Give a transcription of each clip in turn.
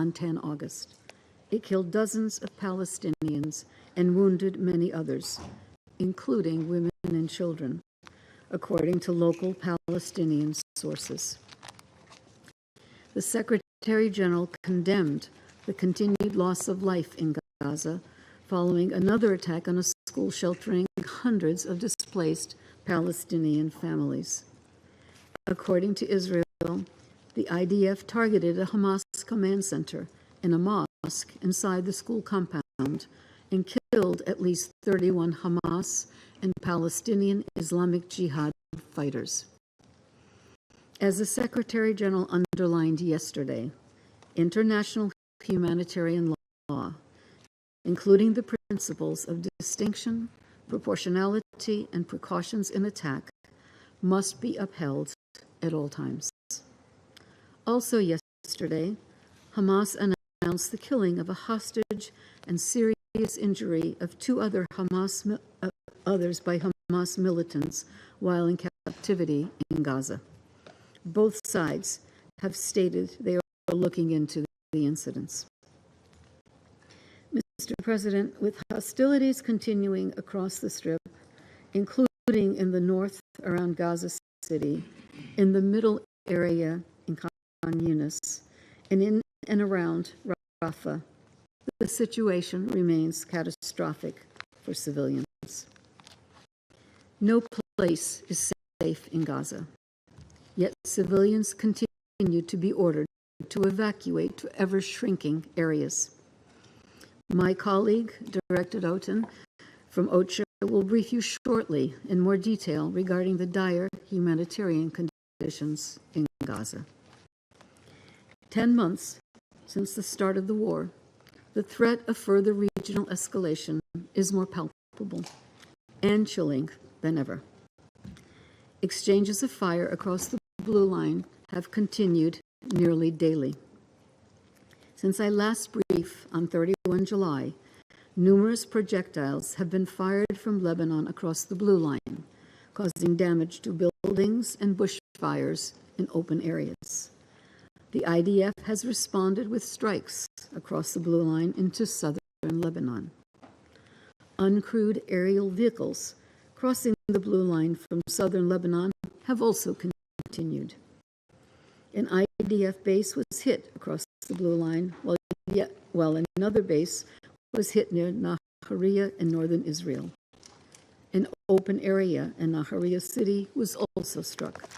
on 10 August. It killed dozens of Palestinians and wounded many others, including women and children, according to local Palestinian sources. The Secretary General condemned the continued loss of life in Gaza following another attack on a school sheltering hundreds of displaced Palestinian families. According to Israel, the IDF targeted a Hamas command center and a mosque inside the school compound and killed at least 31 Hamas and Palestinian Islamic Jihad fighters. As the Secretary General underlined yesterday, international humanitarian law, including the principles of distinction, proportionality, and precautions in attack, must be upheld at all times. Also yesterday, Hamas announced the killing of a hostage and serious injury of two others by Hamas militants while in captivity in Gaza. Both sides have stated they are looking into the incidents. Mr. President, with hostilities continuing across the Strip, including in the north around Gaza City, in the middle area in Khan Yunis, and in and around Rafah, the situation remains catastrophic for civilians. No place is safe in Gaza, yet civilians continue to be ordered to evacuate to ever-shrinking areas. My colleague, Director Oten from OCHA, will brief you shortly in more detail regarding the dire humanitarian conditions in Gaza. 10 months since the start of the war, the threat of further regional escalation is more palpable and chilling than ever. Exchanges of fire across the blue line have continued nearly daily. Since I last briefed on 31 July, numerous projectiles have been fired from Lebanon across the blue line, causing damage to buildings and bushfires in open areas. The IDF has responded with strikes across the blue line into southern Lebanon. Uncrewed aerial vehicles crossing the blue line from southern Lebanon have also continued. An IDF base was hit across the blue line, while another base was hit near Nahariya in northern Israel. An open area in Nahariya city was also struck.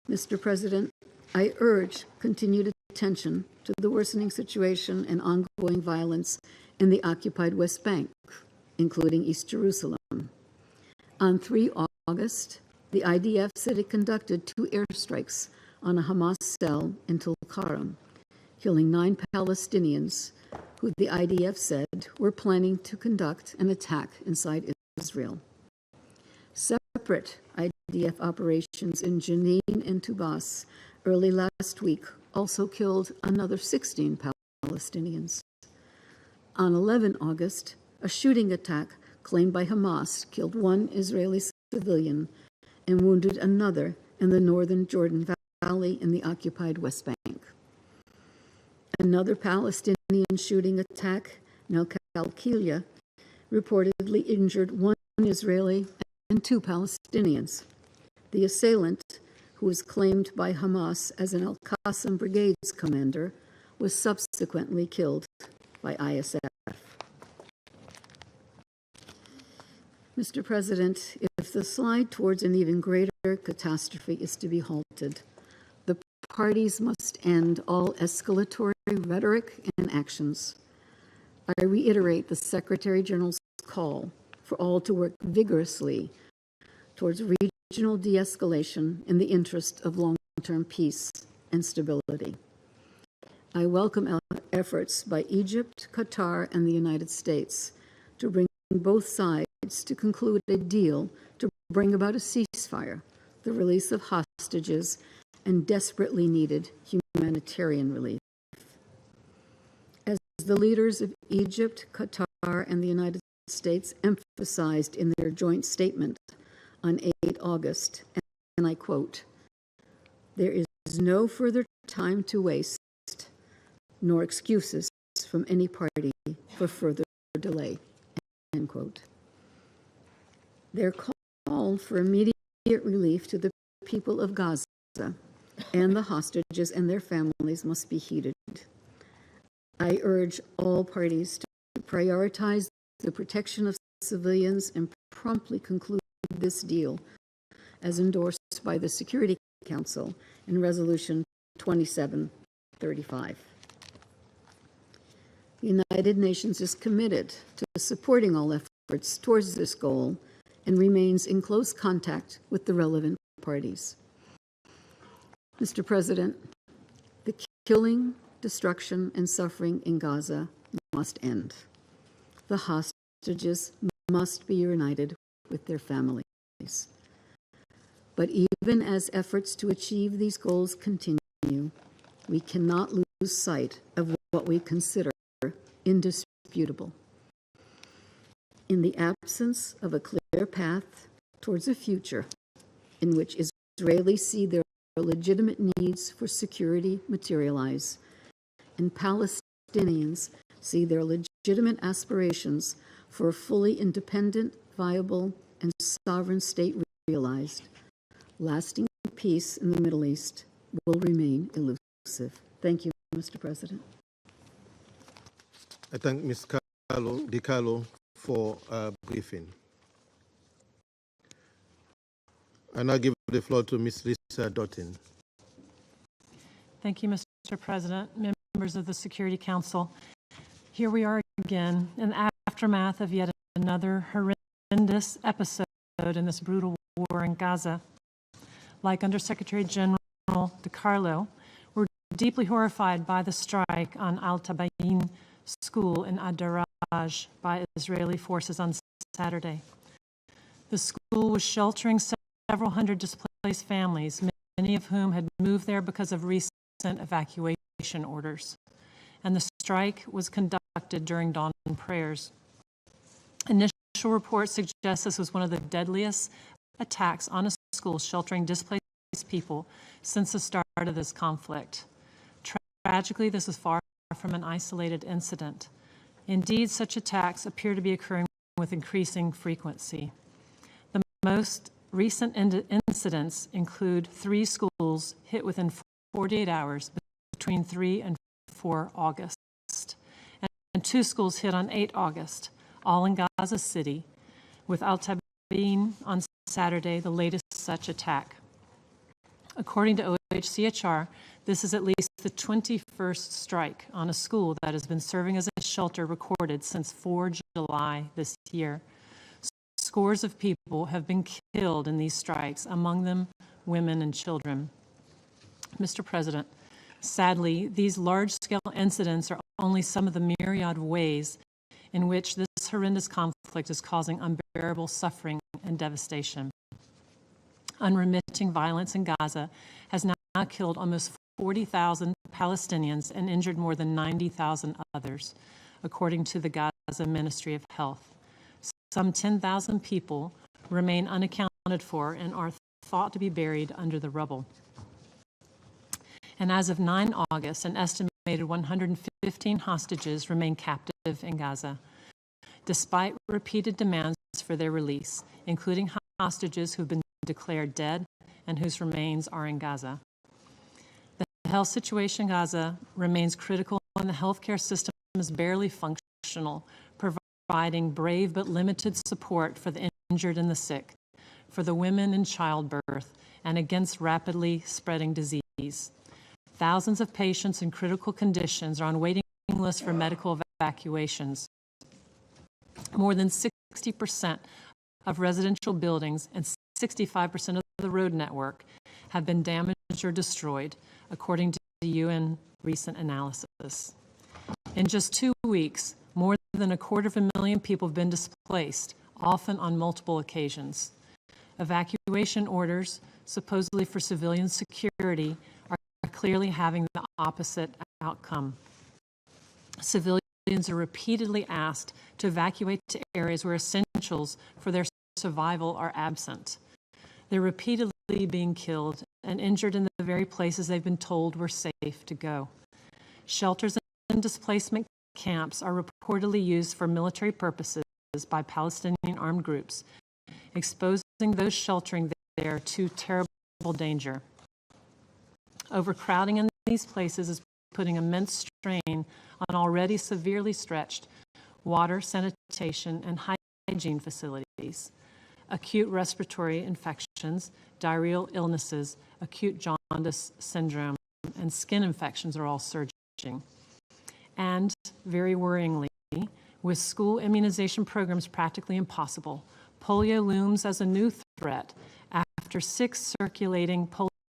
Mr. President, I urge continued attention to the worsening situation and ongoing violence in the occupied West Bank, including East Jerusalem. On 3 August, the IDF said it conducted 2 airstrikes on a Hamas cell in Tulkarem, killing 9 Palestinians who the IDF said were planning to conduct an attack inside Israel. Separate IDF operations in Jenin and Tubas early last week also killed another 16 Palestinians. On 11 August, a shooting attack claimed by Hamas killed 1 Israeli civilian and wounded another in the northern Jordan Valley in the occupied West Bank. Another Palestinian shooting attack, now Kalkilia, reportedly injured 1 Israeli and 2 Palestinians. The assailant, who was claimed by Hamas as an Al-Qassam Brigade's commander, was subsequently killed by ISF. Mr. President, if the slide towards an even greater catastrophe is to be halted, the parties must end all escalatory rhetoric and actions. I reiterate the Secretary General's call for all to work vigorously towards regional de-escalation in the interest of long-term peace and stability. I welcome efforts by Egypt, Qatar, and the United States to bring both sides to conclude a deal to bring about a ceasefire, the release of hostages, and desperately needed humanitarian relief. As the leaders of Egypt, Qatar, and the United States emphasized in their joint statement on 8 August, and I quote, "There is no further time to waste, nor excuses from any party for further delay." End quote. Their call for immediate relief to the people of Gaza and the hostages and their families must be heeded. I urge all parties to prioritize the protection of civilians and promptly conclude this deal as endorsed by the Security Council in Resolution 2735. The United Nations is committed to supporting all efforts towards this goal and remains in close contact with the relevant parties. Mr. President, the killing, destruction, and suffering in Gaza must end. The hostages must be reunited with their families. But even as efforts to achieve these goals continue, we cannot lose sight of what we consider indisputable. In the absence of a clear path towards a future in which Israelis see their legitimate needs for security materialize, and Palestinians see their legitimate aspirations for a fully independent, viable, and sovereign state realized, lasting peace in the Middle East will remain elusive. Thank you, Mr. President. I thank Ms. DiCarlo for briefing. I now give the floor to Ms. Lisa Dottin. Thank you, Mr. President, members of the Security Council. Here we are again in the aftermath of yet another horrendous episode in this brutal war in Gaza. Like Undersecretary General DiCarlo, we're deeply horrified by the strike on Al-Tabayin school in Ad-Daraj by Israeli forces on Saturday. The school was sheltering several hundred displaced families, many of whom had moved there because of recent evacuation orders. And the strike was conducted during dawn prayers. Initial reports suggest this was one of the deadliest attacks on a school sheltering displaced people since the start of this conflict. Tragically, this is far from an isolated incident. Indeed, such attacks appear to be occurring with increasing frequency. The most recent incidents include 3 schools hit within 48 hours between 3 and 4 August, and 2 schools hit on 8 August, all in Gaza City, with Al-Tabayin on Saturday, the latest such attack. According to OHCHR, this is at least the 21st strike on a school that has been serving as a shelter recorded since 4 July this year. Scores of people have been killed in these strikes, among them women and children. Mr. President, sadly, these large-scale incidents are only some of the myriad ways in which this horrendous conflict is causing unbearable suffering and devastation. Unremitting violence in Gaza has now killed almost 40,000 Palestinians and injured more than 90,000 others, according to the Gaza Ministry of Health. Some 10,000 people remain unaccounted for and are thought to be buried under the rubble. And as of 9 August, an estimated 115 hostages remain captive in Gaza, despite repeated demands for their release, including hostages who have been declared dead and whose remains are in Gaza. The health situation in Gaza remains critical, and the healthcare system is barely functional, providing brave but limited support for the injured and the sick, for the women in childbirth, and against rapidly spreading disease. Thousands of patients in critical conditions are on waiting lists for medical evacuations. More than 60% of residential buildings and 65% of the road network have been damaged or destroyed, according to the UN recent analysis. In just 2 weeks, more than 250,000 people have been displaced, often on multiple occasions. Evacuation orders, supposedly for civilian security, are clearly having the opposite outcome. Civilians are repeatedly asked to evacuate to areas where essentials for their survival are absent. They're repeatedly being killed and injured in the very places they've been told were safe to go. Shelters and displacement camps are reportedly used for military purposes by Palestinian armed groups, exposing those sheltering there to terrible danger. Overcrowding in these places is putting immense strain on already severely stretched water, sanitation, and hygiene facilities. Acute respiratory infections, diarrheal illnesses, acute jaundice syndrome, and skin infections are all surging. And, very worryingly, with school immunization programs practically impossible, polio looms as a new threat after 6 circulating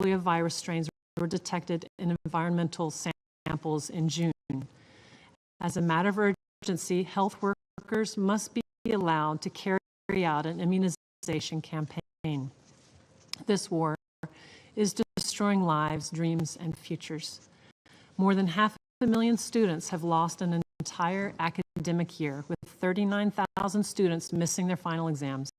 poliovirus strains were detected in environmental samples in June. As a matter of urgency, health workers must be allowed to carry out an immunization campaign. This war is destroying lives, dreams, and futures. More than 500,000 students have lost an entire academic year, with 39,000 students missing their final exams.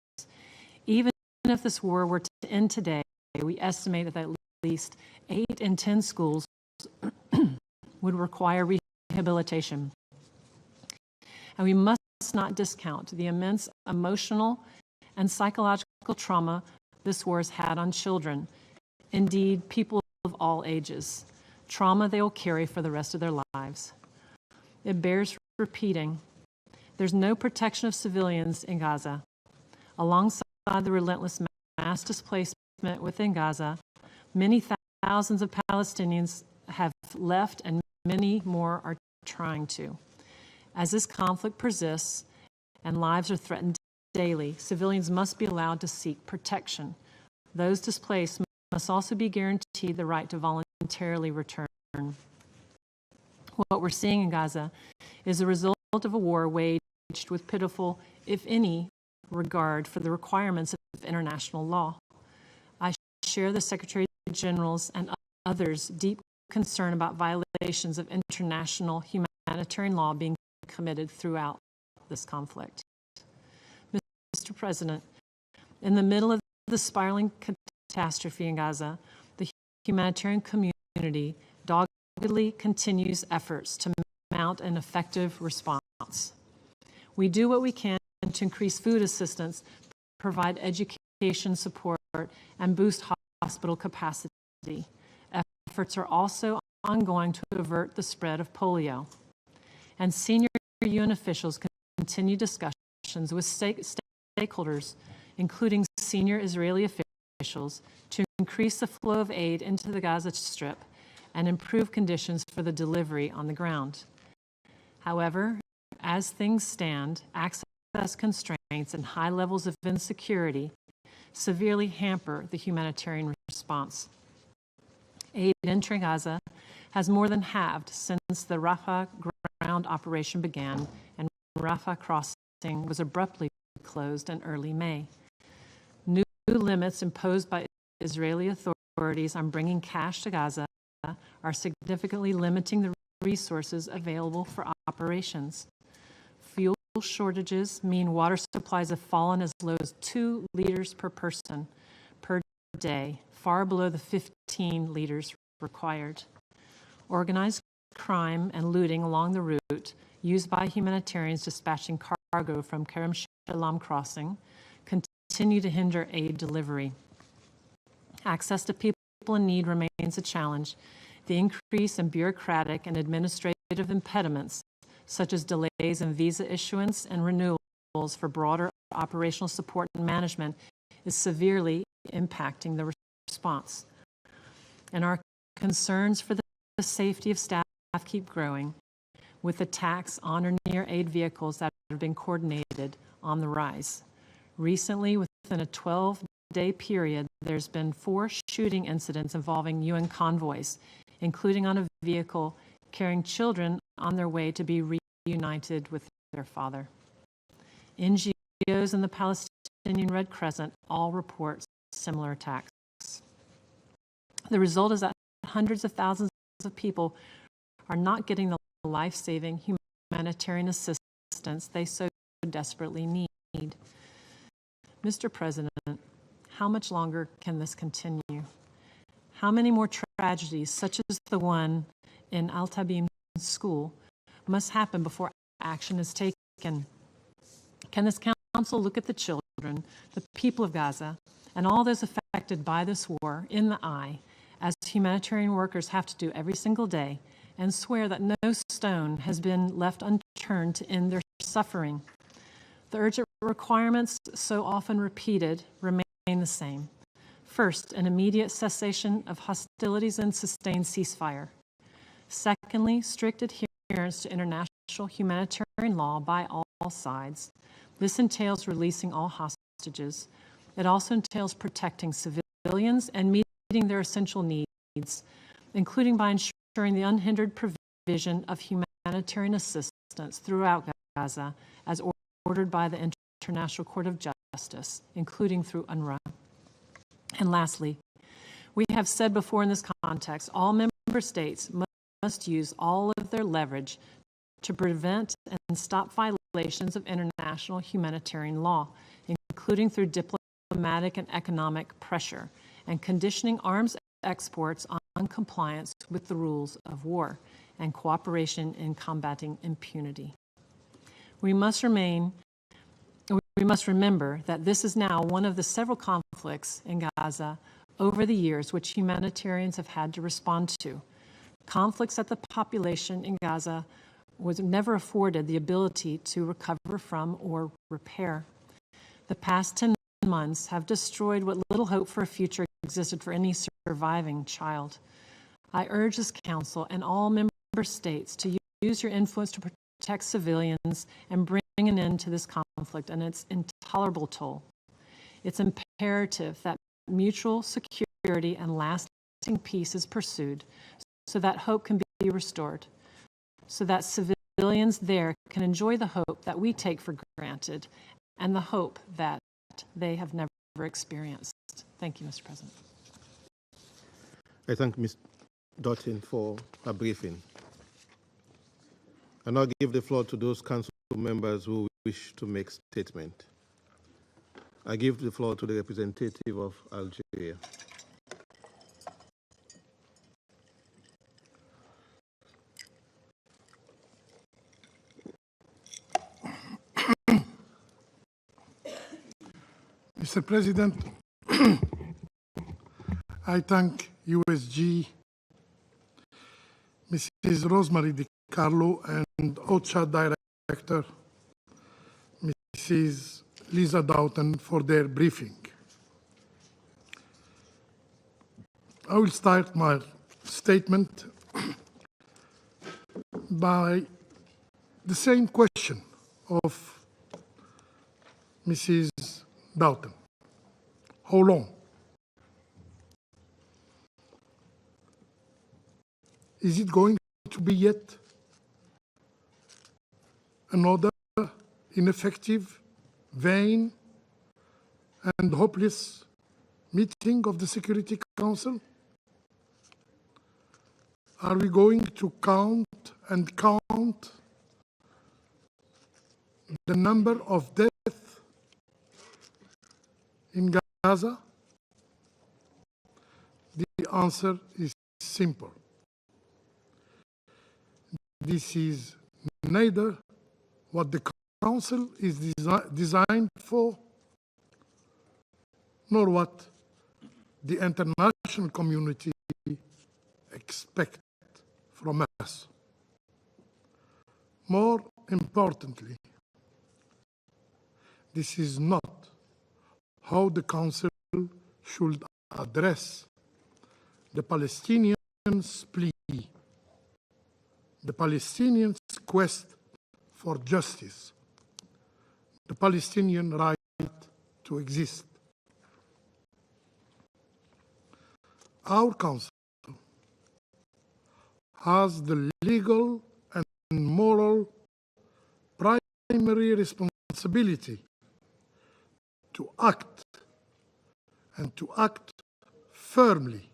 Even if this war were to end today, we estimate that at least 8 in 10 schools would require rehabilitation. And we must not discount the immense emotional and psychological trauma this war has had on children, indeed people of all ages, trauma they will carry for the rest of their lives. It bears repeating, there's no protection of civilians in Gaza. Alongside the relentless mass displacement within Gaza, many thousands of Palestinians have left and many more are trying to. As this conflict persists and lives are threatened daily, civilians must be allowed to seek protection. Those displaced must also be guaranteed the right to voluntarily return. What we're seeing in Gaza is a result of a war waged with pitiful, if any, regard for the requirements of international law. I share the Secretary General's and others' deep concern about violations of international humanitarian law being committed throughout this conflict. Mr. President, in the middle of the spiraling catastrophe in Gaza, the humanitarian community doggedly continues efforts to mount an effective response. We do what we can to increase food assistance, provide education support, and boost hospital capacity. Efforts are also ongoing to avert the spread of polio. And senior UN officials continue discussions with stakeholders, including senior Israeli officials, to increase the flow of aid into the Gaza Strip and improve conditions for the delivery on the ground. However, as things stand, access constraints and high levels of insecurity severely hamper the humanitarian response. Aid entering Gaza has more than halved since the Rafah ground operation began, and Rafah crossing was abruptly closed in early May. New limits imposed by Israeli authorities on bringing cash to Gaza are significantly limiting the resources available for operations. Fuel shortages mean water supplies have fallen as low as 2 liters per person per day, far below the 15 liters required. Organized crime and looting along the route used by humanitarians dispatching cargo from Kerem Shalom crossing continue to hinder aid delivery. Access to people in need remains a challenge. The increase in bureaucratic and administrative impediments, such as delays in visa issuance and renewals for broader operational support and management, is severely impacting the response. And our concerns for the safety of staff keep growing, with attacks on or near aid vehicles that have been coordinated on the rise. Recently, within a 12-day period, there's been 4 shooting incidents involving UN convoys, including on a vehicle carrying children on their way to be reunited with their father. NGOs and the Palestinian Red Crescent all report similar attacks. The result is that hundreds of thousands of people are not getting the life-saving humanitarian assistance they so desperately need. Mr. President, how much longer can this continue? How many more tragedies, such as the one in Al-Tabim school, must happen before action is taken? Can this council look at the children, the people of Gaza, and all those affected by this war in the eye, as humanitarian workers have to do every single day, and swear that no stone has been left unturned to end their suffering? The urgent requirements, so often repeated, remain the same. First, an immediate cessation of hostilities and sustained ceasefire. Secondly, strict adherence to international humanitarian law by all sides. This entails releasing all hostages. It also entails protecting civilians and meeting their essential needs, including by ensuring the unhindered provision of humanitarian assistance throughout Gaza, as ordered by the International Court of Justice, including through UNRWA. And lastly, we have said before in this context, all member states must use all of their leverage to prevent and stop violations of international humanitarian law, including through diplomatic and economic pressure, and conditioning arms exports on compliance with the rules of war and cooperation in combating impunity. We must remember that this is now one of the several conflicts in Gaza over the years which humanitarians have had to respond to. Conflicts that the population in Gaza was never afforded the ability to recover from or repair. The past 10 months have destroyed what little hope for a future existed for any surviving child. I urge this council and all member states to use your influence to protect civilians and bring an end to this conflict and its intolerable toll. It's imperative that mutual security and lasting peace is pursued so that hope can be restored, so that civilians there can enjoy the hope that we take for granted and the hope that they have never experienced. Thank you, Mr. President. I thank Ms. Doughton for her briefing. I now give the floor to those council members who wish to make statement. I give the floor to the representative of Algeria. Mr. President, I thank USG, Mrs. Rosemary DiCarlo, and OCHA Director, Mrs. Lisa Doughton, for their briefing. I will start my statement by the same question of Mrs. Doughton. How long? Is it going to be yet another ineffective, vain, and hopeless meeting of the Security Council? Are we going to count and count the number of deaths in Gaza? The answer is simple. This is neither what the Council is designed for, nor what the international community expects from us. More importantly, this is not how the Council should address the Palestinians' plea, the Palestinians' quest for justice, the Palestinian right to exist. Our Council has the legal and moral primary responsibility to act, and to act firmly,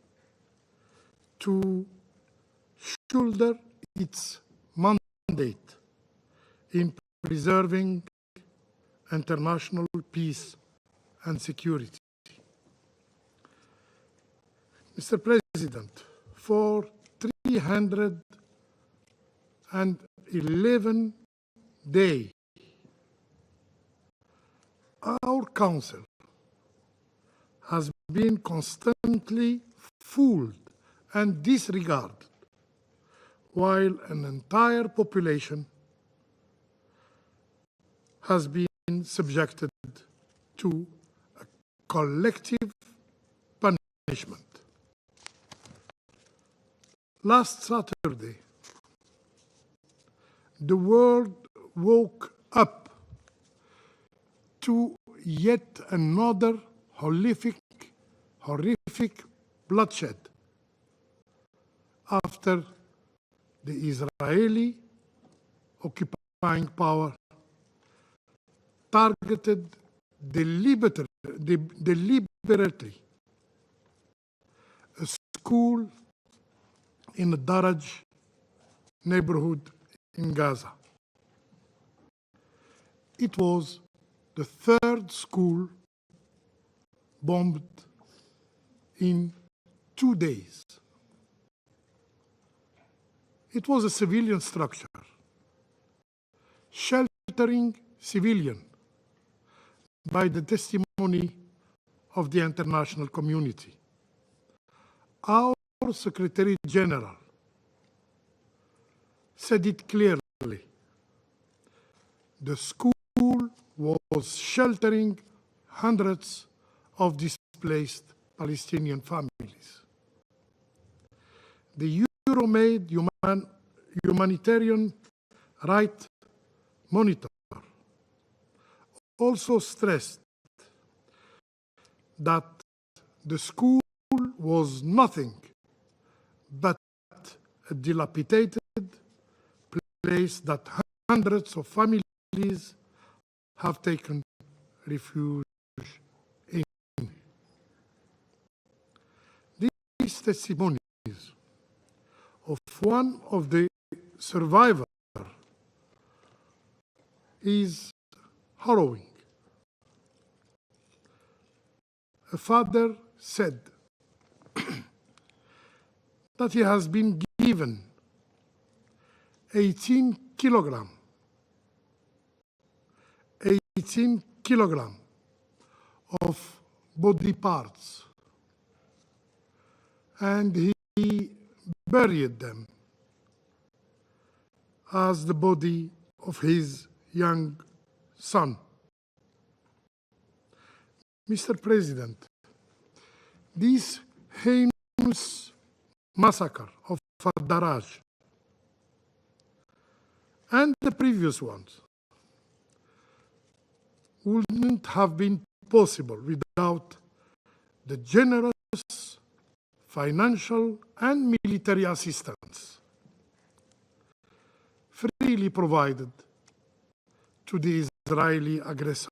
to shoulder its mandate in preserving international peace and security. Mr. President, for 311 days, our Council has been constantly fooled and disregarded, while an entire population has been subjected to a collective punishment. Last Saturday, the world woke up to yet another horrific bloodshed after the Israeli occupying power targeted deliberately a school in a Daraj neighborhood in Gaza. It was the third school bombed in 2 days. It was a civilian structure, sheltering civilians by the testimony of the international community. Our Secretary General said it clearly. The school was sheltering hundreds of displaced Palestinian families. The Euro-made Humanitarian Rights Monitor also stressed that the school was nothing but a dilapidated place that hundreds of families have taken refuge in. These testimonies of one of the survivors is harrowing. A father said that he has been given 18 kilogram of body parts, and he buried them as the body of his young son. Mr. President, this heinous massacre of Daraj and the previous ones wouldn't have been possible without the generous financial and military assistance freely provided to the Israeli aggressor.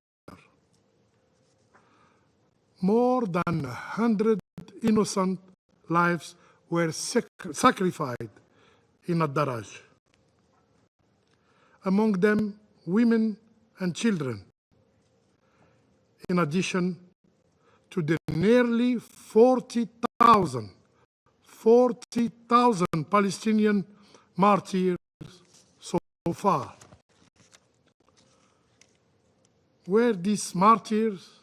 More than 100 innocent lives were sacrificed in Daraj. Among them, women and children, in addition to the nearly 40,000 Palestinian martyrs so far. Were these martyrs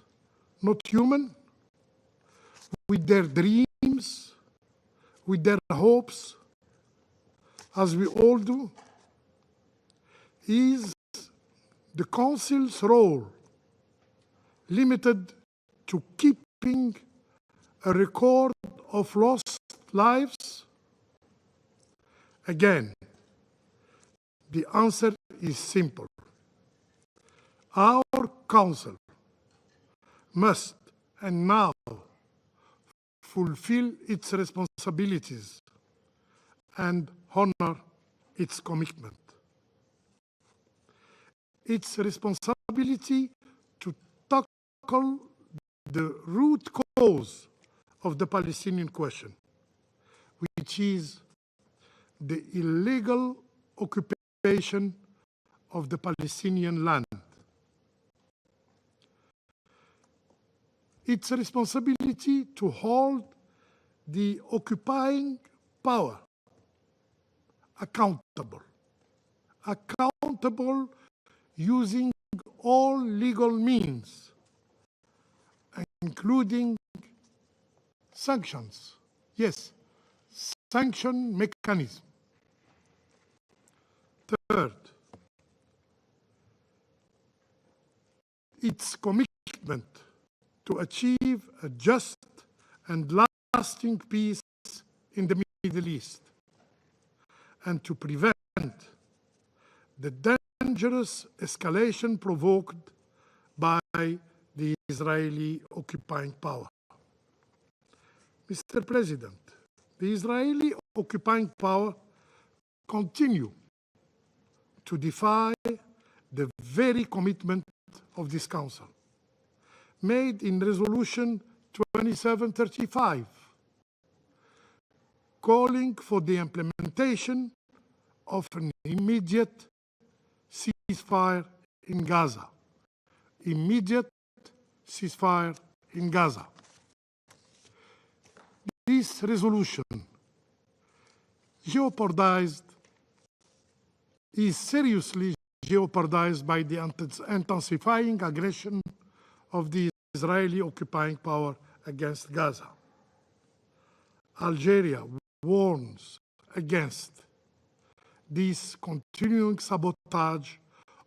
not human? With their dreams, with their hopes, as we all do? Is the Council's role limited to keeping a record of lost lives? Again, the answer is simple. Our Council must, and now, fulfill its responsibilities and honor its commitment. Its responsibility to tackle the root cause of the Palestinian question, which is the illegal occupation of the Palestinian land. Its responsibility to hold the occupying power accountable using all legal means, including sanctions. Yes, sanction mechanism. Third, its commitment to achieve a just and lasting peace in the Middle East and to prevent the dangerous escalation provoked by the Israeli occupying power. Mr. President, the Israeli occupying power continue to defy the very commitment of this Council, made in Resolution 2735, calling for the implementation of an immediate ceasefire in Gaza. Immediate ceasefire in Gaza. This resolution is seriously jeopardized by the intensifying aggression of the Israeli occupying power against Gaza. Algeria warns against this continuing sabotage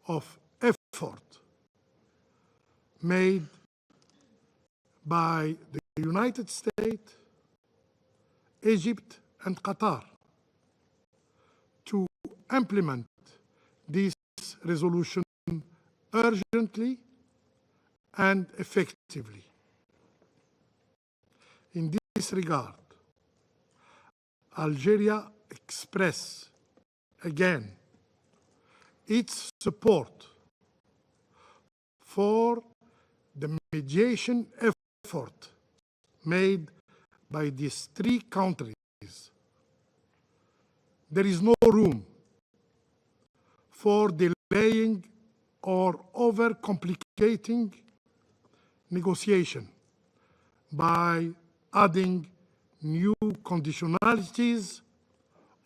of effort made by the United States, Egypt, and Qatar to implement this resolution urgently and effectively. In this regard, Algeria expresses again its support for the mediation effort made by these three countries. There is no room for delaying or overcomplicating negotiation by adding new conditionalities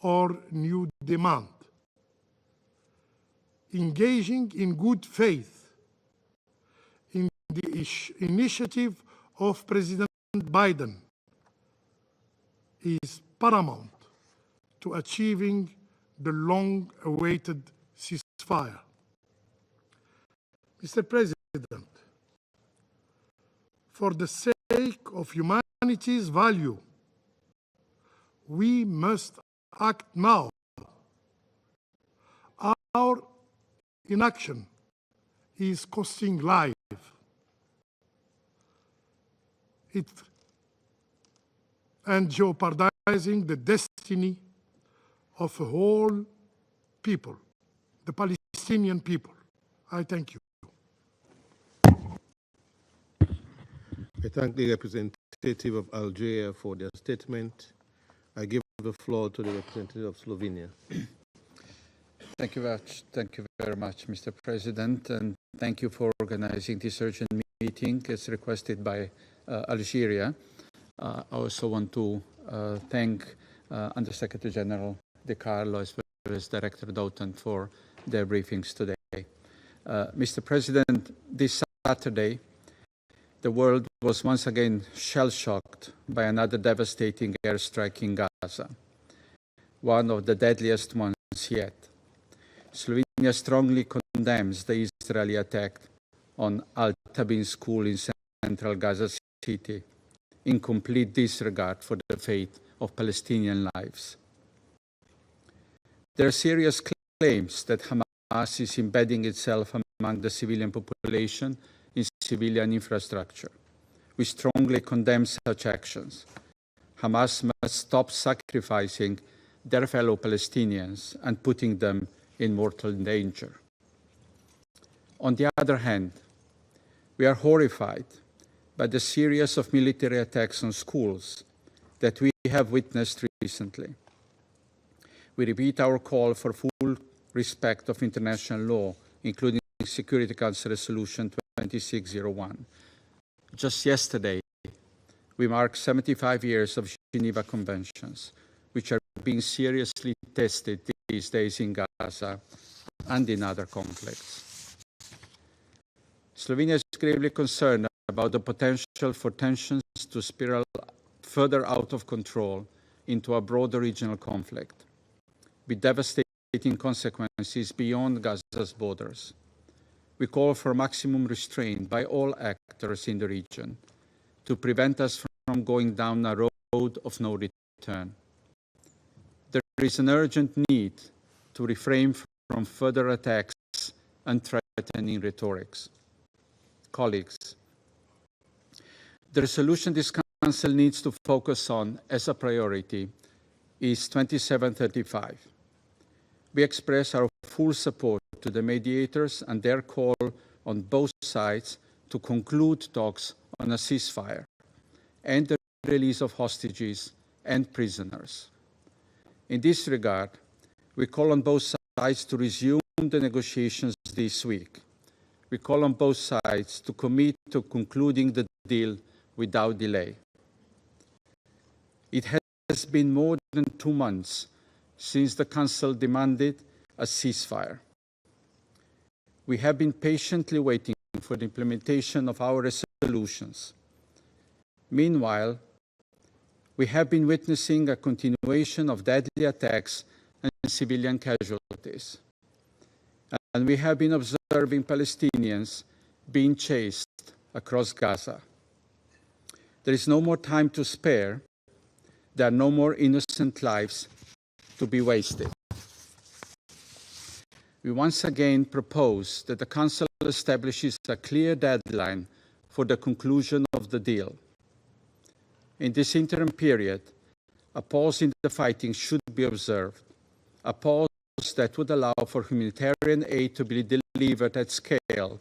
or new demand. Engaging in good faith in the initiative of President Biden is paramount to achieving the long-awaited ceasefire. Mr. President, for the sake of humanity's value, we must act now. Our inaction is costing life. And jeopardizing the destiny of a whole people, the Palestinian people. I thank you. I thank the representative of Algeria for their statement. I give the floor to the representative of Slovenia. Thank you very much, Mr. President, and thank you for organizing this urgent meeting as requested by Algeria. I also want to thank Undersecretary General De Carlo as well as Director Doughton for their briefings today. Mr. President, this Saturday, the world was once again shell-shocked by another devastating airstrike in Gaza, one of the deadliest ones yet. Slovenia strongly condemns the Israeli attack on Al-Tabin school in central Gaza City, in complete disregard for the fate of Palestinian lives. There are serious claims that Hamas is embedding itself among the civilian population in civilian infrastructure. We strongly condemn such actions. Hamas must stop sacrificing their fellow Palestinians and putting them in mortal danger. On the other hand, we are horrified by the series of military attacks on schools that we have witnessed recently. We repeat our call for full respect of international law, including Security Council Resolution 2601. Just yesterday, we mark 75 years of Geneva Conventions, which are being seriously tested these days in Gaza and in other conflicts. Slovenia is gravely concerned about the potential for tensions to spiral further out of control into a broader regional conflict, with devastating consequences beyond Gaza's borders. We call for maximum restraint by all actors in the region to prevent us from going down a road of no return. There is an urgent need to refrain from further attacks and threatening rhetorics. Colleagues, the resolution this Council needs to focus on as a priority is 2735. We express our full support to the mediators and their call on both sides to conclude talks on a ceasefire and the release of hostages and prisoners. In this regard, we call on both sides to resume the negotiations this week. We call on both sides to commit to concluding the deal without delay. It has been more than 2 months since the Council demanded a ceasefire. We have been patiently waiting for the implementation of our resolutions. Meanwhile, we have been witnessing a continuation of deadly attacks and civilian casualties. And we have been observing Palestinians being chased across Gaza. There is no more time to spare. There are no more innocent lives to be wasted. We once again propose that the Council establishes a clear deadline for the conclusion of the deal. In this interim period, a pause in the fighting should be observed, a pause that would allow for humanitarian aid to be delivered at scale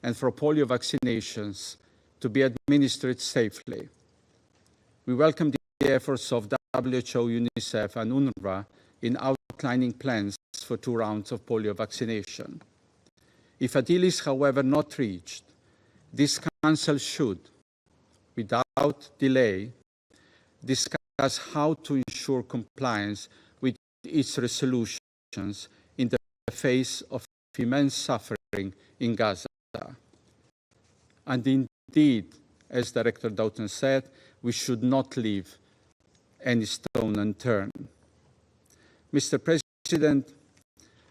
and for polio vaccinations to be administered safely. We welcome the efforts of WHO, UNICEF, and UNRWA in outlining plans for 2 rounds of polio vaccination. If a deal is, however, not reached, this Council should, without delay, discuss how to ensure compliance with its resolutions in the face of immense suffering in Gaza. And indeed, as Director Doughton said, we should not leave any stone unturned. Mr. President,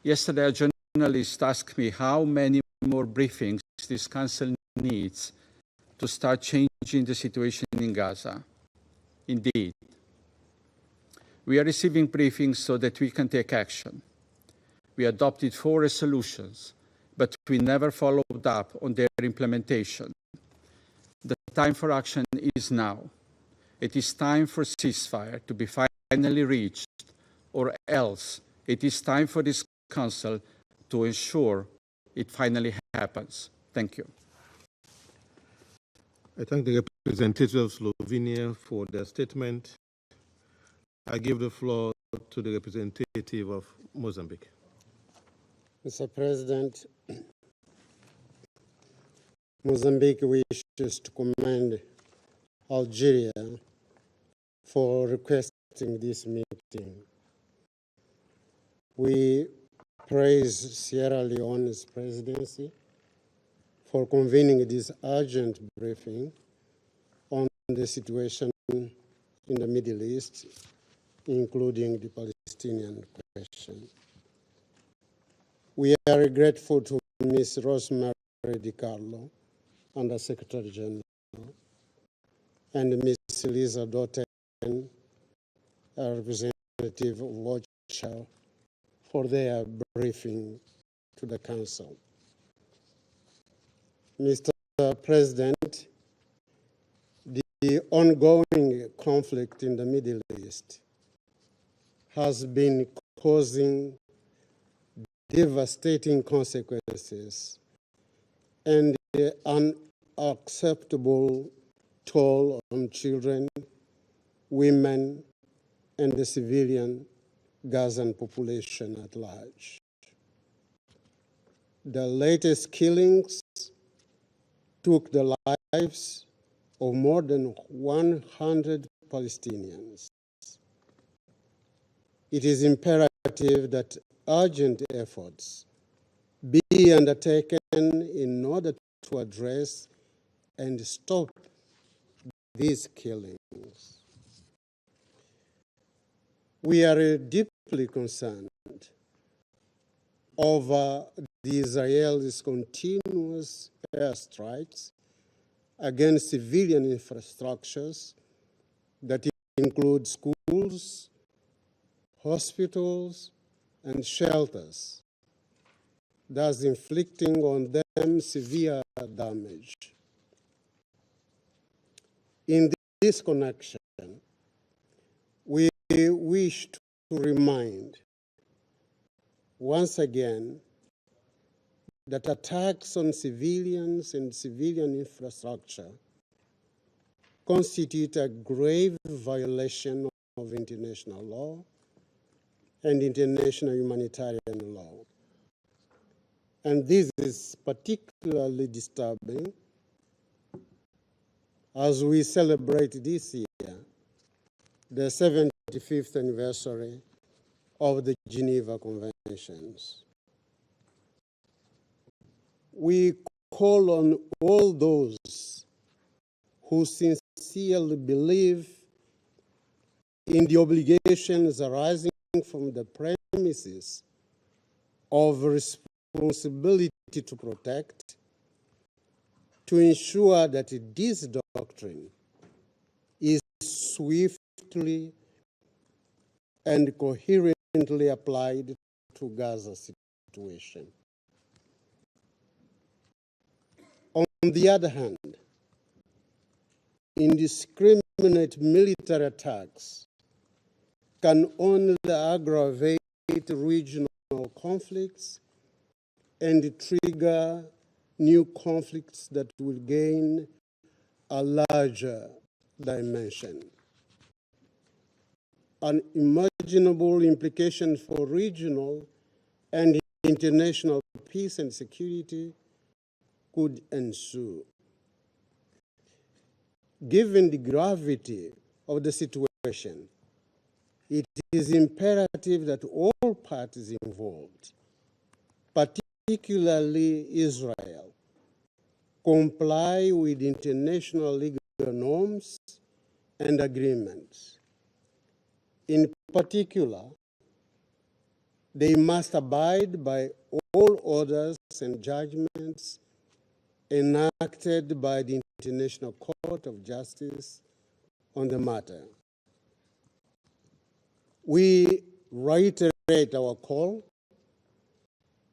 yesterday a journalist asked me how many more briefings this Council needs to start changing the situation in Gaza. Indeed, we are receiving briefings so that we can take action. We adopted 4 resolutions, but we never followed up on their implementation. The time for action is now. It is time for ceasefire to be finally reached, or else it is time for this Council to ensure it finally happens. Thank you. I thank the representatives of Slovenia for their statement. I give the floor to the representative of Mozambique. Mr. President, Mozambique wishes to commend Algeria for requesting this meeting. We praise Sierra Leone's presidency for convening this urgent briefing on the situation in the Middle East, including the Palestinian question. We are grateful to Ms. Rosemary DiCarlo, Under Secretary General, and Ms. Lisa Doughton, a representative of OCHA, for their briefing to the Council. Mr. President, the ongoing conflict in the Middle East has been causing devastating consequences and an unacceptable toll on children, women, and the civilian Gazan population at large. The latest killings took the lives of more than 100 Palestinians. It is imperative that urgent efforts be undertaken in order to address and stop these killings. We are deeply concerned over the Israelis' continuous airstrikes against civilian infrastructures that include schools, hospitals, and shelters, thus inflicting on them severe damage. In this connection, we wish to remind once again that attacks on civilians and civilian infrastructure constitute a grave violation of international law and international humanitarian law. And this is particularly disturbing as we celebrate this year the 75th anniversary of the Geneva Conventions. We call on all those who sincerely believe in the obligations arising from the premises of responsibility to protect, to ensure that this doctrine is swiftly and coherently applied to Gaza situation. On the other hand, indiscriminate military attacks can only aggravate regional conflicts and trigger new conflicts that will gain a larger dimension. Unimaginable implications for regional and international peace and security could ensue. Given the gravity of the situation, it is imperative that all parties involved, particularly Israel, comply with international legal norms and agreements. In particular, they must abide by all orders and judgments enacted by the International Court of Justice on the matter. We reiterate our call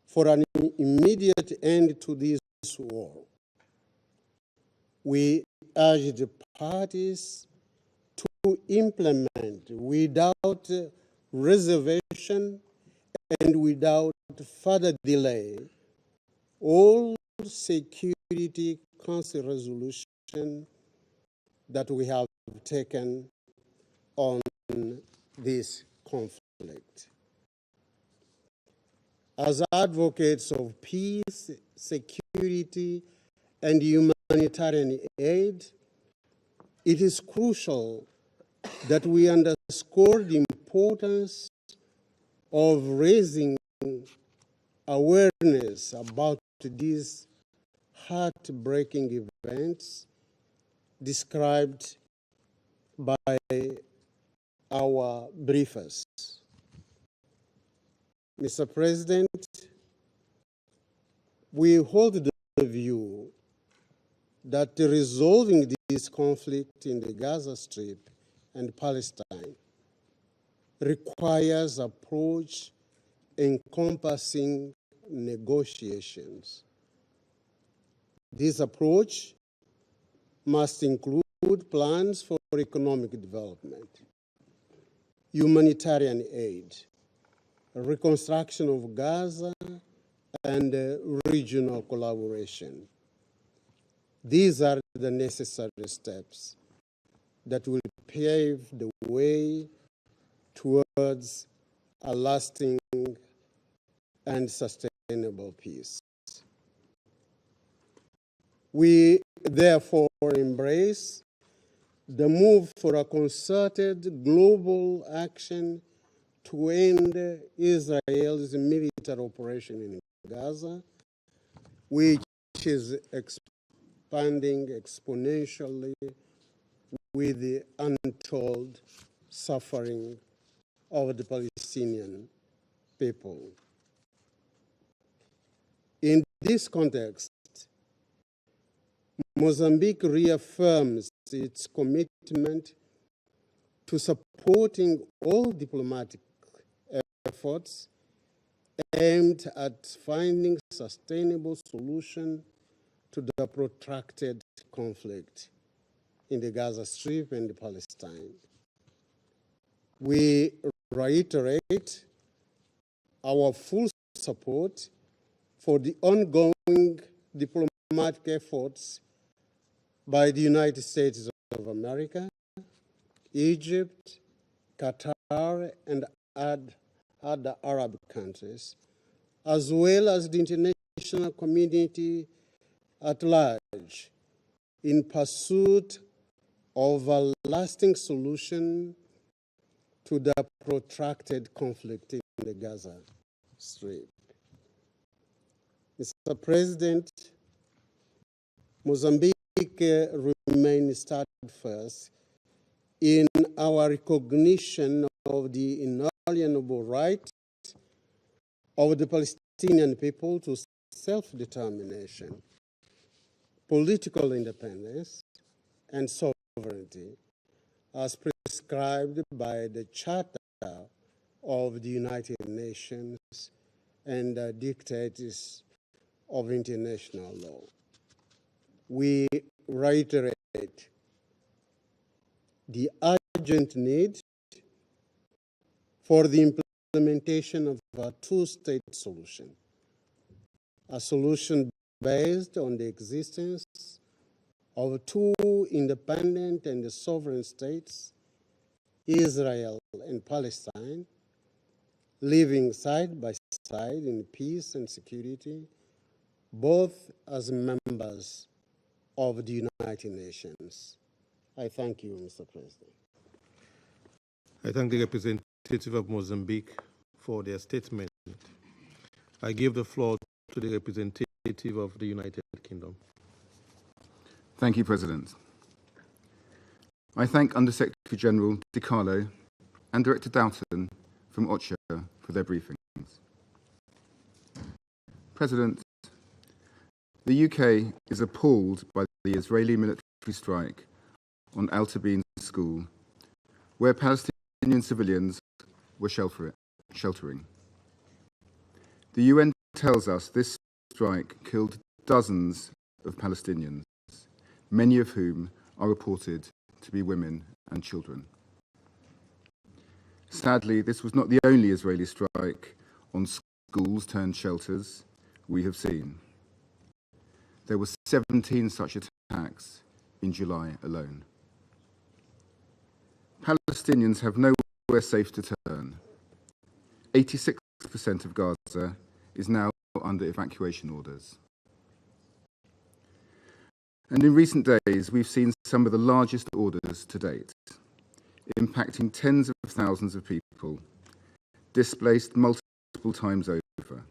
for an immediate end to this war. We urge the parties to implement without reservation and without further delay all Security Council resolution that we have taken on this conflict. As advocates of peace, security, and humanitarian aid, it is crucial that we underscore the importance of raising awareness about these heartbreaking events described by our briefers. Mr. President, we hold the view that resolving this conflict in the Gaza Strip and Palestine requires approach encompassing negotiations. This approach must include plans for economic development, humanitarian aid, reconstruction of Gaza, and regional collaboration. These are the necessary steps that will pave the way towards a lasting and sustainable peace. We therefore embrace the move for a concerted global action to end Israel's military operation in Gaza, which is expanding exponentially with the untold suffering of the Palestinian people. In this context, Mozambique reaffirms its commitment to supporting all diplomatic efforts aimed at finding sustainable solution to the protracted conflict in the Gaza Strip and Palestine. We reiterate our full support for the ongoing diplomatic efforts by the United States of America, Egypt, Qatar, and other Arab countries, as well as the international community at large, in pursuit of a lasting solution to the protracted conflict in the Gaza Strip. Mr. President, Mozambique remains steadfast in our recognition of the inalienable right of the Palestinian people to self-determination, political independence, and sovereignty, as prescribed by the Charter of the United Nations and the dictates of international law. We reiterate the urgent need for the implementation of a two-state solution, a solution based on the existence of two independent and sovereign states, Israel and Palestine, living side by side in peace and security, both as members of the United Nations. I thank you, Mr. President. I thank the representative of Mozambique for their statement. I give the floor to the representative of the United Kingdom. Thank you, President. I thank Under-Secretary General Di Carlo and Director Doughton from OCHA for their briefings. President, the UK is appalled by the Israeli military strike on Al Tabeen school, where Palestinian civilians were sheltering. The UN tells us this strike killed dozens of Palestinians, many of whom are reported to be women and children. Sadly, this was not the only Israeli strike on schools turned shelters we have seen. There were 17 such attacks in July alone. Palestinians have nowhere safe to turn. 86% of Gaza is now under evacuation orders. And in recent days, we've seen some of the largest orders to date, impacting tens of thousands of people, displaced multiple times over.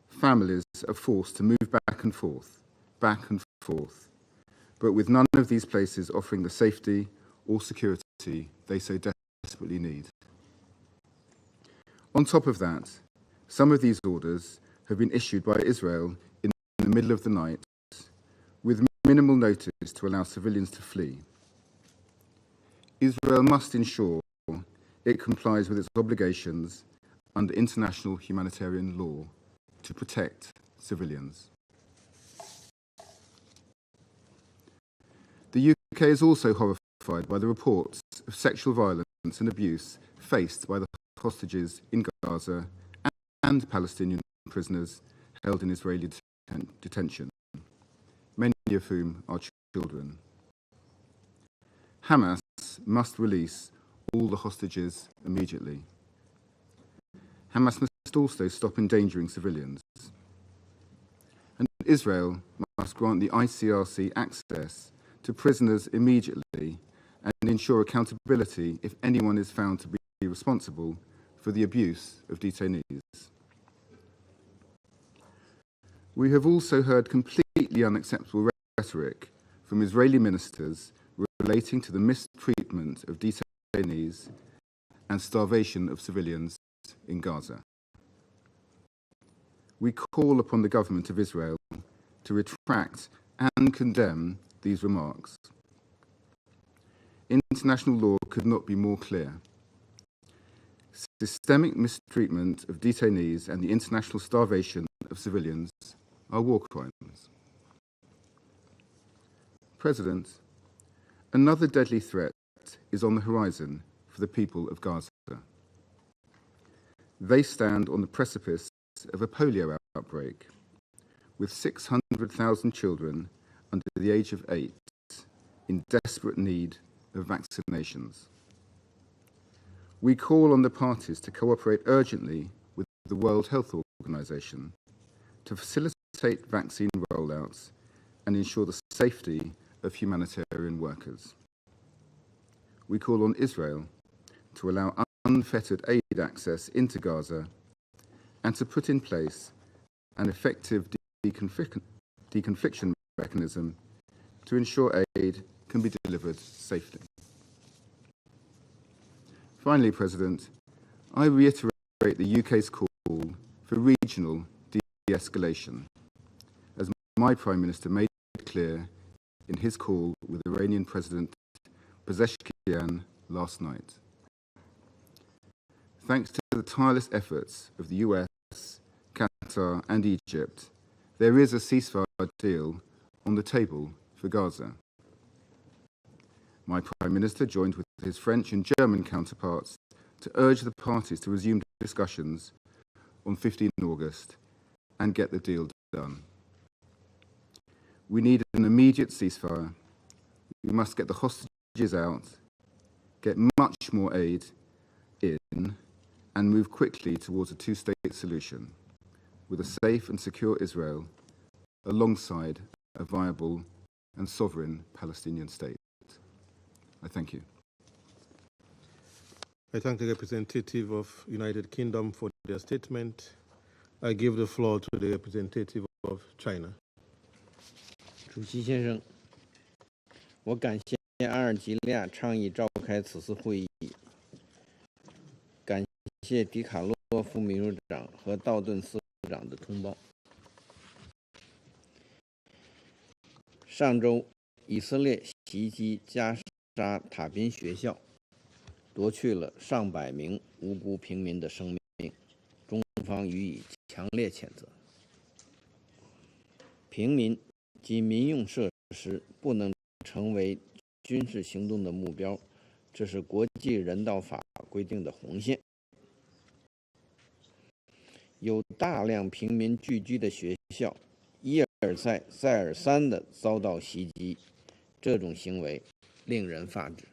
Families are forced to move back and forth, but with none of these places offering the safety or security they so desperately need. On top of that, some of these orders have been issued by Israel in the middle of the night, with minimal notice to allow civilians to flee. Israel must ensure it complies with its obligations under international humanitarian law to protect civilians. The UK is also horrified by the reports of sexual violence and abuse faced by the hostages in Gaza and Palestinian prisoners held in Israeli detention, many of whom are children. Hamas must release all the hostages immediately. Hamas must also stop endangering civilians. And Israel must grant the ICRC access to prisoners immediately and ensure accountability if anyone is found to be responsible for the abuse of detainees. We have also heard completely unacceptable rhetoric from Israeli ministers relating to the mistreatment of detainees and starvation of civilians in Gaza. We call upon the government of Israel to retract and condemn these remarks. International law could not be more clear. Systemic mistreatment of detainees and the international starvation of civilians are war crimes. President, another deadly threat is on the horizon for the people of Gaza. They stand on the precipice of a polio outbreak, with 600,000 children under the age of 8 in desperate need of vaccinations. We call on the parties to cooperate urgently with the World Health Organization to facilitate vaccine rollouts and ensure the safety of humanitarian workers. We call on Israel to allow unfettered aid access into Gaza and to put in place an effective deconfliction mechanism to ensure aid can be delivered safely. Finally, President, I reiterate the UK's call for regional de-escalation, as my Prime Minister made clear in his call with Iranian President Pezeshkian last night. Thanks to the tireless efforts of the US, Qatar and Egypt, there is a ceasefire deal on the table for Gaza. My Prime Minister joined with his French and German counterparts to urge the parties to resume discussions on 15 August and get the deal done. We need an immediate ceasefire. We must get the hostages out, get much more aid in, and move quickly towards a two-state solution with a safe and secure Israel alongside a viable and sovereign Palestinian state. I thank you. I thank the representative of United Kingdom for their statement. I give the floor to the representative of China. 主席先生，我感谢阿尔及利亚倡议召开此次会议，感谢迪卡洛夫秘书长和道顿司长的通报。上周，以色列袭击加沙塔宾学校，夺去了上百名无辜平民的生命，中方予以强烈谴责。平民及民用设施不能成为军事行动的目标，这是国际人道法规定的红线。有大量平民聚居的学校一而再、再而三地遭到袭击，这种行为令人发指。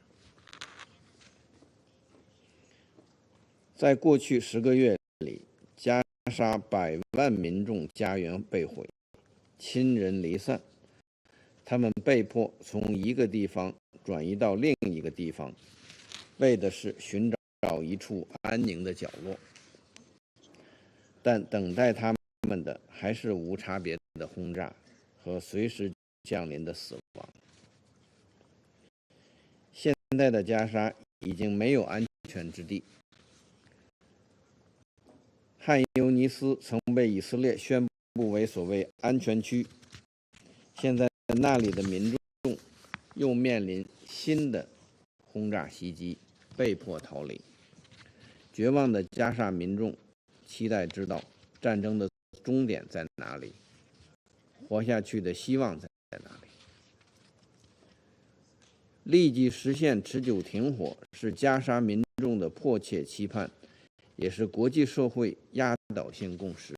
在过去10个月里，加沙100万民众家园被毁，亲人离散，他们被迫从一个地方转移到另一个地方，为的是寻找一处安宁的角落。但等待他们的还是无差别的轰炸和随时降临的死亡。现在的加沙已经没有安全之地。汉尤尼斯曾被以色列宣布为所谓安全区，现在那里的民众又面临新的轰炸袭击，被迫逃离。绝望的加沙民众期待知道战争的终点在哪里，活下去的希望在哪里。立即实现持久停火是加沙民众的迫切期盼，也是国际社会压倒性共识。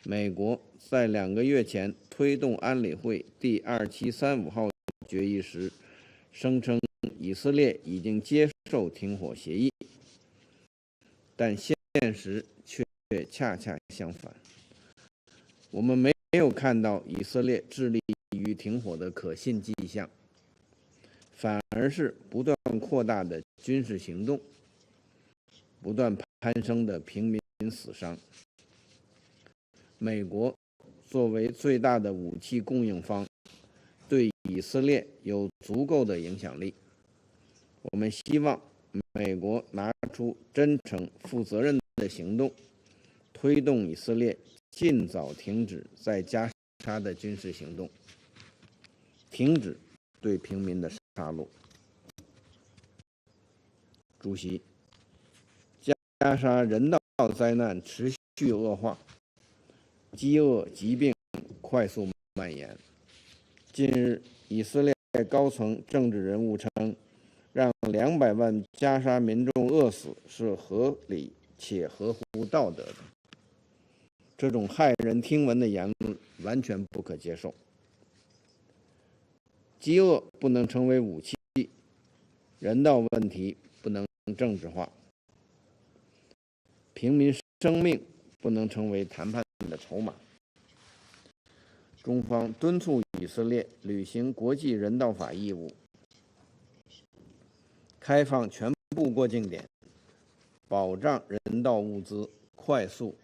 美国在2个月前推动安理会第2735号决议时，声称以色列已经接受停火协议，但现实却恰恰相反。我们没有看到以色列致力于停火的可信迹象，反而是不断扩大的军事行动，不断攀升的平民死伤。美国作为最大的武器供应方，对以色列有足够的影响力。我们希望美国拿出真诚、负责任的行动，推动以色列尽早停止在加沙的军事行动，停止对平民的杀戮。主席，加沙人道灾难持续恶化，饥饿、疾病快速蔓延。近日，以色列高层政治人物称，让200万加沙民众饿死是合理且合乎道德的。这种骇人听闻的言论完全不可接受。饥饿不能成为武器，人道问题不能政治化，平民生命不能成为谈判的筹码。中方敦促以色列履行国际人道法义务，开放全部过境点，保障人道物资快速、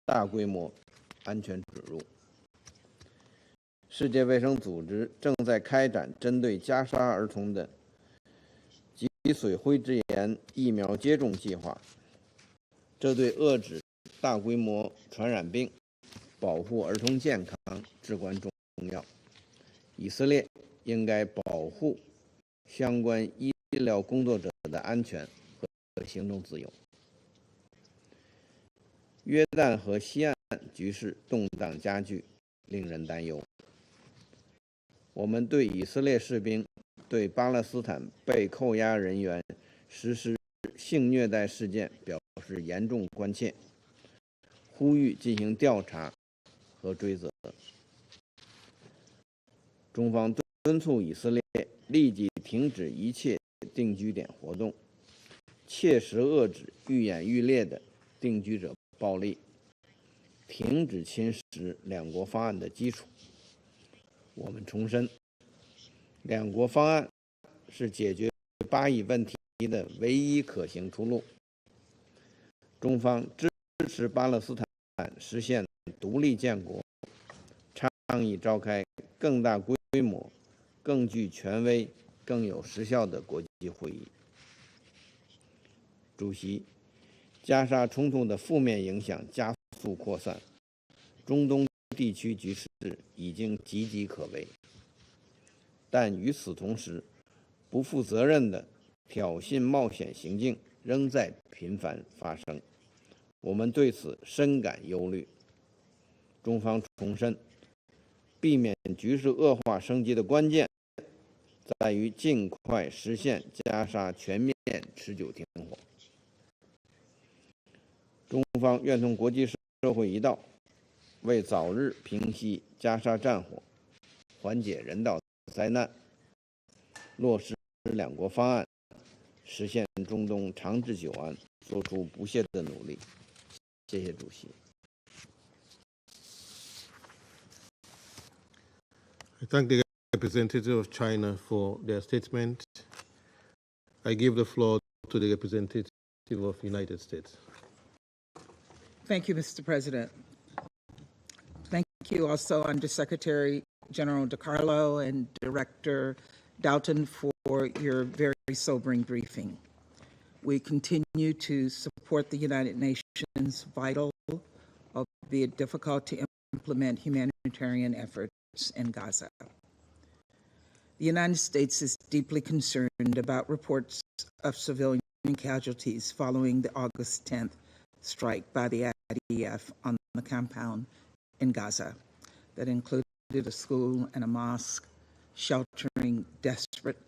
大规模、安全准入。世界卫生组织正在开展针对加沙儿童的脊髓灰质炎疫苗接种计划，这对遏制大规模传染病、保护儿童健康至关重要。以色列应该保护相关医疗工作者的安全和行动自由。约旦河西岸局势动荡加剧，令人担忧。我们对以色列士兵对巴勒斯坦被扣押人员实施性虐待事件表示严重关切，呼吁进行调查和追责。中方敦促以色列立即停止一切定居点活动，切实遏制愈演愈烈的定居者暴力，停止侵蚀两国方案的基础。我们重申，两国方案是解决巴以问题的唯一可行出路。中方支持巴勒斯坦实现独立建国，倡议召开更大规模、更具权威、更有实效的国际会议。主席，加沙冲突的负面影响加速扩散，中东地区局势已经岌岌可危，但与此同时，不负责任的挑衅冒险行径仍在频繁发生，我们对此深感忧虑。中方重申，避免局势恶化升级的关键在于尽快实现加沙全面持久停火。中方愿同国际社会一道，为早日平息加沙战火、缓解人道灾难、落实两国方案、实现中东长治久安做出不懈的努力。谢谢主席。I thank the representative of China for their statement. I give the floor to the representative of the United States. Thank you, Mr. President. Thank you also, Undersecretary General DiCarlo and Director Dalton, for your very sobering briefing. We continue to support the United Nations' vital, albeit difficult to implement, humanitarian efforts in Gaza. The United States is deeply concerned about reports of civilian casualties following the August 10th strike by the IDF on the compound in Gaza that included a school and a mosque, sheltering desperate,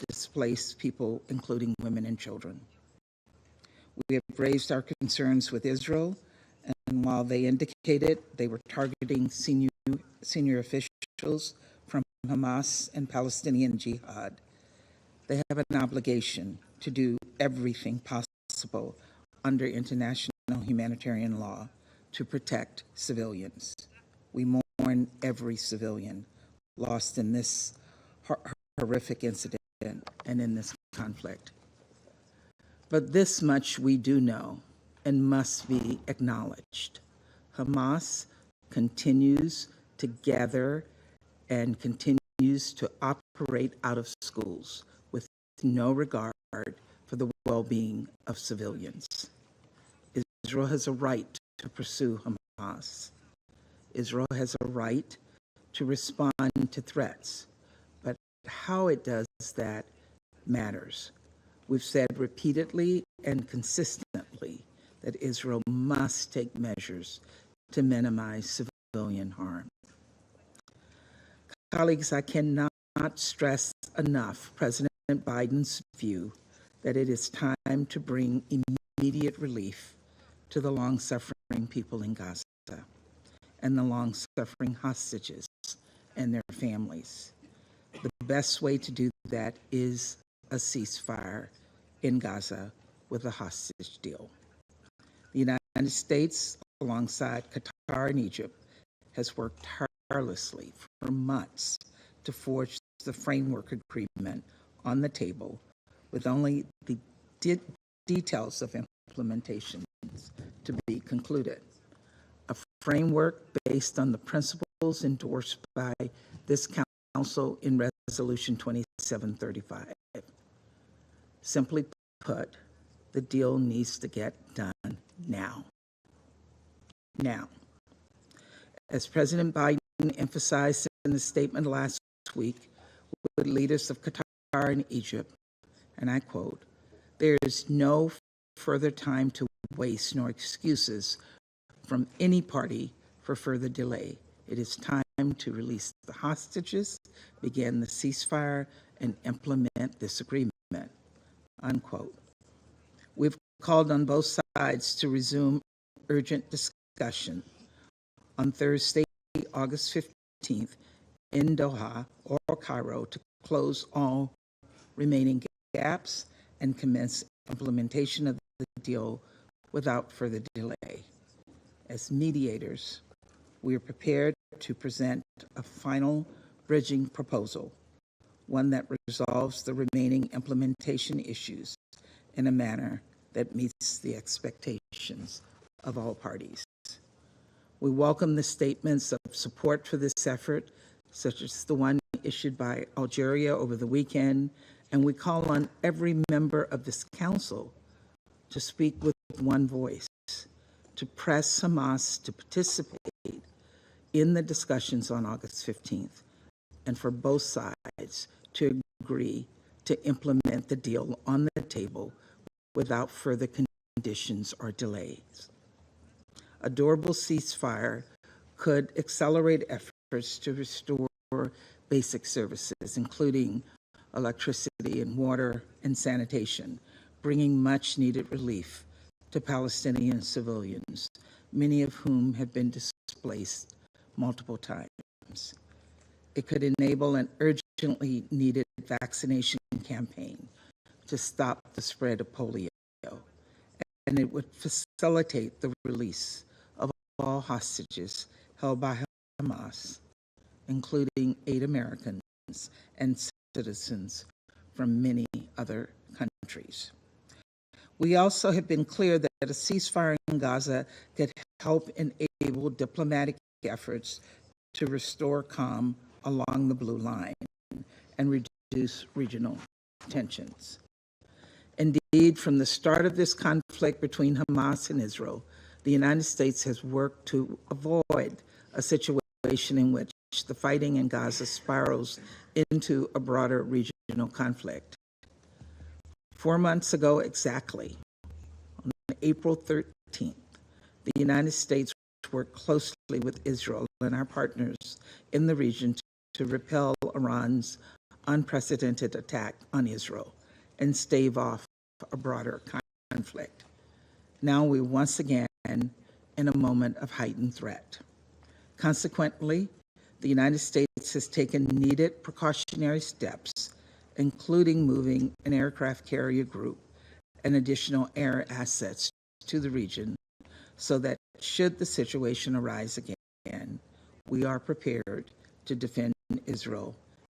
displaced people, including women and children. We have raised our concerns with Israel, and while they indicated they were targeting senior officials from Hamas and Palestinian Jihad, they have an obligation to do everything possible under international humanitarian law to protect civilians. We mourn mourn every civilian lost in this horrific incident and in this conflict. But this much we do know and must be acknowledged. Hamas continues to gather and continues to operate out of schools with no regard for the well-being of civilians. Israel has a right to pursue Hamas. Israel has a right to respond to threats, but how it does that matters. We've said repeatedly and consistently that Israel must take measures to minimize civilian harm. Colleagues, I cannot stress enough President Biden's view that it is time to bring immediate relief to the long-suffering people in Gaza and the long-suffering hostages and their families. The best way to do that is a ceasefire in Gaza with a hostage deal. The United States, alongside Qatar and Egypt, has worked tirelessly for months to forge the framework agreement on the table, with only the details of implementation to be concluded. A framework based on the principles endorsed by this Council in Resolution 2735. Simply put, the deal needs to get done now. Now, as President Biden emphasized in a statement last week with leaders of Qatar and Egypt, and I quote, "There is no further time to waste nor excuses from any party for further delay. It is time to release the hostages, begin the ceasefire, and implement this agreement," unquote. We've called on both sides to resume urgent discussion on Thursday, August 15th, in Doha or Cairo to close all remaining gaps and commence implementation of the deal without further delay. As mediators, we are prepared to present a final bridging proposal, one that resolves the remaining implementation issues in a manner that meets the expectations of all parties. We welcome the statements of support for this effort, such as the one issued by Algeria over the weekend, and we call on every member of this council to speak with one voice, to press Hamas to participate in the discussions on August 15th, and for both sides to agree to implement the deal on the table without further conditions or delays. A durable ceasefire could accelerate efforts to restore basic services, including electricity and water and sanitation, bringing much needed relief to Palestinian civilians, many of whom have been displaced multiple times. It could enable an urgently needed vaccination campaign to stop the spread of polio, and it would facilitate the release of all hostages held by Hamas, including 8 Americans and citizens from many other countries. We also have been clear that a ceasefire in Gaza could help enable diplomatic efforts to restore calm along the Blue Line and reduce regional tensions. Indeed, from the start of this conflict between Hamas and Israel, the United States has worked to avoid a situation in which the fighting in Gaza spirals into a broader regional conflict. 4 months ago exactly, on April 13th, the United States worked closely with Israel and our partners in the region to repel Iran's unprecedented attack on Israel and stave off a broader conflict. Now we're once again in a moment of heightened threat. Consequently, the United States has taken needed precautionary steps, including moving an aircraft carrier group and additional air assets to the region so that should the situation arise again, we are prepared to defend Israel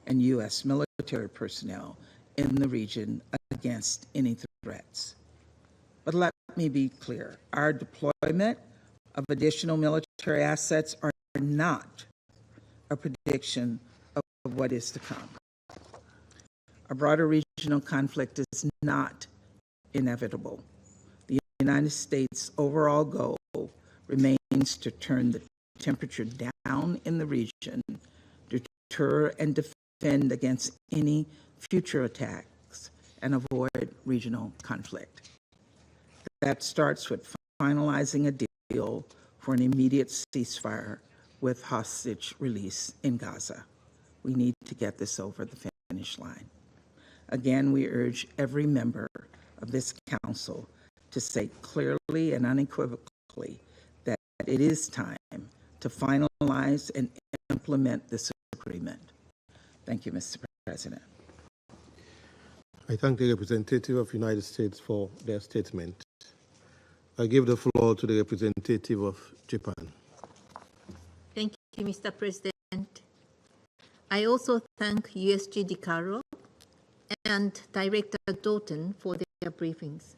and U.S. military personnel in the region against any threats. But let me be clear, our deployment of additional military assets are not a prediction of what is to come. A broader regional conflict is not inevitable. The United States' overall goal remains to turn the temperature down in the region, deter and defend against any future attacks, and avoid regional conflict. That starts with finalizing a deal for an immediate ceasefire with hostage release in Gaza. We need to get this over the finish line. Again, we urge every member of this council to say clearly and unequivocally that it is time to finalize and implement this agreement. Thank you, Mr. President. I thank the representative of the United States for their statement. I give the floor to the representative of Japan. Thank you, Mr. President. I also thank USG DiCarlo and Director Dalton for their briefings.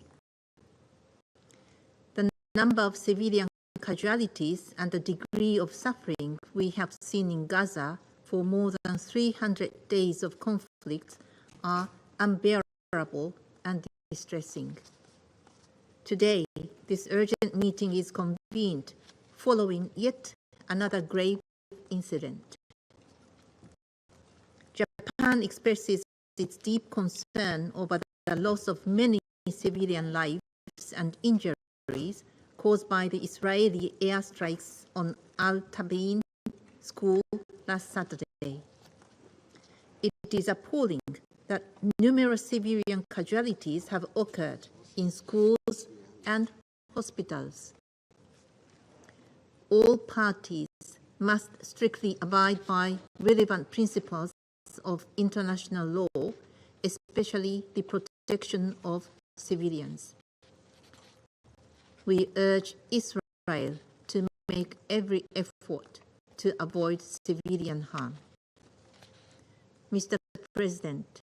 The number of civilian casualties and the degree of suffering we have seen in Gaza for more than 300 days of conflict are unbearable and distressing. Today, this urgent meeting is convened following yet another grave incident. Japan expresses its deep concern over the loss of many civilian lives and injuries caused by the Israeli airstrikes on Al-Tabin school last Saturday. It is appalling that numerous civilian casualties have occurred in schools and hospitals. All parties must strictly abide by relevant principles of international law, especially the protection of civilians. We urge Israel to make every effort to avoid civilian harm. Mr. President,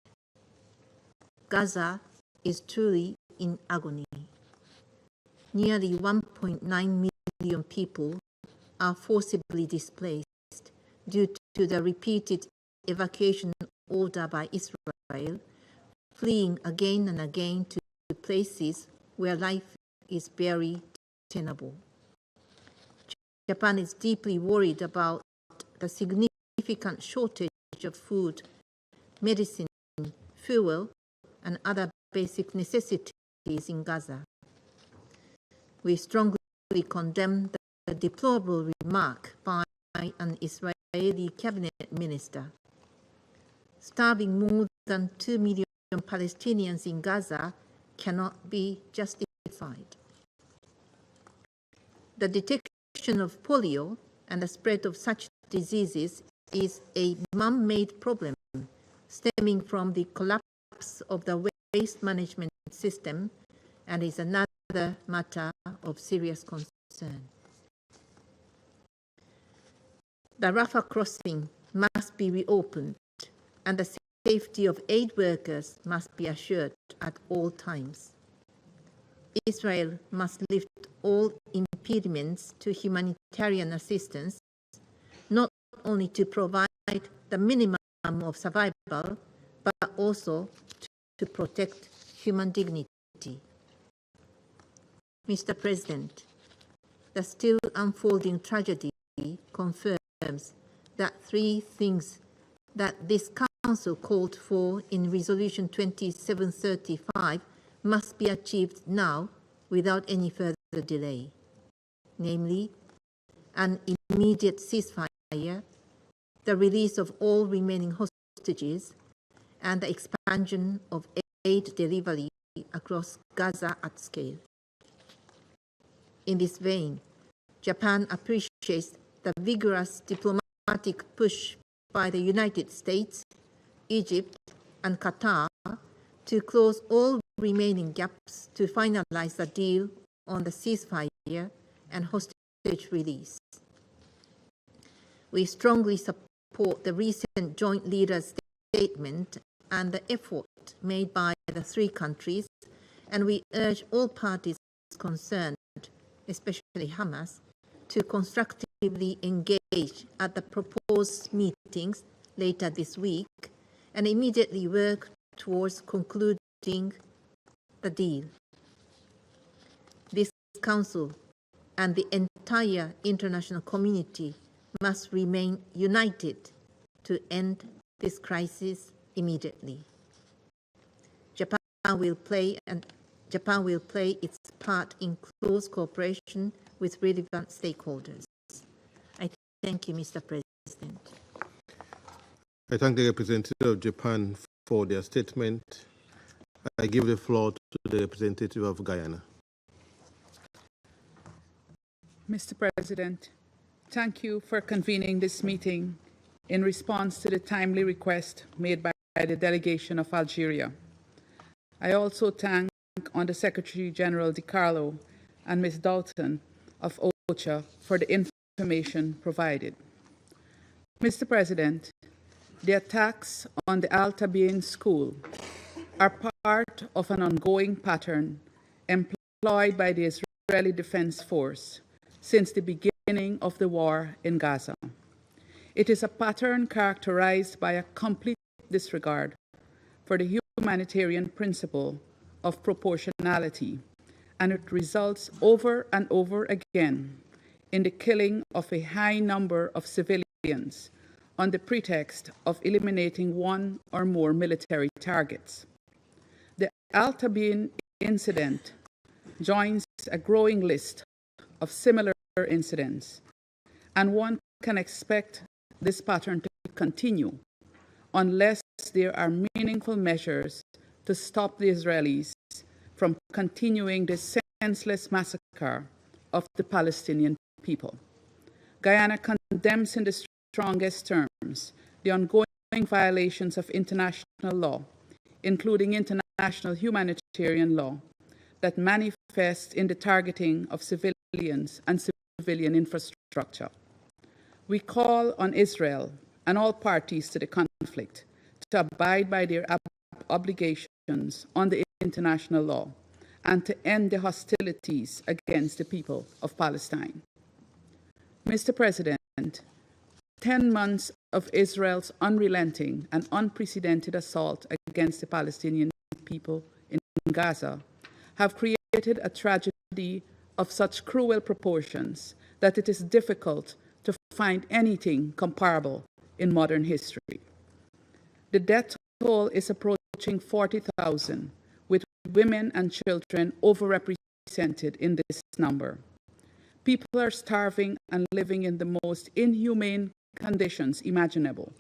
Gaza is truly in agony. Nearly 1.9 million people are forcibly displaced due to the repeated evacuation order by Israel, fleeing again and again to places where life is very tenable. Japan is deeply worried about the significant shortage of food, medicine, fuel, and other basic necessities in Gaza. We strongly condemn the deplorable remark by an Israeli cabinet minister. Starving more than 2 million Palestinians in Gaza cannot be justified. The detection of polio and the spread of such diseases is a man-made problem stemming from the collapse of the waste management system and is another matter of serious concern. The Rafah crossing must be reopened and the safety of aid workers must be assured at all times. Israel must lift all impediments to humanitarian assistance, not only to provide the minimum of survival, but also to protect human dignity. Mr. President, the still unfolding tragedy confirms that three things that this Council called for in Resolution 2735 must be achieved now without any further delay, namely, an immediate ceasefire, the release of all remaining hostages, and the expansion of aid delivery across Gaza at scale. In this vein, Japan appreciates the vigorous diplomatic push by the United States, Egypt, and Qatar to close all remaining gaps to finalize the deal on the ceasefire and hostage release. We strongly support the recent joint leaders' statement and the effort made by the three countries, and we urge all parties concerned, especially Hamas, to constructively engage at the proposed meetings later this week and immediately work towards concluding the deal. This Council and the entire international community must remain united to end this crisis immediately. Japan will play its part in close cooperation with relevant stakeholders. I thank you, Mr. President. I thank the representative of Japan for their statement. I give the floor to the representative of Guyana. Mr. President, thank you for convening this meeting in response to the timely request made by the delegation of Algeria. I also thank Under Secretary General DiCarlo and Ms. Dalton of OCHA for the information provided. Mr. President, the attacks on the Al Tabiin school are part of an ongoing pattern employed by the Israeli Defense Force since the beginning of the war in Gaza. It is a pattern characterized by a complete disregard for the humanitarian principle of proportionality, and it results over and over again in the killing of a high number of civilians on the pretext of eliminating one or more military targets. The Al Tabiin incident joins a growing list of similar incidents, and one can expect this pattern to continue unless there are meaningful measures to stop the Israelis from continuing this senseless massacre of the Palestinian people. Guyana condemns in the strongest terms the ongoing violations of international law, including international humanitarian law, that manifest in the targeting of civilians and civilian infrastructure. We call on Israel and all parties to the conflict to abide by their obligations on the international law and to end the hostilities against the people of Palestine. Mr. President, 10 months of Israel's unrelenting and unprecedented assault against the Palestinian people in Gaza have created a tragedy of such cruel proportions that it is difficult to find anything comparable in modern history. The death toll is approaching 40,000, with women and children overrepresented in this number. People are starving and living in the most inhumane conditions imaginable,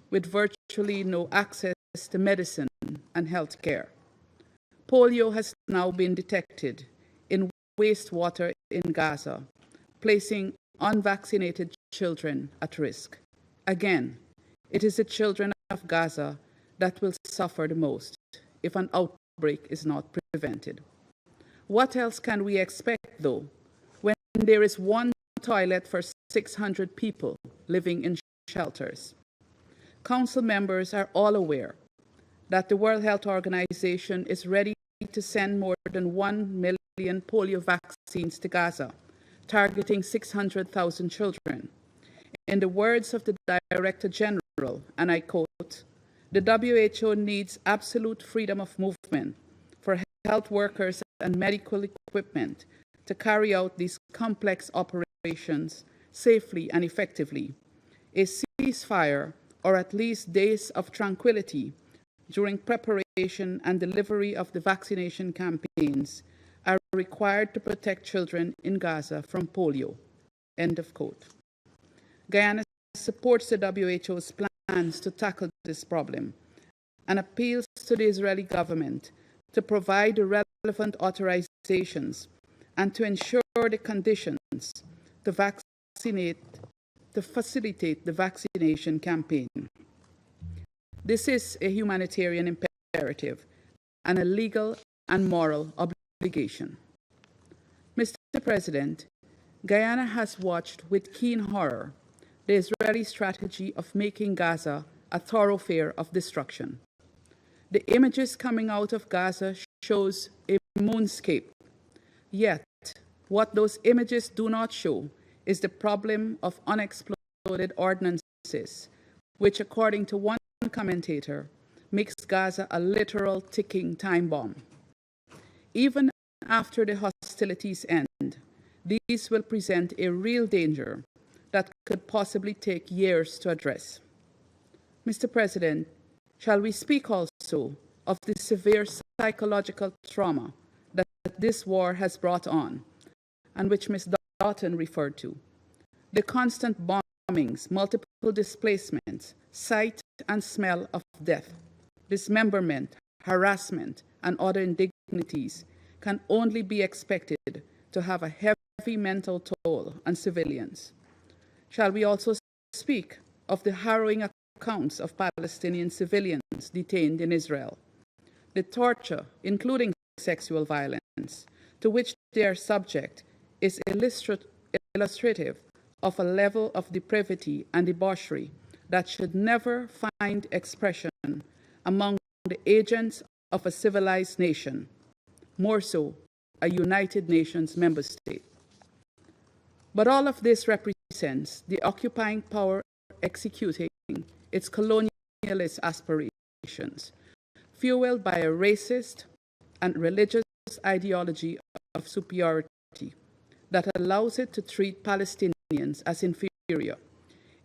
with virtually no access to medicine and health care. Polio has now been detected in wastewater in Gaza, placing unvaccinated children at risk. Again, it is the children of Gaza that will suffer the most if an outbreak is not prevented. What else can we expect, though, when there is one toilet for 600 people living in shelters? Council members are all aware that the World Health Organization is ready to send more than 1 million polio vaccines to Gaza, targeting 600,000 children. In the words of the Director General, and I quote, "The WHO needs absolute freedom of movement for health workers and medical equipment to carry out these complex operations safely and effectively. A ceasefire, or at least days of tranquility during preparation and delivery of the vaccination campaigns, are required to protect children in Gaza from polio." End of quote. Guyana supports the WHO's plans to tackle this problem and appeals to the Israeli government to provide the relevant authorizations and to ensure the conditions to facilitate the vaccination campaign. This is a humanitarian imperative and a legal and moral obligation. Mr. President, Guyana has watched with keen horror the Israeli strategy of making Gaza a thoroughfare of destruction. The images coming out of Gaza shows a moonscape. Yet, what those images do not show is the problem of unexploded ordnances, which, according to one commentator, makes Gaza a literal ticking time bomb. Even after the hostilities end, these will present a real danger that could possibly take years to address. Mr. President, shall we speak also of the severe psychological trauma that this war has brought on, and which Ms. Doughton referred to? The constant bombings, multiple displacements, sight and smell of death, dismemberment, harassment, and other indignities can only be expected to have a heavy mental toll on civilians. Shall we also speak of the harrowing accounts of Palestinian civilians detained in Israel, the torture, including sexual violence, to which they are subject, is illustrative of a level of depravity and debauchery that should never find expression among the agents of a civilized nation, more so a United Nations member state. But all of this represents the occupying power executing its colonialist aspirations, fueled by a racist and religious ideology of superiority that allows it to treat Palestinians as inferior.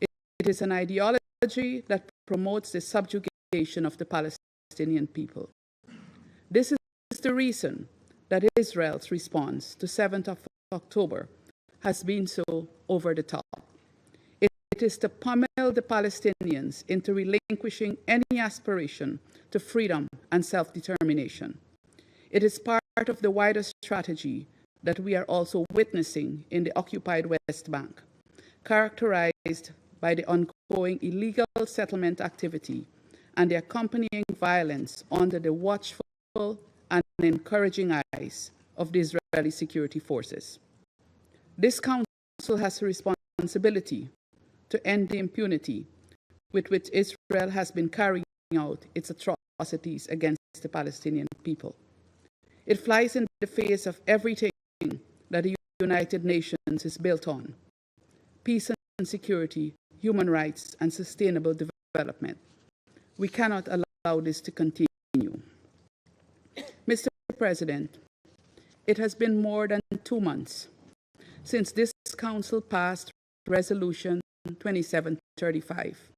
It is an ideology that promotes the subjugation of the Palestinian people. This is the reason that Israel's response to 7th of October has been so over the top. It is to pummel the Palestinians into relinquishing any aspiration to freedom and self-determination. It is part of the wider strategy that we are also witnessing in the occupied West Bank, characterized by the ongoing illegal settlement activity and the accompanying violence under the watchful and encouraging eyes of the Israeli security forces. This council has a responsibility to end the impunity with which Israel has been carrying out its atrocities against the Palestinian people. It flies in the face of everything that the United Nations is built on: peace and security, human rights, and sustainable development. We cannot allow this to continue. Mr. President, it has been more than 2 months since this Council passed Resolution 2735,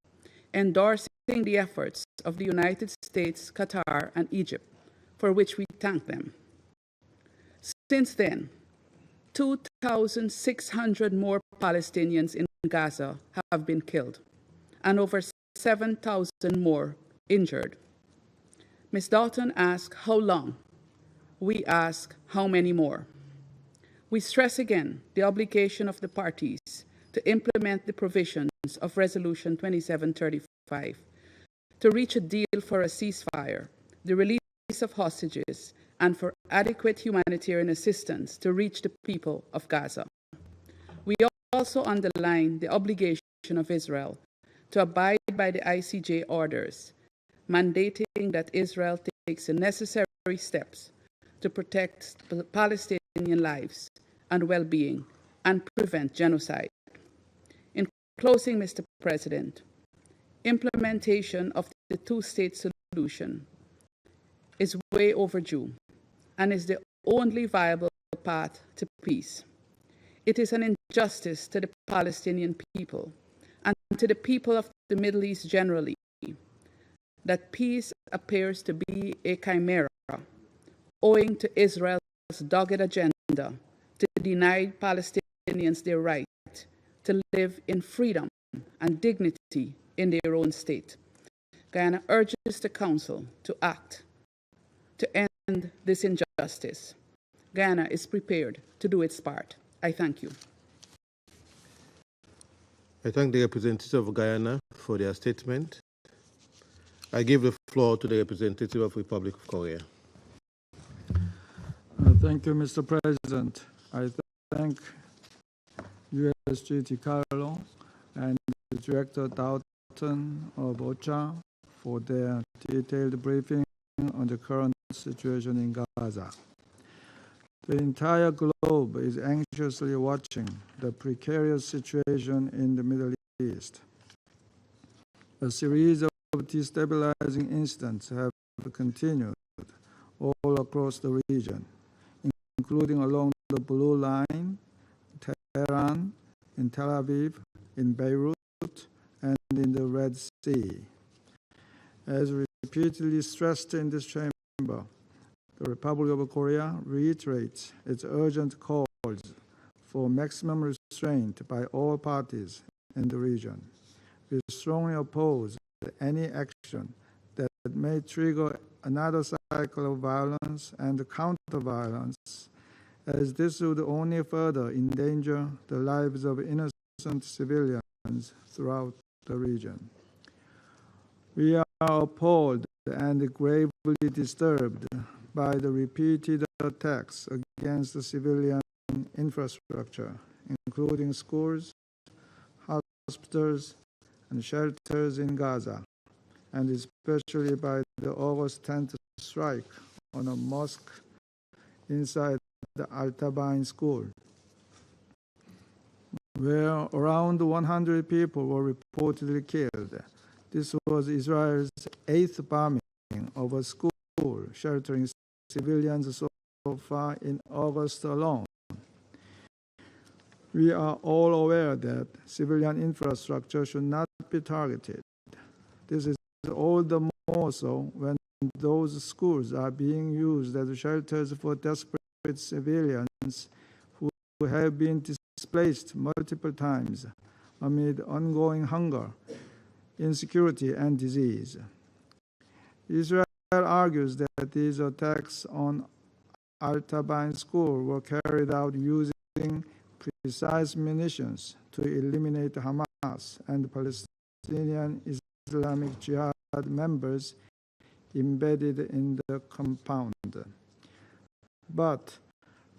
endorsing the efforts of the United States, Qatar, and Egypt, for which we thank them. Since then, 2,600 more Palestinians in Gaza have been killed, and over 7,000 more injured. Ms. Doughton asked how long. We ask how many more. We stress again the obligation of the parties to implement the provisions of Resolution 2735, to reach a deal for a ceasefire, the release of hostages, and for adequate humanitarian assistance to reach the people of Gaza. We also underline the obligation of Israel to abide by the ICJ orders, mandating that Israel takes the necessary steps to protect Palestinian lives and well-being and prevent genocide. In closing, Mr. President, implementation of the two-state solution is way overdue and is the only viable path to peace. It is an injustice to the Palestinian people and to the people of the Middle East generally that peace appears to be a chimera, owing to Israel's dogged agenda to deny Palestinians their right to live in freedom and dignity in their own state. Guyana urges the Council to act to end this injustice. Guyana is prepared to do its part. I thank you. I thank the representative of Guyana for their statement. I give the floor to the representative of the Republic of Korea. Thank you, Mr. President. I thank USGT Carlo and Director Dalton of OCHA for their detailed briefing on the current situation in Gaza. The entire globe is anxiously watching the precarious situation in the Middle East. A series of destabilizing incidents have continued all across the region, including along the Blue Line, Tehran, in Tel Aviv, in Beirut, and in the Red Sea. As repeatedly stressed in this chamber, the Republic of Korea reiterates its urgent calls for maximum restraint by all parties in the region. We strongly oppose any action that may trigger another cycle of violence and counter-violence, as this would only further endanger the lives of innocent civilians throughout the region. We are appalled and gravely disturbed by the repeated attacks against the civilian infrastructure, including schools, hospitals, and shelters in Gaza, and especially by the August 10th strike on a mosque inside the Al-Tabain school, where around 100 people were reportedly killed. This was Israel's 8th bombing of a school sheltering civilians so far in August alone. We are all aware that civilian infrastructure should not be targeted. This is all the more so when those schools are being used as shelters for desperate civilians who have been displaced multiple times amid ongoing hunger, insecurity, and disease. Israel argues that these attacks on Al-Tabain school were carried out using precise munitions to eliminate Hamas and Palestinian Islamic Jihad members embedded in the compound. But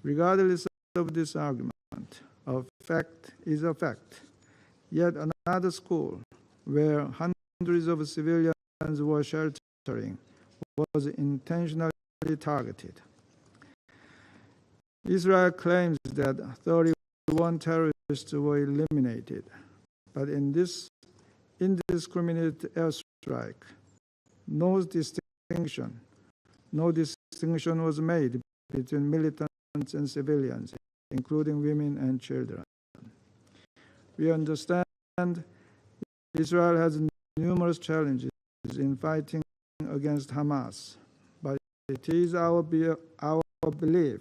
regardless of this argument, a fact is a fact. Yet another school where hundreds of civilians were sheltering was intentionally targeted. Israel claims that 31 terrorists were eliminated, but in this indiscriminate airstrike, no distinction was made between militants and civilians, including women and children. We understand Israel has numerous challenges in fighting against Hamas, but it is our belief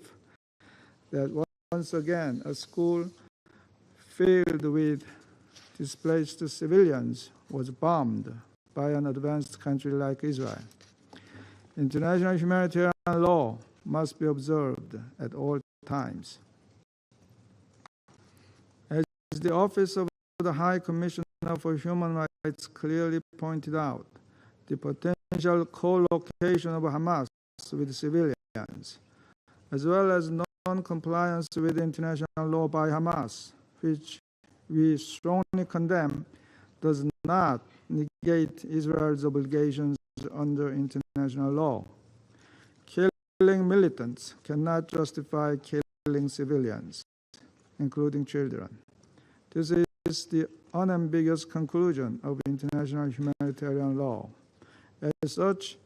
that once again a school filled with displaced civilians was bombed by an advanced country like Israel. International humanitarian law must be observed at all times. As the Office of the High Commissioner for Human Rights clearly pointed out, the potential co-location of Hamas with civilians, as well as non-compliance with international law by Hamas, which we strongly condemn, does not negate Israel's obligations under international law. Killing militants cannot justify killing civilians, including children. This is the unambiguous conclusion of international humanitarian law. As such,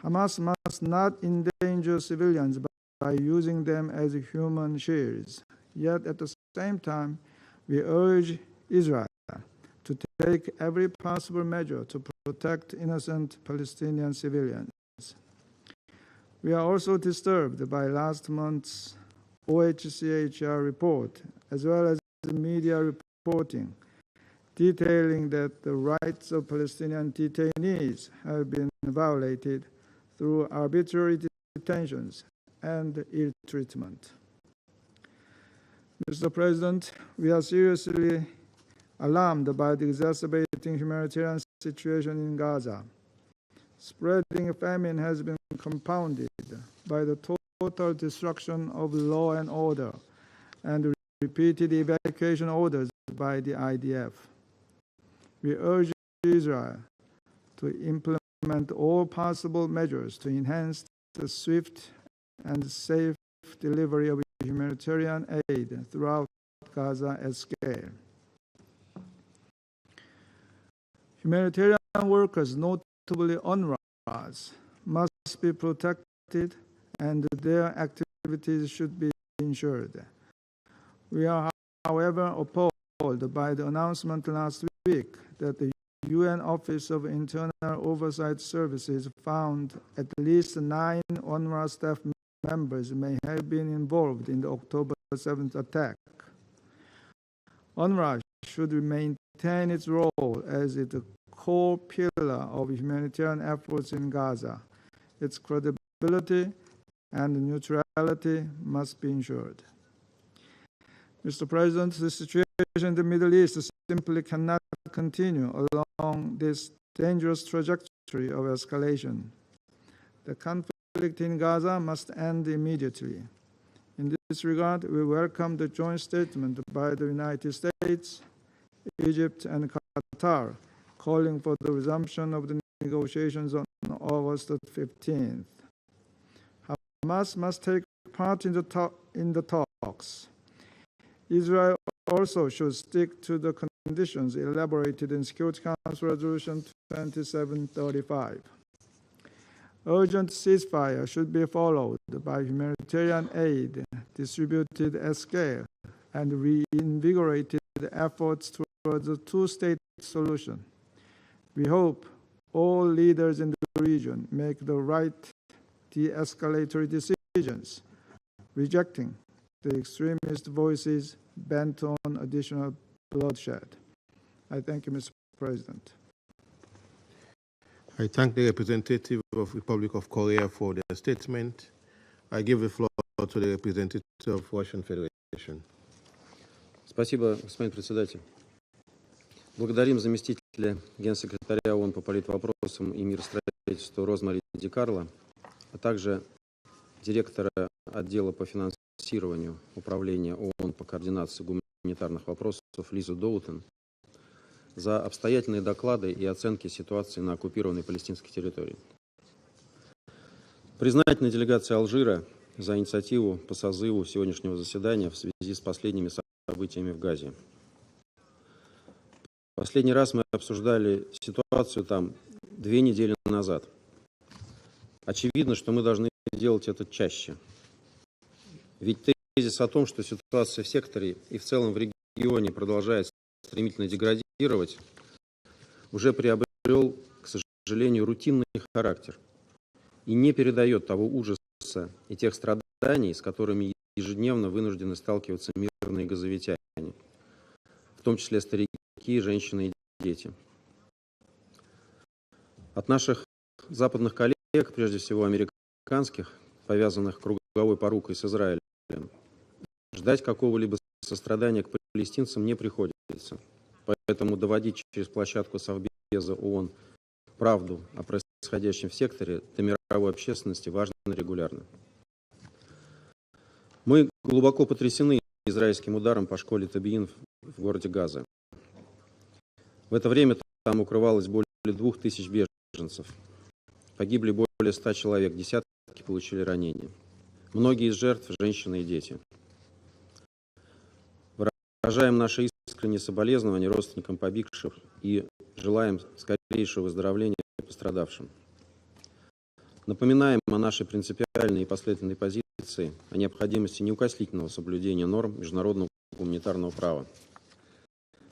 Hamas must not endanger civilians by using them as human shields. Yet at the same time, we urge Israel to take every possible measure to protect innocent Palestinian civilians. We are also disturbed by last month's OHCHR report, as well as the media reporting detailing that the rights of Palestinian detainees have been violated through arbitrary detentions and ill treatment. Mr. President, we are seriously alarmed by the exacerbating humanitarian situation in Gaza. Spreading famine has been compounded by the total destruction of law and order and repeated evacuation orders by the IDF. We urge Israel to implement all possible measures to enhance the swift and safe delivery of humanitarian aid throughout Gaza at scale. Humanitarian workers, notably UNRWA's, must be protected and their activities should be ensured. We are, however, appalled by the announcement last week that the UN Office of Internal Oversight Services found at least 9 UNRWA staff members may have been involved in the October 7th attack. UNRWA should maintain its role as a core pillar of humanitarian efforts in Gaza. Its credibility and neutrality must be ensured. Mr. President, the situation in the Middle East simply cannot continue along this dangerous trajectory of escalation. The conflict in Gaza must end immediately. In this regard, we welcome the joint statement by the United States, Egypt, and Qatar calling for the resumption of the negotiations on August 15th. Hamas must take part in the talks. Israel also should stick to the conditions elaborated in Security Council Resolution 2735. Urgent ceasefire should be followed by humanitarian aid distributed at scale and reinvigorated efforts towards a two-state solution. We hope all leaders in the region make the right de-escalatory decisions, rejecting the extremist voices bent on additional bloodshed. I thank you, Mr. President. I thank the representative of Republic of Korea for their statement. I give the floor to the representative of Russian Federation. Спасибо, господин председатель. Благодарим заместителя генсекретаря ООН по политвопросам и миростроительству Розмари Ди Карло, а также директора отдела по финансированию Управления ООН по координации гуманитарных вопросов Лизу Доутен за обстоятельные доклады и оценки ситуации на оккупированной палестинской территории. Признательна делегация Алжира за инициативу по созыву сегодняшнего заседания в связи с последними событиями в Газе. Последний раз мы обсуждали ситуацию там 2 недели назад. Очевидно, что мы должны делать это чаще. Ведь тезис о том, что ситуация в секторе и в целом в регионе продолжает стремительно деградировать, уже приобрел, к сожалению, рутинный характер и не передает того ужаса и тех страданий, с которыми ежедневно вынуждены сталкиваться мирные газовитяне, в том числе старики, женщины и дети. От наших западных коллег, прежде всего американских, повязанных круговой порукой с Израилем, ждать какого-либо сострадания к палестинцам не приходится. Поэтому доводить через площадку Совбеза ООН правду о происходящем в секторе до мировой общественности важно регулярно. Мы глубоко потрясены израильским ударом по школе Табиин в городе Газа. В это время там укрывалось более 2000 беженцев. Погибли более 100 человек, десятки получили ранения. Многие из жертв – женщины и дети. Выражаем наши искренние соболезнования родственникам погибших и желаем скорейшего выздоровления пострадавшим. Напоминаем о нашей принципиальной и последовательной позиции о необходимости неукоснительного соблюдения норм международного гуманитарного права.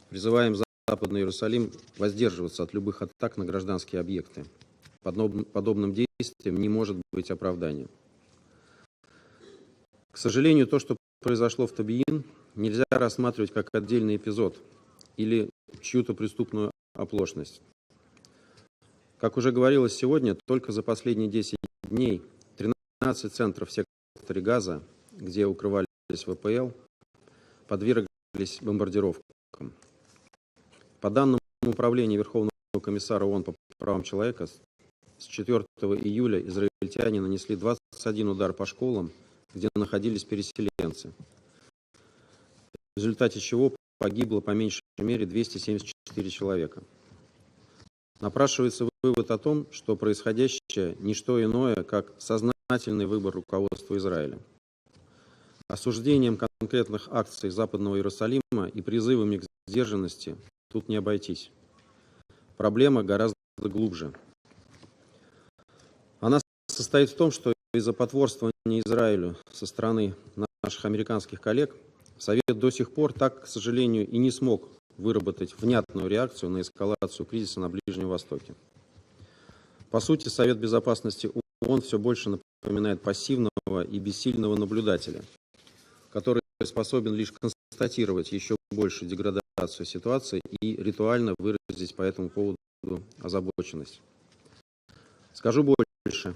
Призываем Западный Иерусалим воздерживаться от любых атак на гражданские объекты. Подобным действиям не может быть оправдания. К сожалению, то, что произошло в Табиин, нельзя рассматривать как отдельный эпизод или чью-то преступную оплошность. Как уже говорилось сегодня, только за последние 10 дней 13 центров в секторе Газа, где укрывались ВПЛ, подверглись бомбардировкам. По данным Управления Верховного комиссара ООН по правам человека, с 4 июля израильтяне нанесли 21 удар по школам, где находились переселенцы, в результате чего погибло по меньшей мере 274 человека. Напрашивается вывод о том, что происходящее – не что иное, как сознательный выбор руководства Израиля. Осуждением конкретных акций Западного Иерусалима и призывами к сдержанности тут не обойтись. Проблема гораздо глубже. Она состоит в том, что из-за потворствования Израилю со стороны наших американских коллег Совет до сих пор так, к сожалению, и не смог выработать внятную реакцию на эскалацию кризиса на Ближнем Востоке. По сути, Совет Безопасности ООН все больше напоминает пассивного и бессильного наблюдателя, который способен лишь констатировать еще большую деградацию ситуации и ритуально выразить по этому поводу озабоченность. Скажу больше.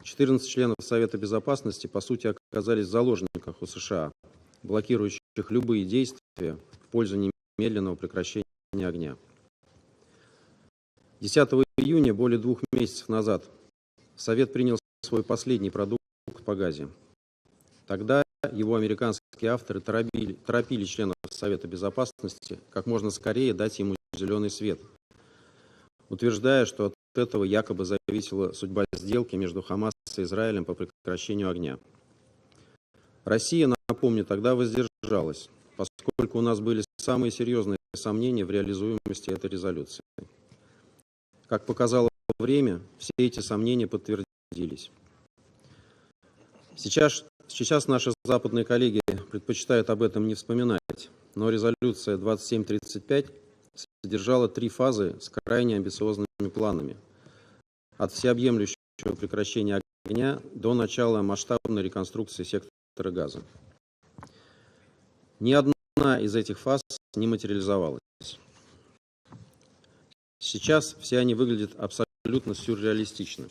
14 членов Совета Безопасности, по сути, оказались в заложниках у США, блокирующих любые действия в пользу немедленного прекращения огня. 10 июня, более 2 месяцев назад, Совет принял свой последний продукт по Газе. Тогда его американские авторы торопили членов Совета Безопасности как можно скорее дать ему зеленый свет, утверждая, что от этого якобы зависела судьба сделки между Хамас и Израилем по прекращению огня. Россия, напомню, тогда воздержалась, поскольку у нас были самые серьезные сомнения в реализуемости этой резолюции. Как показало время, все эти сомнения подтвердились. Сейчас наши западные коллеги предпочитают об этом не вспоминать, но резолюция 2735 содержала 3 фазы с крайне амбициозными планами. От всеобъемлющего прекращения огня до начала масштабной реконструкции сектора Газа. Ни одна из этих фаз не материализовалась. Сейчас все они выглядят абсолютно сюрреалистично.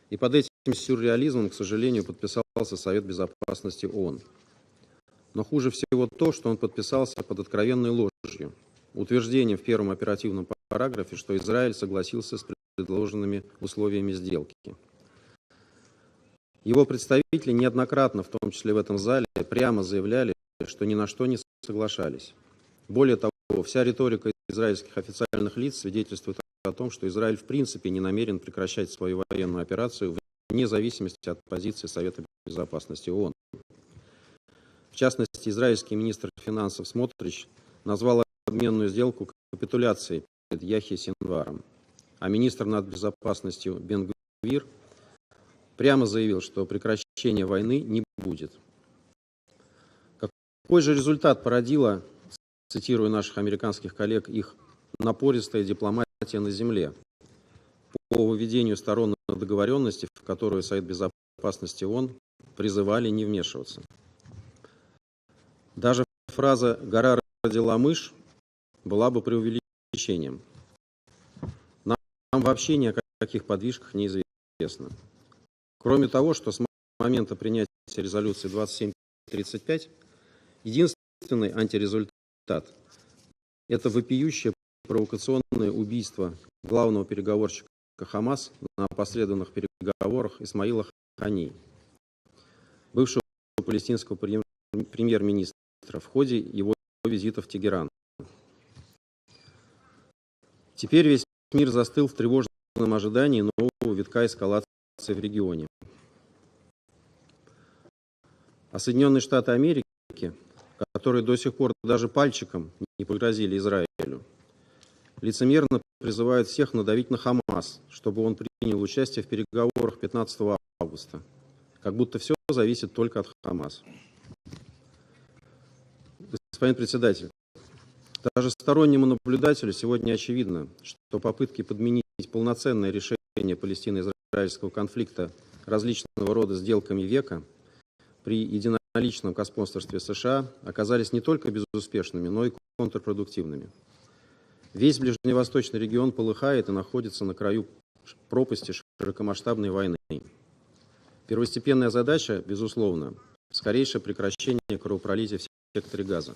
И под этим сюрреализмом, к сожалению, подписался Совет Безопасности ООН. Но хуже всего то, что он подписался под откровенной ложью, утверждением в первом оперативном параграфе, что Израиль согласился с предложенными условиями сделки. Его представители неоднократно, в том числе в этом зале, прямо заявляли, что ни на что не соглашались. Более того, вся риторика израильских официальных лиц свидетельствует о том, что Израиль в принципе не намерен прекращать свою военную операцию вне зависимости от позиции Совета Безопасности ООН. В частности, израильский министр финансов Смотрич назвал обменную сделку капитуляцией перед Яхья Синваром, а министр нацбезопасности Бен-Гвир прямо заявил, что прекращения войны не будет. Какой же результат породила, цитирую наших американских коллег, их напористая дипломатия на земле по выведению сторон на договоренности, в которую Совет Безопасности ООН призывали не вмешиваться? Даже фраза «гора родила мышь» была бы преувеличением. Нам вообще ни о каких подвижках не известно. Кроме того, что с момента принятия резолюции 2735 единственный антирезультат – это вопиющее провокационное убийство главного переговорщика Хамас на опосредованных переговорах Исмаила Хании, бывшего палестинского премьер-министра, в ходе его визита в Тегеран. Теперь весь мир застыл в тревожном ожидании нового витка эскалации в регионе. А Соединенные Штаты Америки, которые до сих пор даже пальчиком не погрозили Израилю, лицемерно призывают всех надавить на Хамас, чтобы он принял участие в переговорах 15 августа, как будто все зависит только от Хамас. Господин председатель, даже стороннему наблюдателю сегодня очевидно, что попытки подменить полноценное решение палестино-израильского конфликта различного рода сделками века при единоличном господарстве США оказались не только безуспешными, но и контрпродуктивными. Весь ближневосточный регион полыхает и находится на краю пропасти широкомасштабной войны. Первостепенная задача, безусловно, скорейшее прекращение кровопролития в секторе Газа.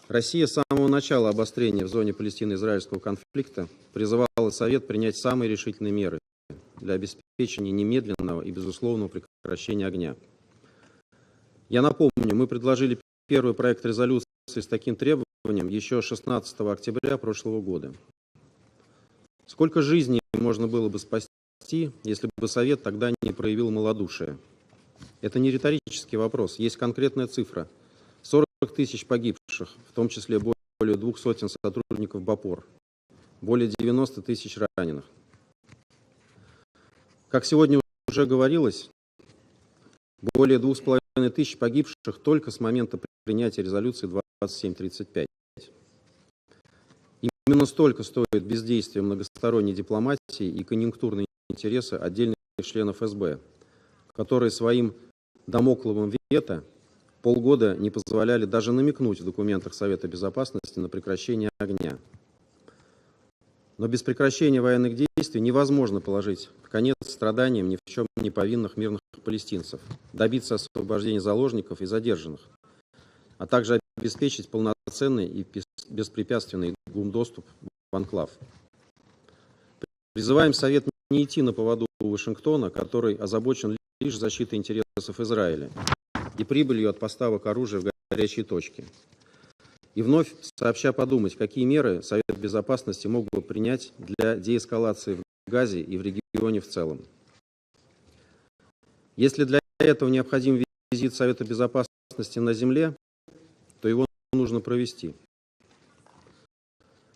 Россия с самого начала обострения в зоне палестино-израильского конфликта призывала Совет принять самые решительные меры для обеспечения немедленного и безусловного прекращения огня. Я напомню, мы предложили первый проект резолюции с таким требованием еще 16 октября прошлого года. Сколько жизней можно было бы спасти, если бы Совет тогда не проявил малодушие? Это не риторический вопрос, есть конкретная цифра. 40 тысяч погибших, в том числе более 200 сотрудников БАПОР, более 90 тысяч раненых. Как сегодня уже говорилось, более 2500 погибших только с момента принятия резолюции 2735. Именно столько стоит бездействие многосторонней дипломатии и конъюнктурные интересы отдельных членов СБ, которые своим дамокловым вето полгода не позволяли даже намекнуть в документах Совета Безопасности на прекращение огня. Но без прекращения военных действий невозможно положить конец страданиям ни в чем не повинных мирных палестинцев, добиться освобождения заложников и задержанных, а также обеспечить полноценный и беспрепятственный доступ в анклав. Призываем Совет не идти на поводу у Вашингтона, который озабочен лишь защитой интересов Израиля и прибылью от поставок оружия в горячие точки. И вновь сообща подумать, какие меры Совет Безопасности мог бы принять для деэскалации в Газе и в регионе в целом. Если для этого необходим визит Совета Безопасности на земле, то его нужно провести.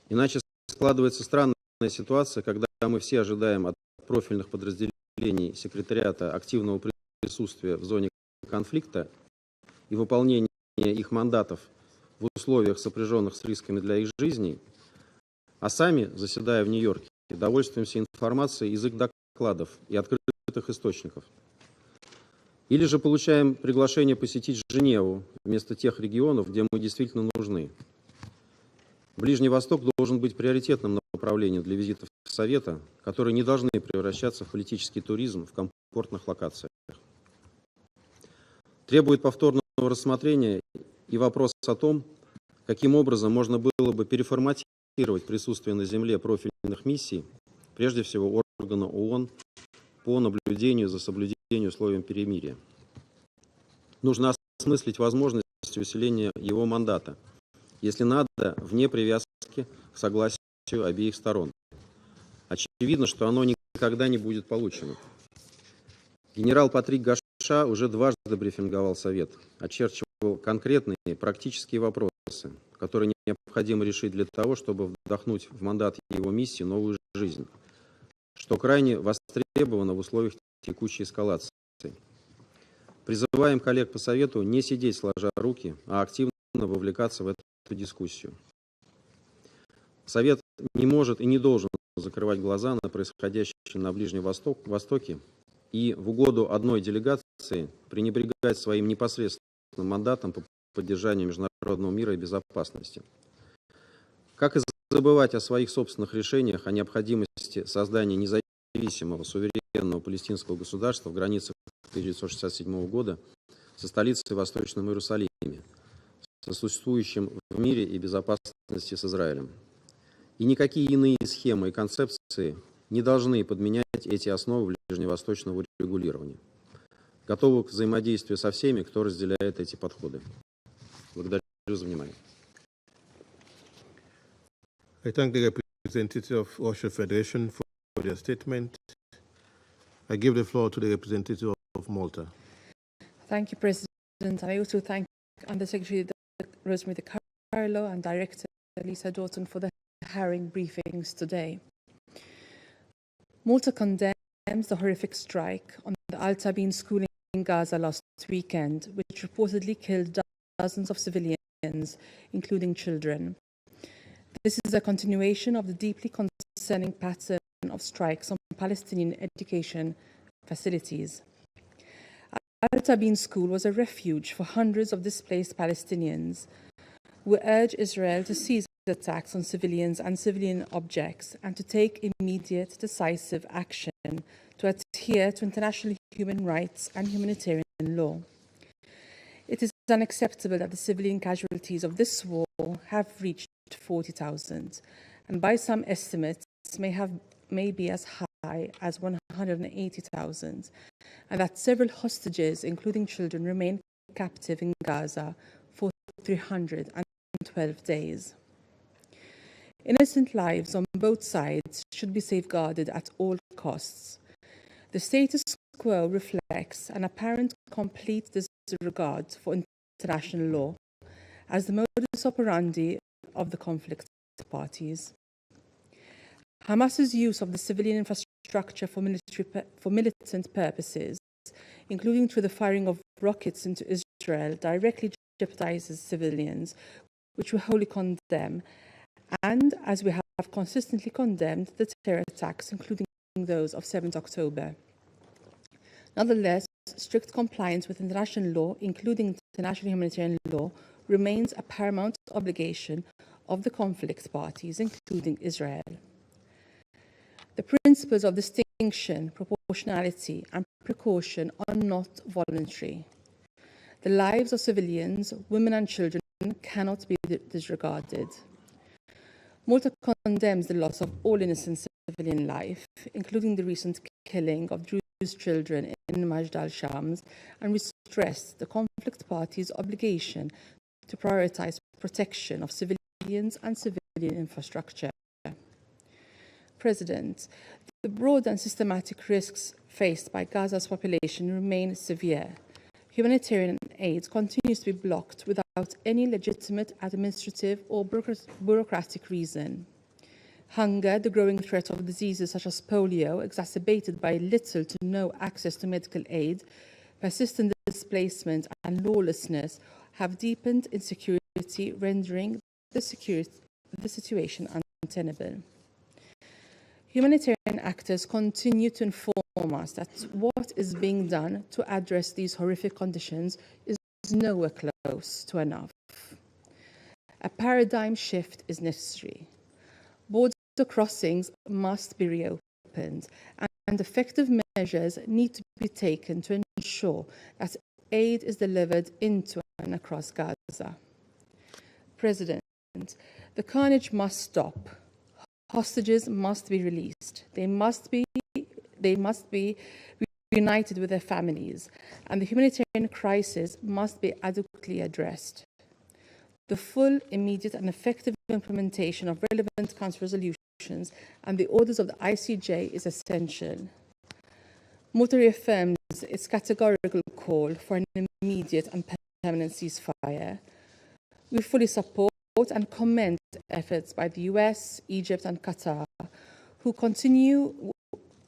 Иначе складывается странная ситуация, когда мы все ожидаем от профильных подразделений секретариата активного присутствия в зоне конфликта и выполнения их мандатов в условиях, сопряженных с рисками для их жизней, а сами, заседая в Нью-Йорке, довольствуемся информацией из их докладов и открытых источников. Или же получаем приглашение посетить Женеву вместо тех регионов, где мы действительно нужны. Ближний Восток должен быть приоритетным направлением для визитов Совета, которые не должны превращаться в политический туризм в комфортных локациях. Требует повторного рассмотрения и вопрос о том, каким образом можно было бы переформатировать присутствие на земле профильных миссий, прежде всего органа ООН, по наблюдению за соблюдением условий перемирия. Нужно осмыслить возможность усиления его мандата, если надо, вне привязки к согласию обеих сторон. Очевидно, что оно никогда не будет получено. Генерал Патрик Гаша уже дважды брифинговал Совет, очерчивал конкретные практические вопросы, которые необходимо решить для того, чтобы вдохнуть в мандат его миссии новую жизнь, что крайне востребовано в условиях текущей эскалации. Призываем коллег по Совету не сидеть сложа руки, а активно вовлекаться в эту дискуссию. Совет не может и не должен закрывать глаза на происходящее на Ближнем Востоке и в угоду одной делегации пренебрегать своим непосредственным мандатом по поддержанию международного мира и безопасности. Как и забывать о своих собственных решениях о необходимости создания независимого, суверенного палестинского государства в границах 1967 года со столицей в Восточном Иерусалиме, сосуществующим в мире и безопасности с Израилем. И никакие иные схемы и концепции не должны подменять эти основы ближневосточного регулирования. Готовы к взаимодействию со всеми, кто разделяет эти подходы. Благодарю за внимание. I thank the representative of Russia Federation for their statement. I give the floor to the representative of Malta. Thank you, President. I also thank Undersecretary Rosemary DiCarlo and Director Lisa Doughton for the herring briefings today. Malta condemns the horrific strike on the Al Tabeen school in Gaza last weekend, which reportedly killed dozens of civilians, including children. This is a continuation of the deeply concerning pattern of strikes on Palestinian education facilities. Al Tabeen school was a refuge for hundreds of displaced Palestinians. We urge Israel to cease attacks on civilians and civilian objects and to take immediate, decisive action to adhere to international human rights and humanitarian law. It is unacceptable that the civilian casualties of this war have reached 40,000, and by some estimates may be as high as 180,000, and that several hostages, including children, remain captive in Gaza for 312 days. Innocent lives on both sides should be safeguarded at all costs. The status quo reflects an apparent complete disregard for international law as the modus operandi of the conflict parties. Hamas's use of the civilian infrastructure for militant purposes, including through the firing of rockets into Israel, directly jeopardizes civilians, which we wholly condemn, and as we have consistently condemned the terror attacks, including those of 7th October. Nonetheless, strict compliance with international law, including international humanitarian law, remains a paramount obligation of the conflict parties, including Israel. The principles of distinction, proportionality, and precaution are not voluntary. The lives of civilians, women and children cannot be disregarded. Malta condemns the loss of all innocent civilian life, including the recent killing of Druze children in Majd al-Shams, and we stress the conflict parties' obligation to prioritize protection of civilians and civilian infrastructure. President, the broad and systematic risks faced by Gaza's population remain severe. Humanitarian aid continues to be blocked without any legitimate administrative or bureaucratic reason. Hunger, the growing threat of diseases such as polio, exacerbated by little to no access to medical aid, persistent displacement and lawlessness have deepened insecurity, rendering the situation untenable. Humanitarian actors continue to inform us that what is being done to address these horrific conditions is nowhere close to enough. A paradigm shift is necessary. Border crossings must be reopened, and effective measures need to be taken to ensure that aid is delivered into and across Gaza. President, the carnage must stop. Hostages must be released. They must be reunited with their families, and the humanitarian crisis must be adequately addressed. The full, immediate, and effective implementation of relevant council resolutions and the orders of the ICJ is essential. Malta reaffirms its categorical call for an immediate and permanent ceasefire. We fully support and commend efforts by the US, Egypt, and Qatar, who continue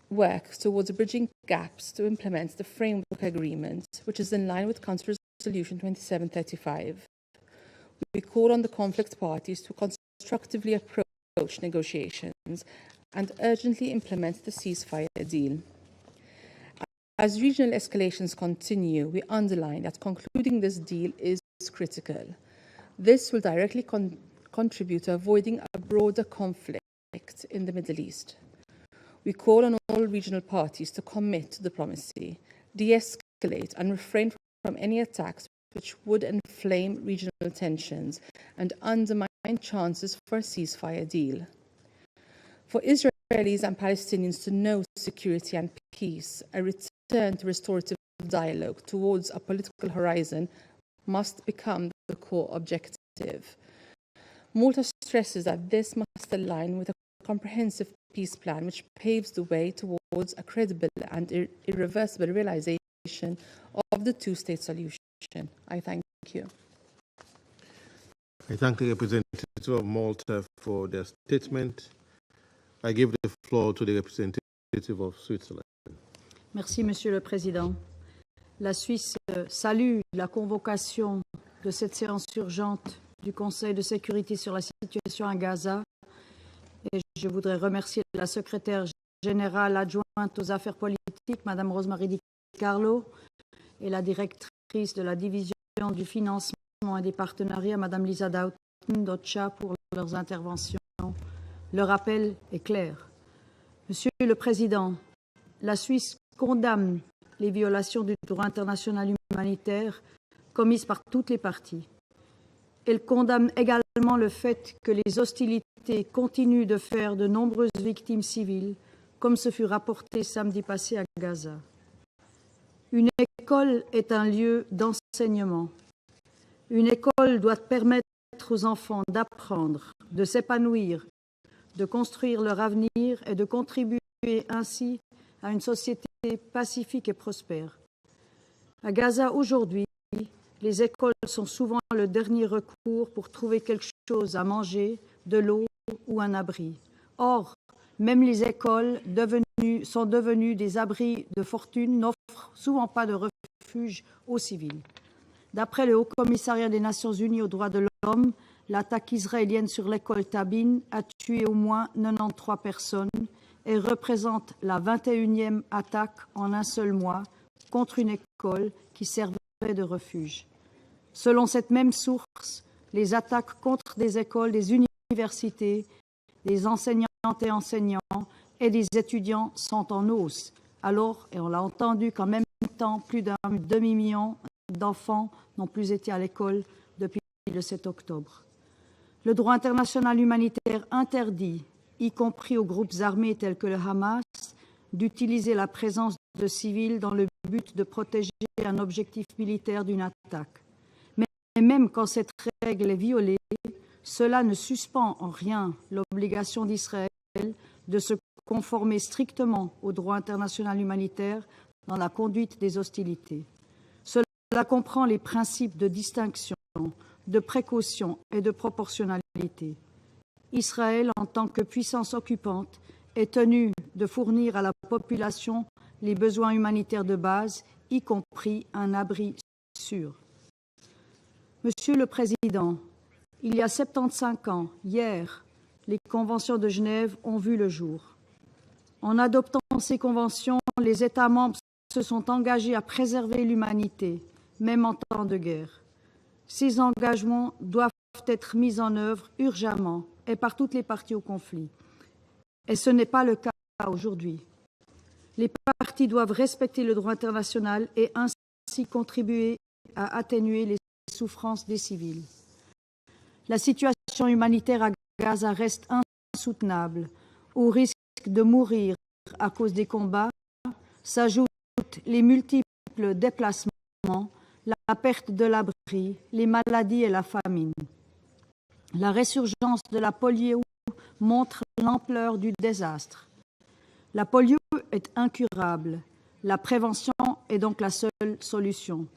work towards bridging gaps to implement the framework agreement, which is in line with Council Resolution 2735. We call on the conflict parties to constructively approach negotiations and urgently implement the ceasefire deal. As regional escalations continue, we underline that concluding this deal is critical. This will directly contribute to avoiding a broader conflict in the Middle East. We call on all regional parties to commit to diplomacy, de-escalate, and refrain from any attacks which would inflame regional tensions and undermine chances for a ceasefire deal. For Israelis and Palestinians to know security and peace, a return to restorative dialogue towards a political horizon must become the core objective. Malta stresses that this must align with a comprehensive peace plan which paves the way towards a credible and irreversible realization of the two-state solution. I thank you. I thank the representative of Malta for their statement. I give the floor to the representative of Switzerland. Merci, Monsieur le Président. La Suisse salue la convocation de cette séance urgente du Conseil de sécurité sur la situation à Gaza. Et je voudrais remercier la secrétaire générale adjointe aux affaires politiques, Madame Rosemary Di Carlo, et la directrice de la division du financement et des partenariats, Madame Lisa Doughton-Dotcha, pour leurs interventions. Le rappel est clair. Monsieur le Président, la Suisse condamne les violations du droit international humanitaire commises par toutes les parties. Elle condamne également le fait que les hostilités continuent de faire de nombreuses victimes civiles, comme ce fut rapporté samedi passé à Gaza. Une école est un lieu d'enseignement. Une école doit permettre aux enfants d'apprendre, de s'épanouir de construire leur avenir et de contribuer ainsi à une société pacifique et prospère. À Gaza aujourd'hui, les écoles sont souvent le dernier recours pour trouver quelque chose à manger, de l'eau ou un abri. Or, même les écoles sont devenues des abris de fortune, n'offrent souvent pas de refuge aux civils. D'après le Haut-Commissariat des Nations Unies aux droits de l'homme, l'attaque israélienne sur l'école Tabin a tué au moins 93 personnes et représente la 21e attaque en un seul mois contre une école qui servait de refuge. Selon cette même source, les attaques contre des écoles, des universités, des enseignantes et enseignants et des étudiants sont en hausse. Alors, et on l'a entendu qu'en même temps, plus d'un demi-million d'enfants n'ont plus été à l'école depuis le 7 octobre. Le droit international humanitaire interdit, y compris aux groupes armés tels que le Hamas, d'utiliser la présence de civils dans le but de protéger un objectif militaire d'une attaque. Mais même quand cette règle est violée, cela ne suspend en rien l'obligation d'Israël de se conformer strictement au droit international humanitaire dans la conduite des hostilités. Cela comprend les principes de distinction, de précaution et de proportionnalité. Israël, en tant que puissance occupante, est tenu de fournir à la population les besoins humanitaires de base, y compris un abri sûr. Monsieur le Président, il y a 75 ans, hier, les conventions de Genève ont vu le jour. En adoptant ces conventions, les États membres se sont engagés à préserver l'humanité, même en temps de guerre. Ces engagements doivent être mis en œuvre urgemment et par toutes les parties au conflit. Et ce n'est pas le cas aujourd'hui. Les parties doivent respecter le droit international et ainsi contribuer à atténuer les souffrances des civils. La situation humanitaire à Gaza reste insoutenable. Au risque de mourir à cause des combats s'ajoutent les multiples déplacements, la perte de l'abri, les maladies et la famine. La résurgence de la polio montre l'ampleur du désastre. La polio est incurable. La prévention est donc la seule solution.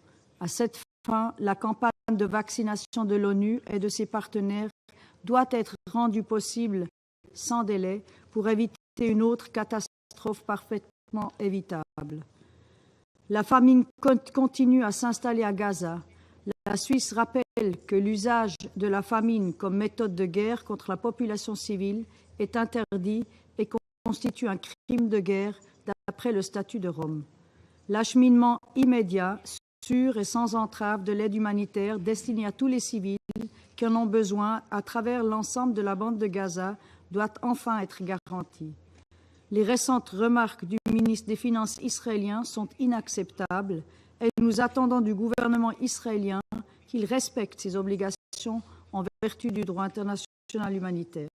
À cette fin, la campagne de vaccination de l'ONU et de ses partenaires doit être rendue possible sans délai pour éviter une autre catastrophe parfaitement évitable. La famine continue à s'installer à Gaza. La Suisse rappelle que l'usage de la famine comme méthode de guerre contre la population civile est interdit et constitue un crime de guerre d'après le statut de Rome. L'acheminement immédiat, sûr et sans entrave de l'aide humanitaire destinée à tous les civils qui en ont besoin à travers l'ensemble de la bande de Gaza doit enfin être garanti. Les récentes remarques du ministre des Finances israélien sont inacceptables et nous attendons du gouvernement israélien qu'il respecte ses obligations en vertu du droit international humanitaire.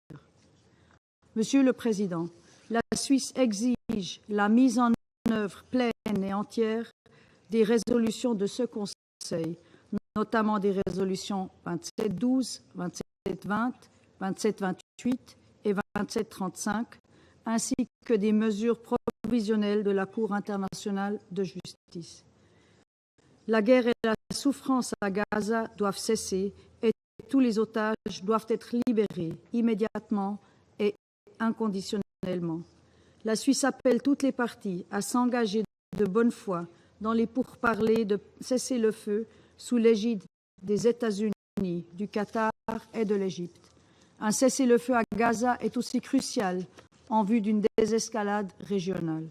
Monsieur le Président, la Suisse exige la mise en œuvre pleine et entière des résolutions de ce Conseil, notamment des résolutions 2712, 2720, 2728 et 2735, ainsi que des mesures provisionnelles de la Cour internationale de justice. La guerre et la souffrance à Gaza doivent cesser et tous les otages doivent être libérés immédiatement et inconditionnellement. La Suisse appelle toutes les parties à s'engager de bonne foi dans les pourparlers de cessez-le-feu sous l'égide des États-Unis, du Qatar et de l'Égypte. Un cessez-le-feu à Gaza est aussi crucial en vue d'une désescalade régionale.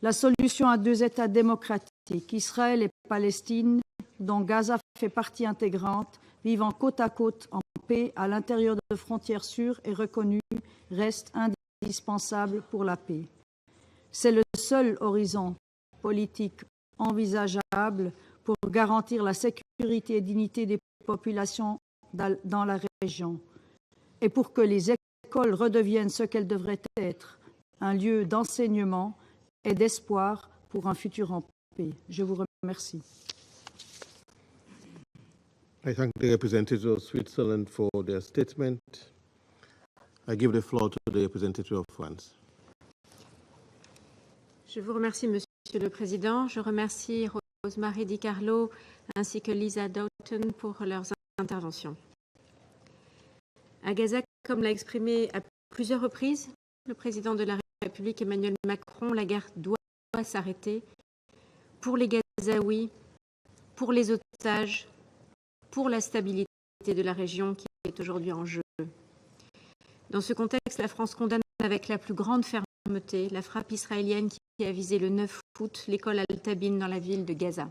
La solution à deux États démocratiques, Israël et Palestine, dont Gaza fait partie intégrante, vivant côte à côte en paix à l'intérieur de frontières sûres et reconnues, reste indispensable pour la paix. C'est le seul horizon politique envisageable pour garantir la sécurité et dignité des populations dans la région et pour que les écoles redeviennent ce qu'elles devraient être, un lieu d'enseignement et d'espoir pour un futur en paix. Je vous remercie. I thank the representatives of Switzerland for their statement. I give the floor to the representative of France. Je vous remercie, Monsieur le Président. Je remercie Rosemary Di Carlo ainsi que Lisa Doughton pour leurs interventions. À Gaza, comme l'a exprimé à plusieurs reprises le président de la République Emmanuel Macron, la guerre doit s'arrêter pour les Gazaouis, pour les otages, pour la stabilité de la région qui est aujourd'hui en jeu. Dans ce contexte, la France condamne avec la plus grande fermeté la frappe israélienne qui a visé le 9 août l'école Al-Tabin dans la ville de Gaza.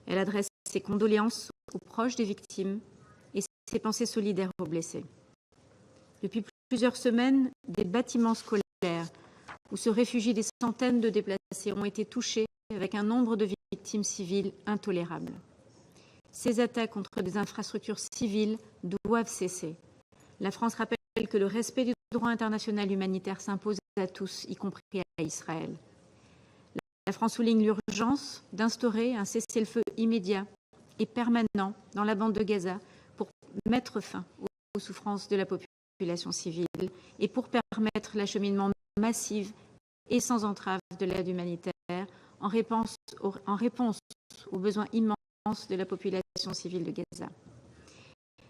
Elle adresse ses condoléances aux proches des victimes et ses pensées solidaires aux blessés. Depuis plusieurs semaines, des bâtiments scolaires où se réfugient des centaines de déplacés ont été touchés avec un nombre de victimes civiles intolérable. Ces attaques contre des infrastructures civiles doivent cesser. La France rappelle que le respect du droit international humanitaire s'impose à tous, y compris à Israël. La France souligne l'urgence d'instaurer un cessez-le-feu immédiat et permanent dans la bande de Gaza pour mettre fin aux souffrances de la population civile et pour permettre l'acheminement massif et sans entrave de l'aide humanitaire en réponse aux besoins immenses de la population civile de Gaza.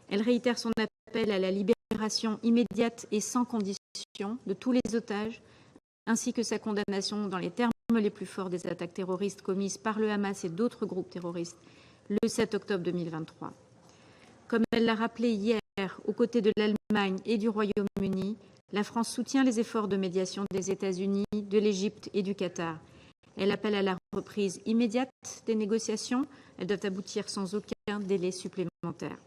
Elle réitère son appel à la libération immédiate et sans condition de tous les otages, ainsi que sa condamnation dans les termes les plus forts des attaques terroristes commises par le Hamas et d'autres groupes terroristes le 7 octobre 2023. Comme elle l'a rappelé hier, aux côtés de l'Allemagne et du Royaume-Uni, la France soutient les efforts de médiation des États-Unis, de l'Égypte et du Qatar. Elle appelle à la reprise immédiate des négociations. Elles doivent aboutir sans aucun délai supplémentaire.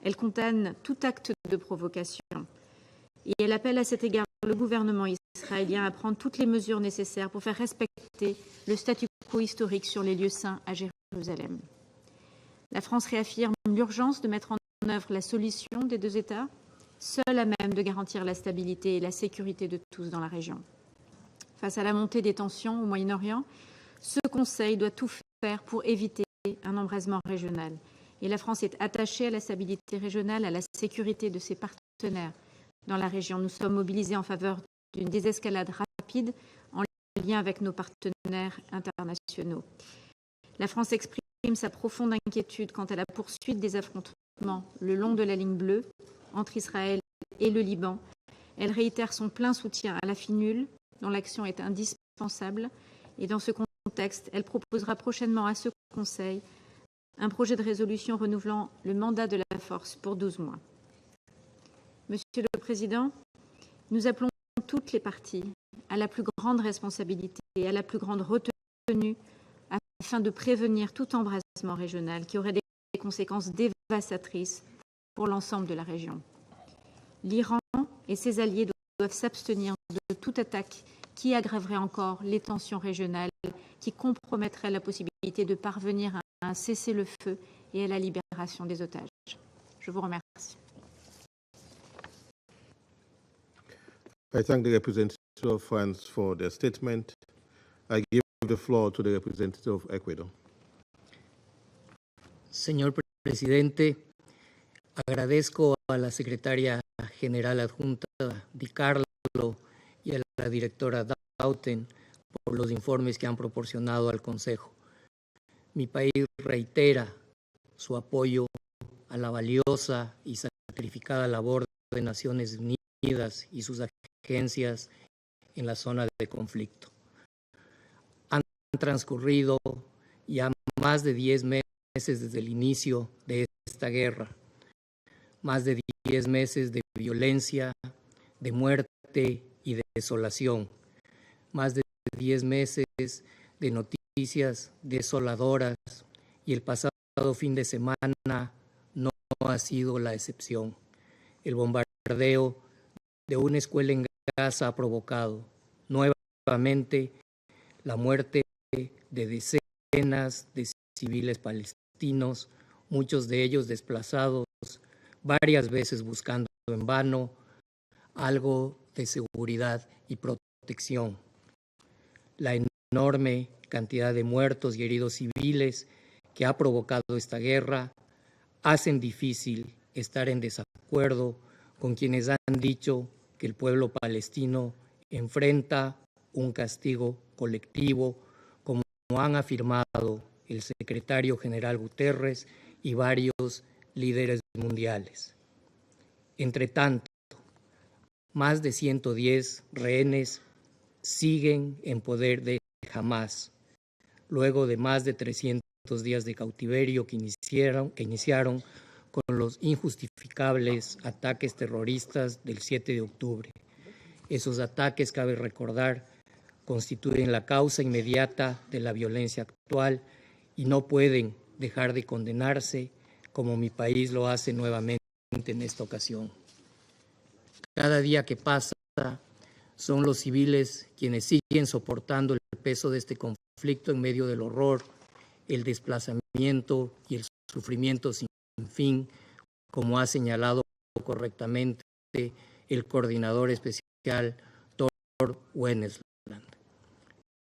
Elle condamne tout acte de provocation. Et elle appelle à cet égard le gouvernement israélien à prendre toutes les mesures nécessaires pour faire respecter le statu quo historique sur les lieux saints à Jérusalem. La France réaffirme l'urgence de mettre en œuvre la solution des deux États, seule à même de garantir la stabilité et la sécurité de tous dans la région. Face à la montée des tensions au Moyen-Orient, ce Conseil doit tout faire pour éviter un embrasement régional. Et la France est attachée à la stabilité régionale, à la sécurité de ses partenaires dans la région. Nous sommes mobilisés en faveur d'une désescalade rapide en lien avec nos partenaires internationaux. La France exprime sa profonde inquiétude quant à la poursuite des affrontements le long de la ligne bleue entre Israël et le Liban. Elle réitère son plein soutien à la FINUL, dont l'action est indispensable. Et dans ce contexte, elle proposera prochainement à ce Conseil un projet de résolution renouvelant le mandat de la force pour 12 mois. Monsieur le Président, nous appelons toutes les parties à la plus grande responsabilité et à la plus grande retenue afin de prévenir tout embrasement régional qui aurait des conséquences dévastatrices pour l'ensemble de la région. L'Iran et ses alliés doivent s'abstenir de toute attaque qui aggraverait encore les tensions régionales, qui compromettrait la possibilité de parvenir à un cessez-le-feu et à la libération des otages. Je vous remercie. I thank the representative of France for their statement. I give the floor to the representative of Ecuador. Señor presidente, agradezco a la secretaria general adjunta Di Carlo y a la directora Doughton por los informes que han proporcionado al Consejo. Mi país reitera su apoyo a la valiosa y sacrificada labor de Naciones Unidas y sus agencias en la zona de conflicto. Han transcurrido ya más de 10 meses desde el inicio de esta guerra, más de 10 meses de violencia, de muerte y de desolación, más de 10 meses de noticias desoladoras, y el pasado fin de semana no ha sido la excepción. El bombardeo de una escuela en Gaza ha provocado nuevamente la muerte de decenas de civiles palestinos, muchos de ellos desplazados varias veces buscando en vano algo de seguridad y protección. La enorme cantidad de muertos y heridos civiles que ha provocado esta guerra hacen difícil estar en desacuerdo con quienes han dicho que el pueblo palestino enfrenta un castigo colectivo, como han afirmado el secretario general Guterres y varios líderes mundiales. Entre tanto, más de 110 rehenes siguen en poder de Hamas, luego de más de 300 días de cautiverio que iniciaron con los injustificables ataques terroristas del 7 de octubre. Esos ataques, cabe recordar, constituyen la causa inmediata de la violencia actual y no pueden dejar de condenarse como mi país lo hace nuevamente en esta ocasión. Cada día que pasa, son los civiles quienes siguen soportando el peso de este conflicto en medio del horror, el desplazamiento y el sufrimiento sin fin, como ha señalado correctamente el coordinador especial Thor Wennesland.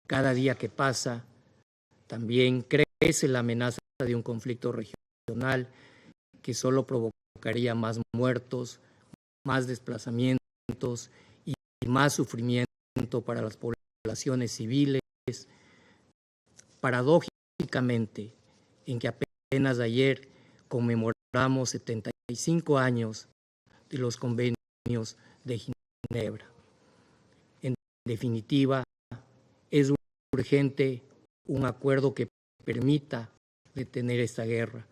Cada día que pasa, también crece la amenaza de un conflicto regional que solo provocaría más muertos, más desplazamientos y más sufrimiento para las poblaciones civiles. Paradójicamente, en que apenas ayer conmemoramos 75 años de los convenios de Ginebra. En definitiva, es urgente un acuerdo que permita detener esta guerra,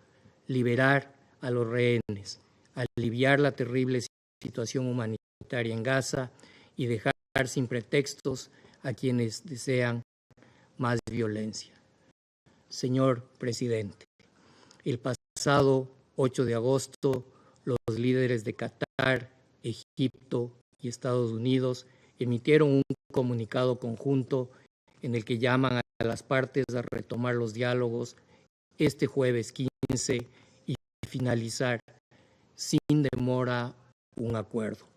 liberar a los rehenes, aliviar la terrible situación humanitaria en Gaza y dejar sin pretextos a quienes desean más violencia. Señor presidente, el pasado 8 de agosto, los líderes de Qatar, Egipto y Estados Unidos emitieron un comunicado conjunto en el que llaman a las partes a retomar los diálogos este jueves 15 y finalizar sin demora un acuerdo.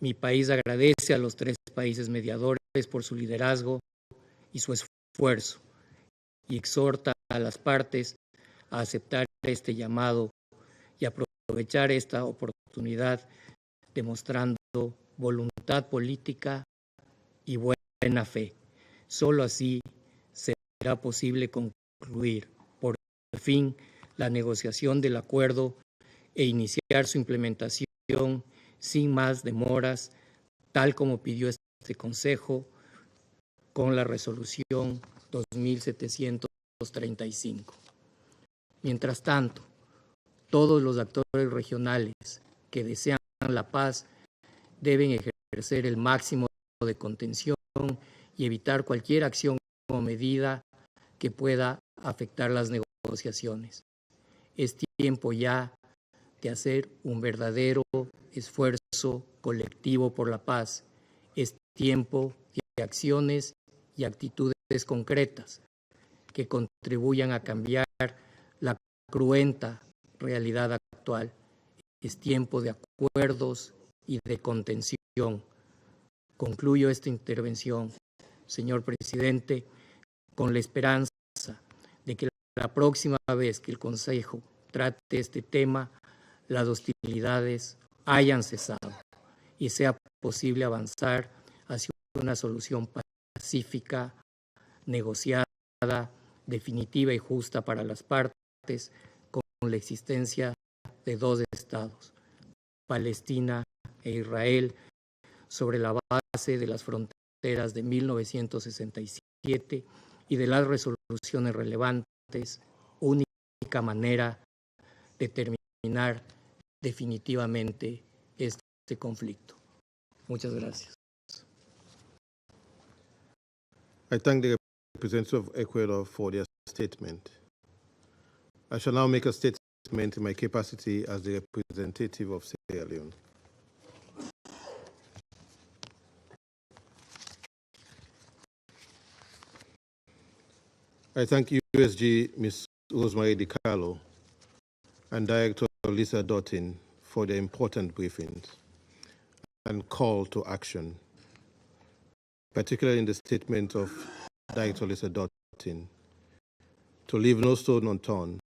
Mi país agradece a los 3 países mediadores por su liderazgo y su esfuerzo y exhorta a las partes a aceptar este llamado y aprovechar esta oportunidad demostrando voluntad política y buena fe. Solo así será posible concluir por fin la negociación del acuerdo e iniciar su implementación sin más demoras, tal como pidió este Consejo con la resolución 2735. Mientras tanto, todos los actores regionales que desean la paz deben ejercer el máximo de contención y evitar cualquier acción o medida que pueda afectar las negociaciones. Es tiempo ya de hacer un verdadero esfuerzo colectivo por la paz. Es tiempo de acciones y actitudes concretas que contribuyan a cambiar la cruenta realidad actual. Es tiempo de acuerdos y de contención. Concluyo esta intervención, señor presidente, con la esperanza de que la próxima vez que el Consejo trate este tema, las hostilidades hayan cesado y sea posible avanzar hacia una solución pacífica, negociada, definitiva y justa para las partes, con la existencia de 2 estados, Palestina e Israel, sobre la base de las fronteras de 1967 y de las resoluciones relevantes, única manera de terminar definitivamente este conflicto. Muchas gracias. I thank the representative of Ecuador for their statement. I shall now make a statement in my capacity as the representative of Sierra Leone. I thank USG Ms. Rosemary DiCarlo and Director Lisa Doughton for their important briefings and call to action, particularly in the statement of Director Lisa Doughton, to leave no stone unturned.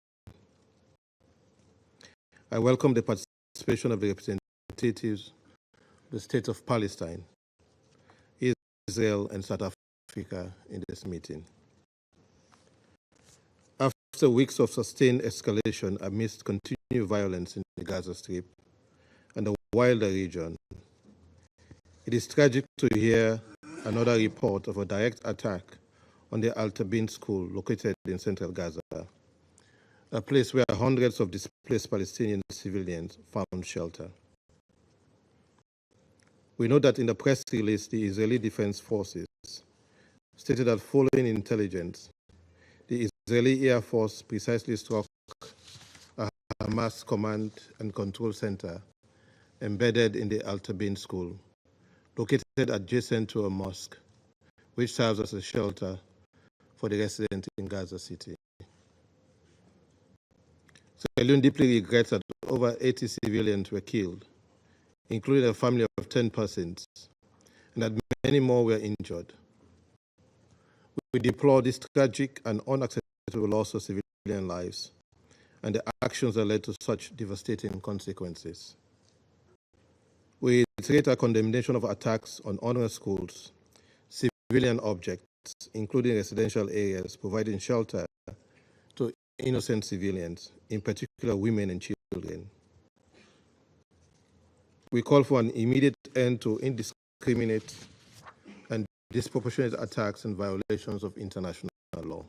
I welcome the participation of the representative representatives of the State of Palestine, Israel, and South Africa in this meeting. After weeks of sustained escalation amidst continued violence in the Gaza Strip and the wider region, it is tragic to hear another report of a direct attack on the Al-Tabin school located in central Gaza, a place where hundreds of displaced Palestinian civilians found shelter. We know that in the press release, the Israeli Defense Forces stated that following intelligence, the Israeli Air Force precisely struck a Hamas command and control center embedded in the Al-Tabin school, located adjacent to a mosque, which serves as a shelter for the residents in Gaza City. Sierra deeply regrets that over 80 civilians were killed, including a family of 10 persons, and that many more were injured. We deplore this tragic and unacceptable loss of civilian lives and the actions that led to such devastating consequences. We reiterate our condemnation of attacks on honor schools, civilian objects, including residential areas, providing shelter to innocent civilians, in particular women and children. We call for an immediate end to indiscriminate and disproportionate attacks and violations of international law.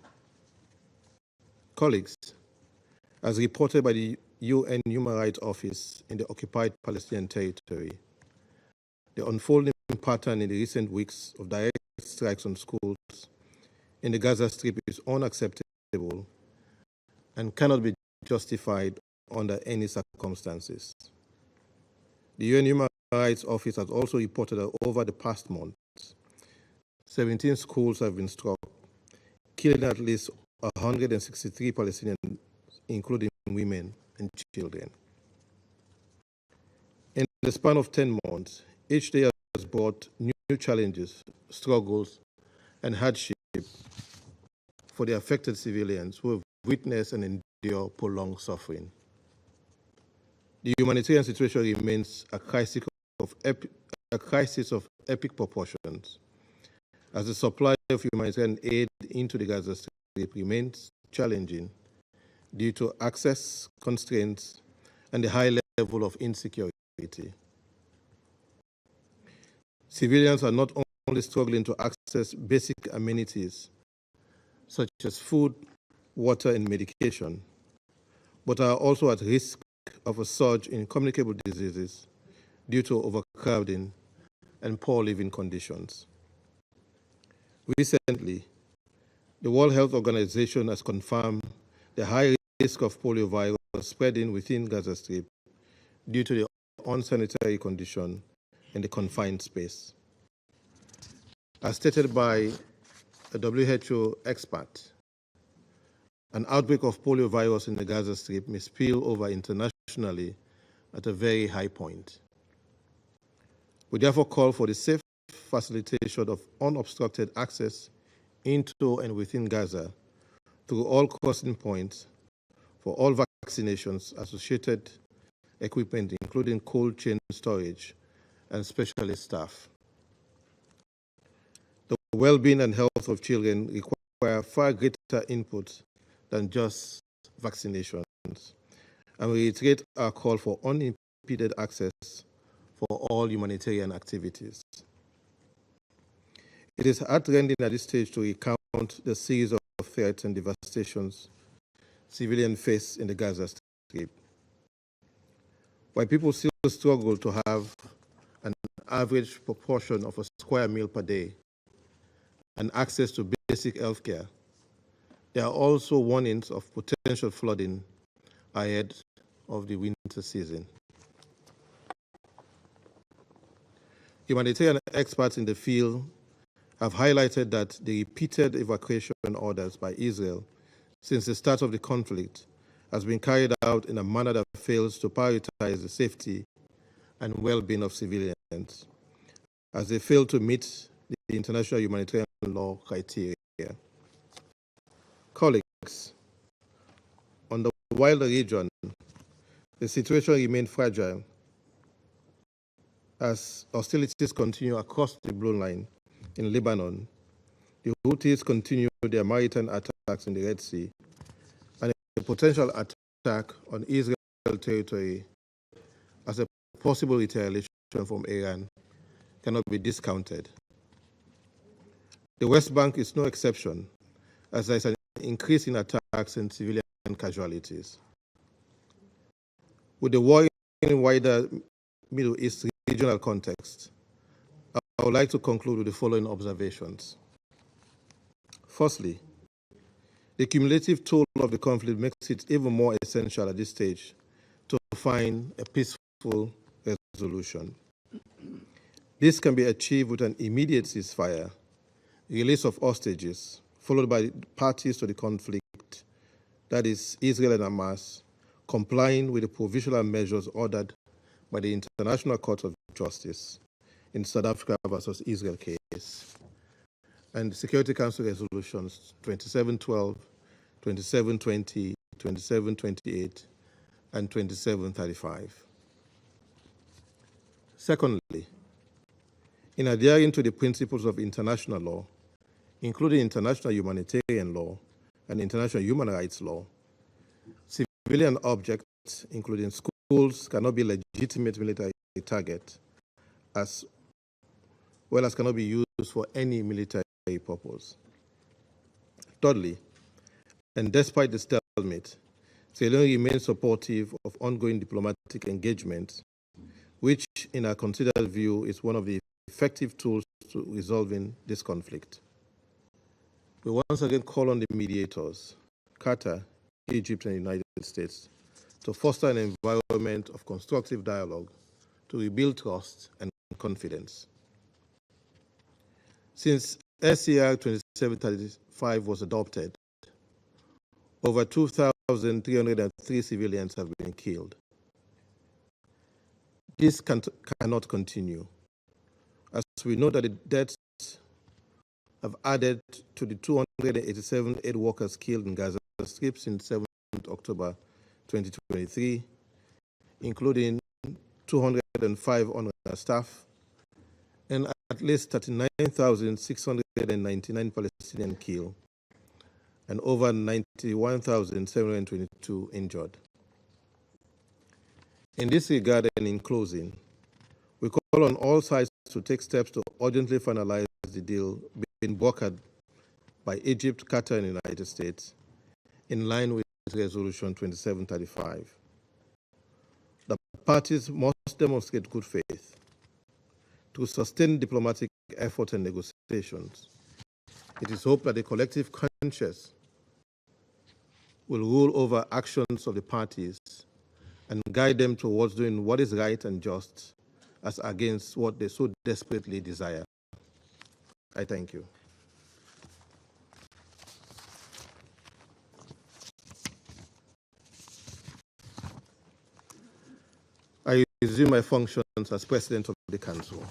Colleagues, as reported by the UN Human Rights Office in the occupied Palestinian territory, the unfolding pattern in the recent weeks of direct strikes on schools in the Gaza Strip is unacceptable and cannot be justified under any circumstances. The UN Human Rights Office has also reported that over the past month, 17 schools have been struck, killing at least 163 Palestinians, including women and children. In the span of 10 months, each day has brought new challenges, struggles, and hardship for the affected civilians who have witnessed and endure prolonged suffering. The humanitarian situation remains a crisis of epic proportions, as the supply of humanitarian aid into the Gaza Strip remains challenging due to access constraints and the high level of insecurity. Civilians are not only struggling to access basic amenities such as food, water, and medication, but are also at risk of a surge in communicable diseases due to overcrowding and poor living conditions. Recently, the World Health Organization has confirmed the high risk of poliovirus spreading within Gaza Strip due to the unsanitary condition in the confined space. As stated by a WHO expert, an outbreak of poliovirus in the Gaza Strip may spill over internationally at a very high point. We therefore call for the safe facilitation of unobstructed access into and within Gaza through all crossing points for all vaccinations, associated equipment, including cold chain storage and specialist staff. The well-being and health of children require far greater input than just vaccinations, and we reiterate our call for unimpeded access for all humanitarian activities. It is heartrending at this stage to recount the series of threats and devastations civilians face in the Gaza Strip. While people still struggle to have an average proportion of a square meal per day and access to basic health care, there are also warnings of potential flooding ahead of the winter season. Humanitarian experts in the field have highlighted that the repeated evacuation orders by Israel since the start of the conflict has been carried out in a manner that fails to prioritize the safety and well-being of civilians, as they fail to meet the international humanitarian law criteria. Colleagues, on the wider region, the situation remains fragile As hostilities continue across the blue line in Lebanon, the Houthis continue their maritime attacks in the Red Sea, and a potential attack on Israel territory as a possible retaliation from Iran cannot be discounted. The West Bank is no exception, as there is an increase in attacks and civilian casualties. With the war in wider Middle East regional context, I would like to conclude with the following observations. Firstly, the cumulative toll of the conflict makes it even more essential at this stage to find a peaceful resolution. This can be achieved with an immediate ceasefire, release of hostages, followed by parties to the conflict, that is, Israel and Hamas, complying with the provisional measures ordered by the International Court of Justice in South Africa versus Israel case, and the Security Council resolutions 2712, 2720, 2728, and 2735. Secondly, in adhering to the principles of international law, including international humanitarian law and international human rights law, civilian objects, including schools, cannot be legitimate military target, as well as cannot be used for any military purpose. Thirdly, and despite the stalemate, Sierra Leone remains supportive of ongoing diplomatic engagement, which, in our considered view, is one of the effective tools to resolving this conflict. We once again call on the mediators, Qatar, Egypt, and the United States, to foster an environment of constructive dialogue to rebuild trust and confidence. Since SCR 2735 was adopted, over 2,303 civilians have been killed. This cannot continue, as we know that the deaths have added to the 287 aid workers killed in Gaza Strip since 7th October 2023, including 205 on our staff, and at least 39,699 Palestinians killed, and over 91,722 injured. In this regard, and in closing, we call on all sides to take steps to urgently finalize the deal being brokered by Egypt, Qatar, and the United States, in line with Resolution 2735. The parties must demonstrate good faith to sustain diplomatic efforts and negotiations. It is hoped that the collective conscience will rule over actions of the parties and guide them towards doing what is right and just, as against what they so desperately desire. I thank you. I resume my functions as President of the Council.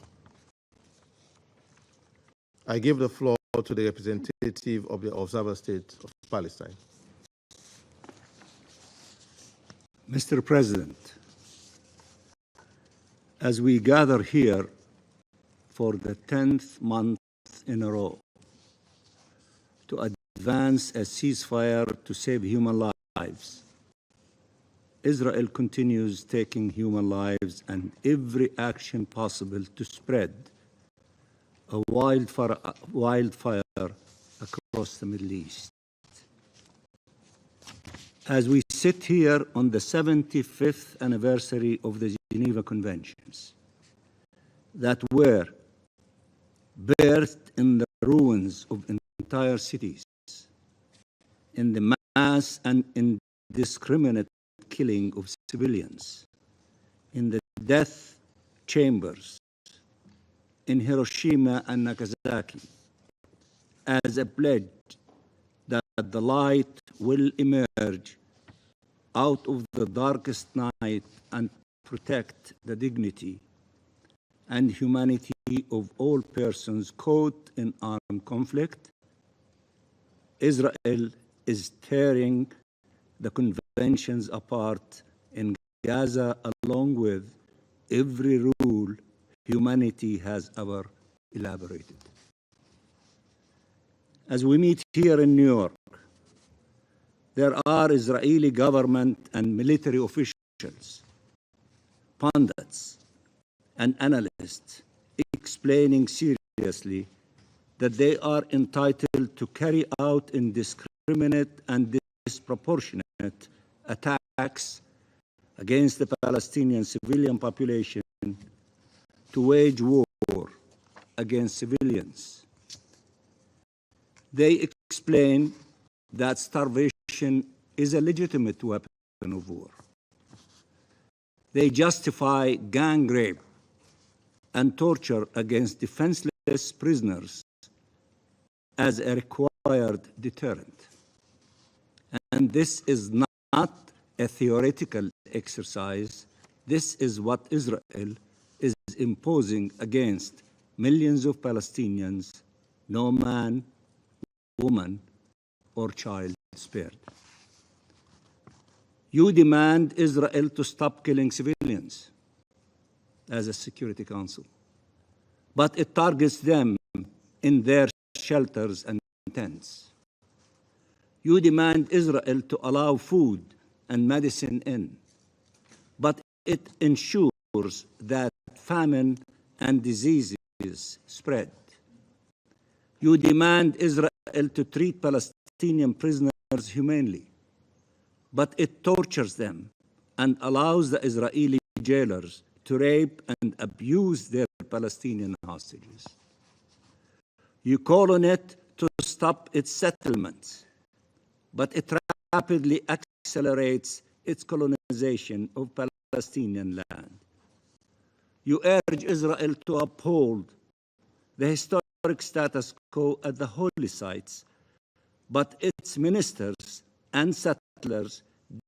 I give the floor to the representative of the observer state of Palestine. Mr. President, as we gather here for the 10th month in a row to advance a ceasefire to save human lives, Israel continues taking human lives and every action possible to spread a wildfire across the Middle East. As we sit here on the 75th anniversary of the Geneva Conventions that were birthed in the ruins of entire cities, in the mass and indiscriminate killing of civilians, in the death chambers in Hiroshima and Nagasaki, as a pledge that the light will emerge out of the darkest night and protect the dignity and humanity of all persons caught in armed conflict, Israel is tearing the conventions apart in Gaza, along with every rule humanity has ever elaborated. As we meet here in New York, there are Israeli government and military officials, pundits, and analysts explaining seriously that they are entitled to carry out indiscriminate and disproportionate attacks against the Palestinian civilian population, to wage war against civilians. They explain that starvation is a legitimate weapon of war. They justify gang rape and torture against defenseless prisoners as a required deterrent. And this is not a theoretical exercise. This is what Israel is imposing against millions of Palestinians, no man, woman, or child spared. You demand Israel to stop killing civilians as a Security Council, but it targets them in their shelters and tents. You demand Israel to allow food and medicine in, but it ensures that famine and diseases spread. You demand Israel to treat Palestinian prisoners humanely, but it tortures them and allows the Israeli jailers to rape and abuse their Palestinian hostages. You call on it to stop its settlements, but it rapidly accelerates its colonization of Palestinian land. You urge Israel to uphold the historic status quo at the holy sites, but its ministers and settlers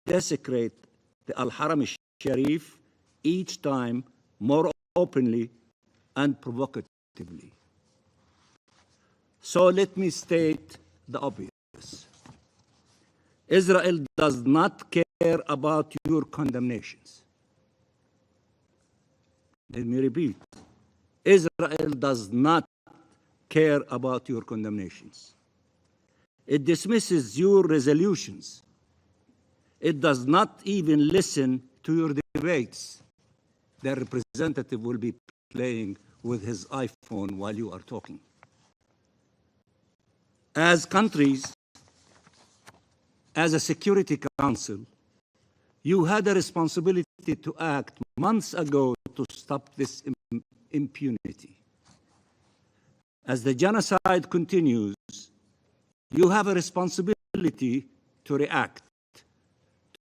desecrate the Al-Haram al-Sharif each time more openly and provocatively. So let me state the obvious. Israel does not care about your condemnations. Let me repeat. Israel does not care about your condemnations. It dismisses your resolutions. It does not even listen to your debates. Their representative will be playing with his iPhone while you are talking. As countries, as a Security Council, you had a responsibility to act months ago to stop this impunity. As the genocide continues, you have a responsibility to react,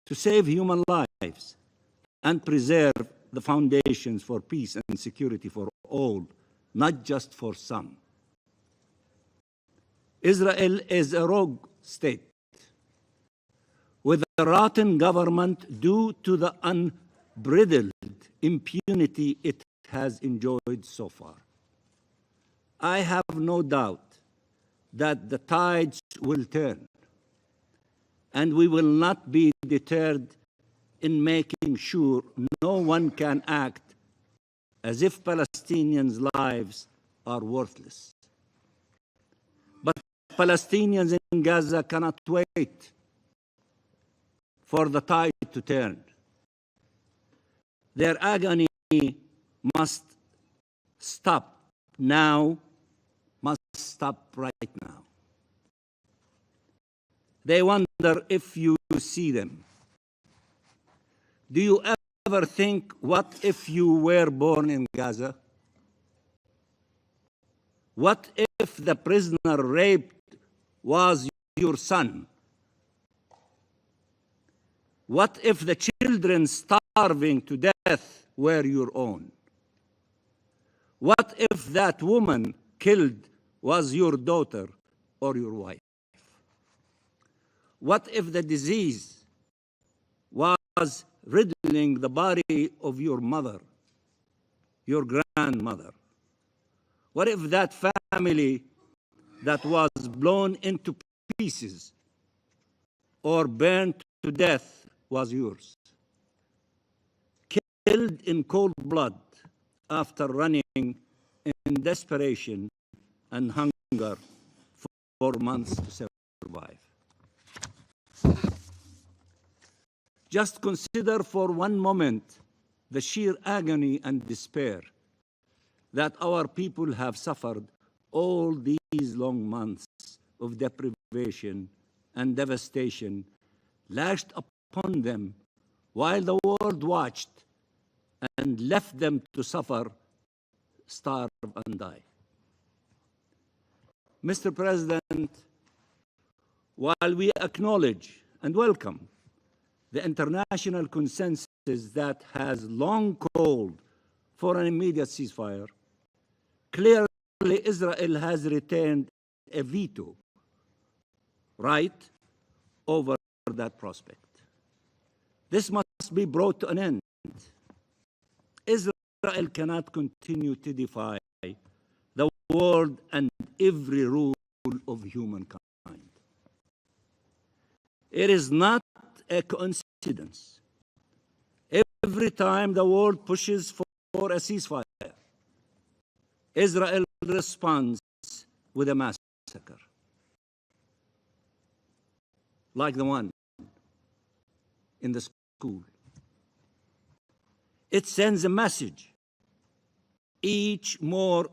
to save human lives, and preserve the foundations for peace and security for all, not just for some. Israel is a rogue state with a rotten government due to the unbridled impunity it has enjoyed so far. I have no doubt that the tides will turn, and we will not be deterred in making sure no one can act as if Palestinians' lives are worthless. But Palestinians in Gaza cannot wait for the tide to turn. Their agony must stop now, must stop right now. They wonder if you see them. Do you ever think, what if you were born in Gaza? What if the prisoner raped was your son? What if the children starving to death were your own? What if that woman killed was your daughter or your wife? What if the disease was riddling the body of your mother, your grandmother? What if that family that was blown into pieces or burned to death was yours? Killed in cold blood after running in desperation and hunger for months to survive. Just consider for one moment the sheer agony and despair that our people have suffered all these long months of deprivation and devastation lashed upon them while the world watched and left them to suffer, starve, and die. Mr. President, while we acknowledge and welcome the international consensus that has long called for an immediate ceasefire, clearly Israel has retained a veto right over that prospect. This must be brought to an end. Israel cannot continue to defy the world and every rule of humankind. It is not a coincidence. Every time the world pushes for a ceasefire, Israel responds with a massacre, like the one in the school. It sends a message, each more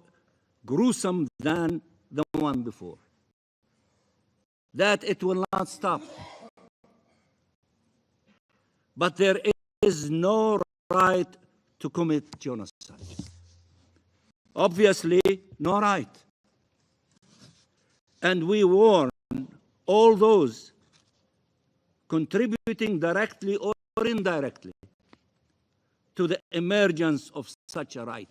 gruesome than the one before, that it will not stop. But there is no right to commit genocide. Obviously, no right. And we warn all those contributing directly or indirectly to the emergence of such a right.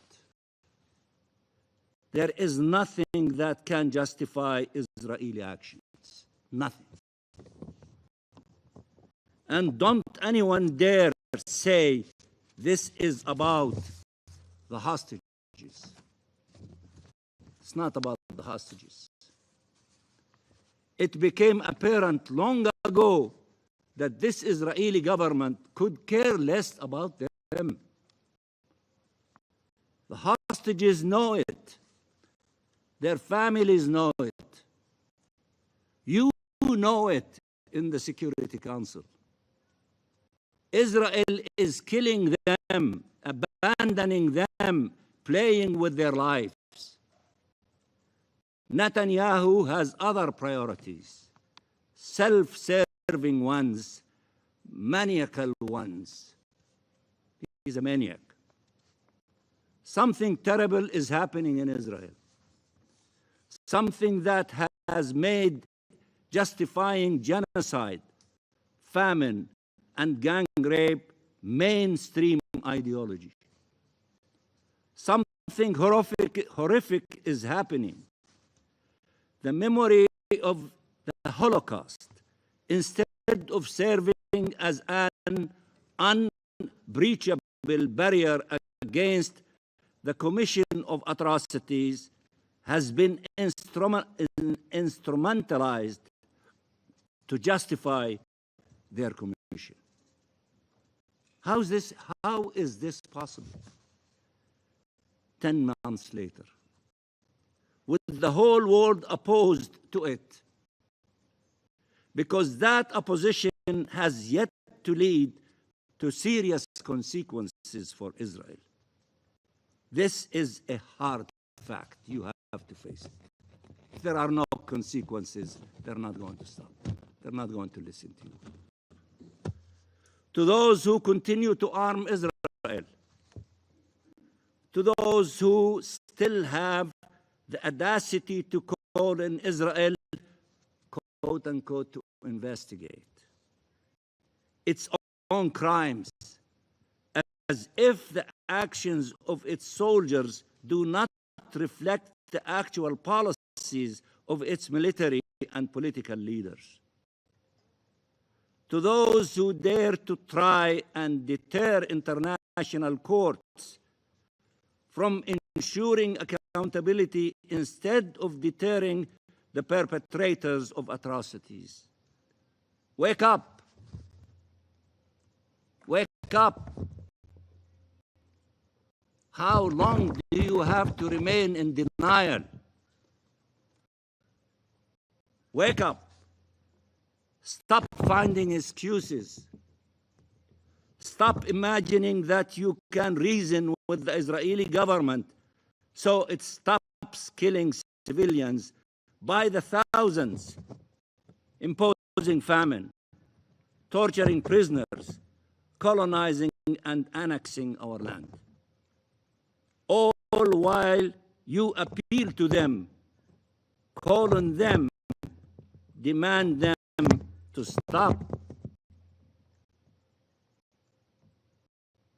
There is nothing that can justify Israeli actions. Nothing. And don't anyone dare say this is about the hostages. It's not about the hostages. It became apparent long ago that this Israeli government could care less about them. The hostages know it. Their families know it. You know it in the Security Council. Israel is killing them, abandoning them, playing with their lives. Netanyahu has other priorities, self-serving ones, maniacal ones. He's a maniac. Something terrible is happening in Israel. Something that has made justifying genocide, famine, and gang rape mainstream ideology. Something horrific is happening. The memory of the Holocaust, instead of serving as an unbreachable barrier against the commission of atrocities, has been instrumentalized to justify their commission. How is this possible? 10 months later, with the whole world opposed to it, because that opposition has yet to lead to serious consequences for Israel. This is a hard fact. You have to face it. If there are no consequences, they're not going to stop. They're not going to listen to you. To those who continue to arm Israel, to those who still have the audacity to call in Israel, quote unquote, to investigate its own crimes, as if the actions of its soldiers do not reflect the actual policies of its military and political leaders. To those who dare to try and deter international courts from ensuring accountability instead of deterring the perpetrators of atrocities. Wake up! Wake up! How long do you have to remain in denial? Wake up. Stop finding excuses. Stop imagining that you can reason with the Israeli government so it stops killing civilians by the thousands, imposing famine, torturing prisoners, colonizing and annexing our land. All while you appeal to them, call on them, demand them to stop.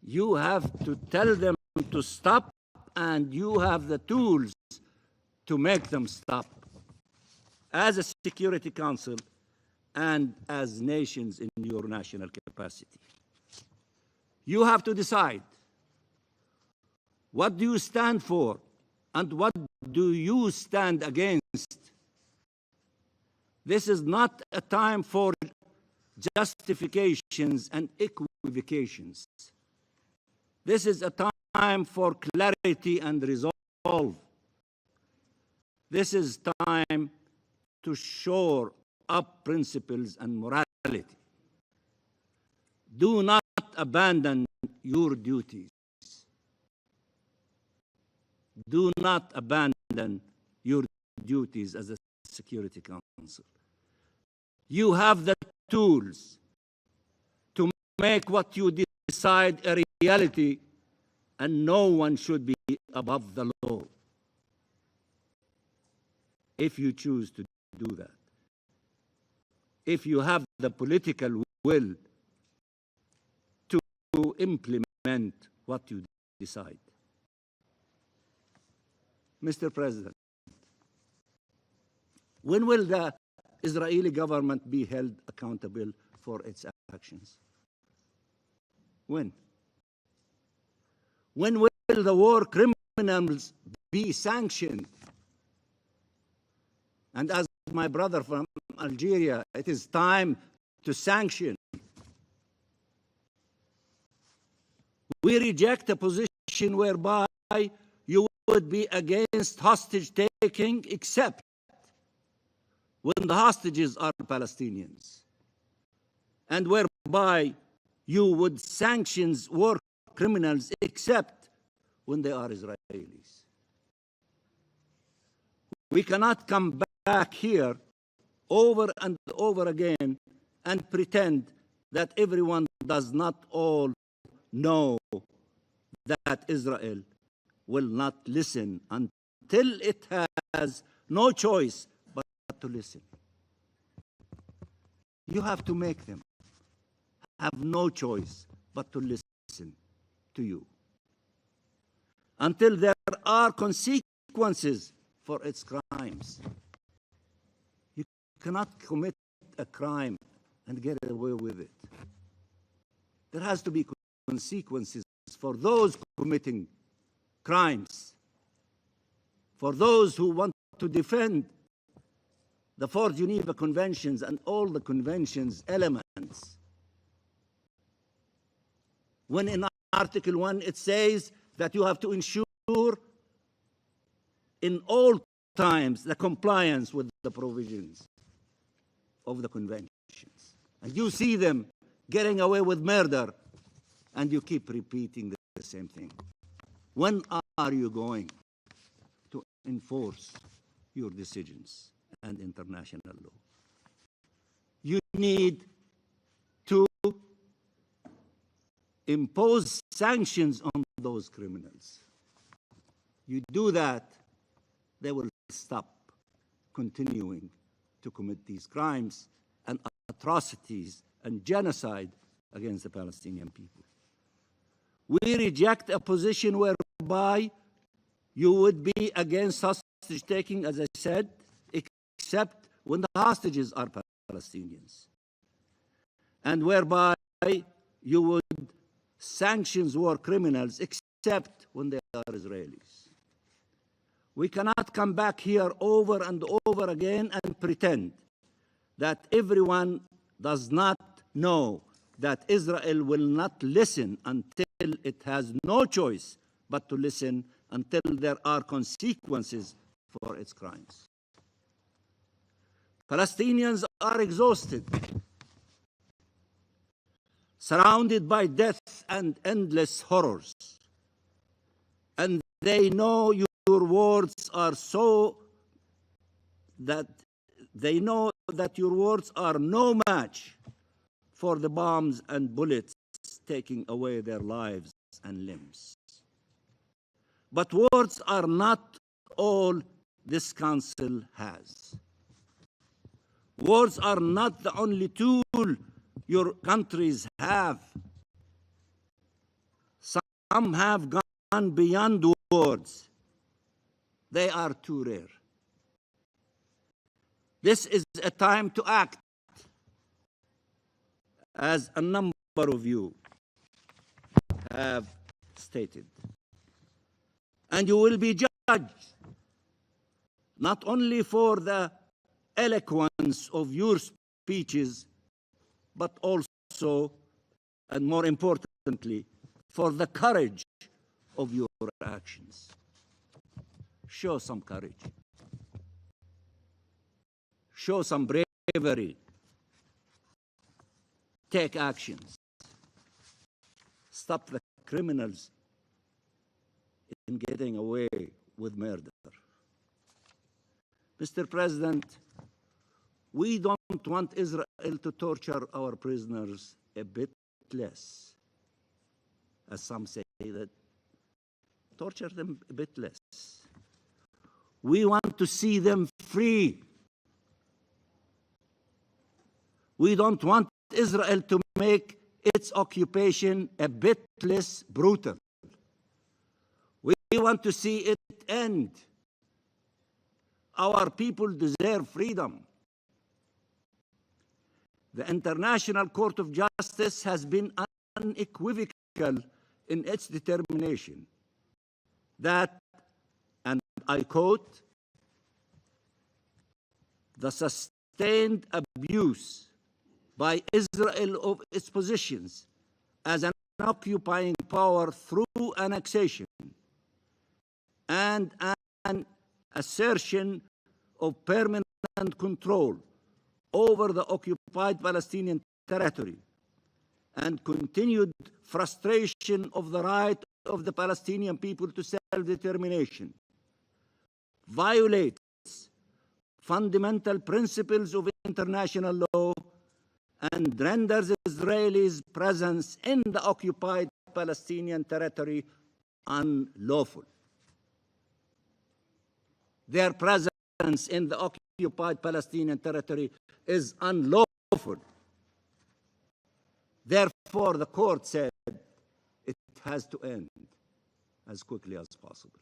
You have to tell them to stop, and you have the tools to make them stop. As a Security Council and as nations in your national capacity. You have to decide, what do you stand for and what do you stand against? This is not a time for justifications and equivocations. This is a time for clarity and resolve. This is time to shore up principles and morality. Do not abandon your duties. Do not abandon your duties as a Security Council. You have the tools to make what you decide a reality, and no one should be above the law if you choose to do that. If you have the political will to implement what you decide. Mr. President, when will the Israeli government be held accountable for its actions? When? When will the war criminals be sanctioned? And as my brother from Algeria, it is time to sanction. We reject a position whereby you would be against hostage taking except when the hostages are Palestinians, and whereby you would sanction war criminals except when they are Israelis. We cannot come back here over and over again and pretend that everyone does not all know that Israel will not listen until it has no choice but to listen. You have to make them have no choice but to listen to you until there are consequences for its crimes. You cannot commit a crime and get away with it. There has to be consequences for those committing crimes, for those who want to defend the 4 Geneva Conventions and all the conventions elements. When in Article 1 it says that you have to ensure in all times the compliance with the provisions of the conventions. And you see them getting away with murder, and you keep repeating the same thing. When are you going to enforce your decisions and international law? You need to impose sanctions on those criminals. You do that, they will stop continuing to commit these crimes and atrocities and genocide against the Palestinian people. We reject a position whereby you would be against hostage taking, as I said, except when the hostages are Palestinians, and whereby you would sanction war criminals except when they are Israelis. We cannot come back here over and over again and pretend that everyone does not know that Israel will not listen until it has no choice but to listen until there are consequences for its crimes. Palestinians are exhausted, surrounded by death and endless horrors. And they know your words are so that they know that your words are no match for the bombs and bullets taking away their lives and limbs. But words are not all this council has. Words are not the only tool your countries have. Some have gone beyond words. They are too rare. This is a time to act, as a number of you have stated. And you will be judged not only for the eloquence of your speeches, but also, and more importantly, for the courage of your actions. Show some courage. Show some bravery. Take actions. Stop the criminals in getting away with murder. Mr. President, we don't want Israel to torture our prisoners a bit less. As some say, that torture them a bit less. We want to see them free. We don't want Israel to make its occupation a bit less brutal. We want to see it end. Our people deserve freedom. The International Court of Justice has been unequivocal in its determination that, and I quote, the sustained abuse by Israel of its positions as an occupying power through annexation and an assertion of permanent control over the occupied Palestinian territory and continued frustration of the right of the Palestinian people to self-determination violates fundamental principles of international law and renders Israelis' presence in the occupied Palestinian territory unlawful. Their presence in the occupied Palestinian territory is unlawful. Therefore, the court said it has to end as quickly as possible.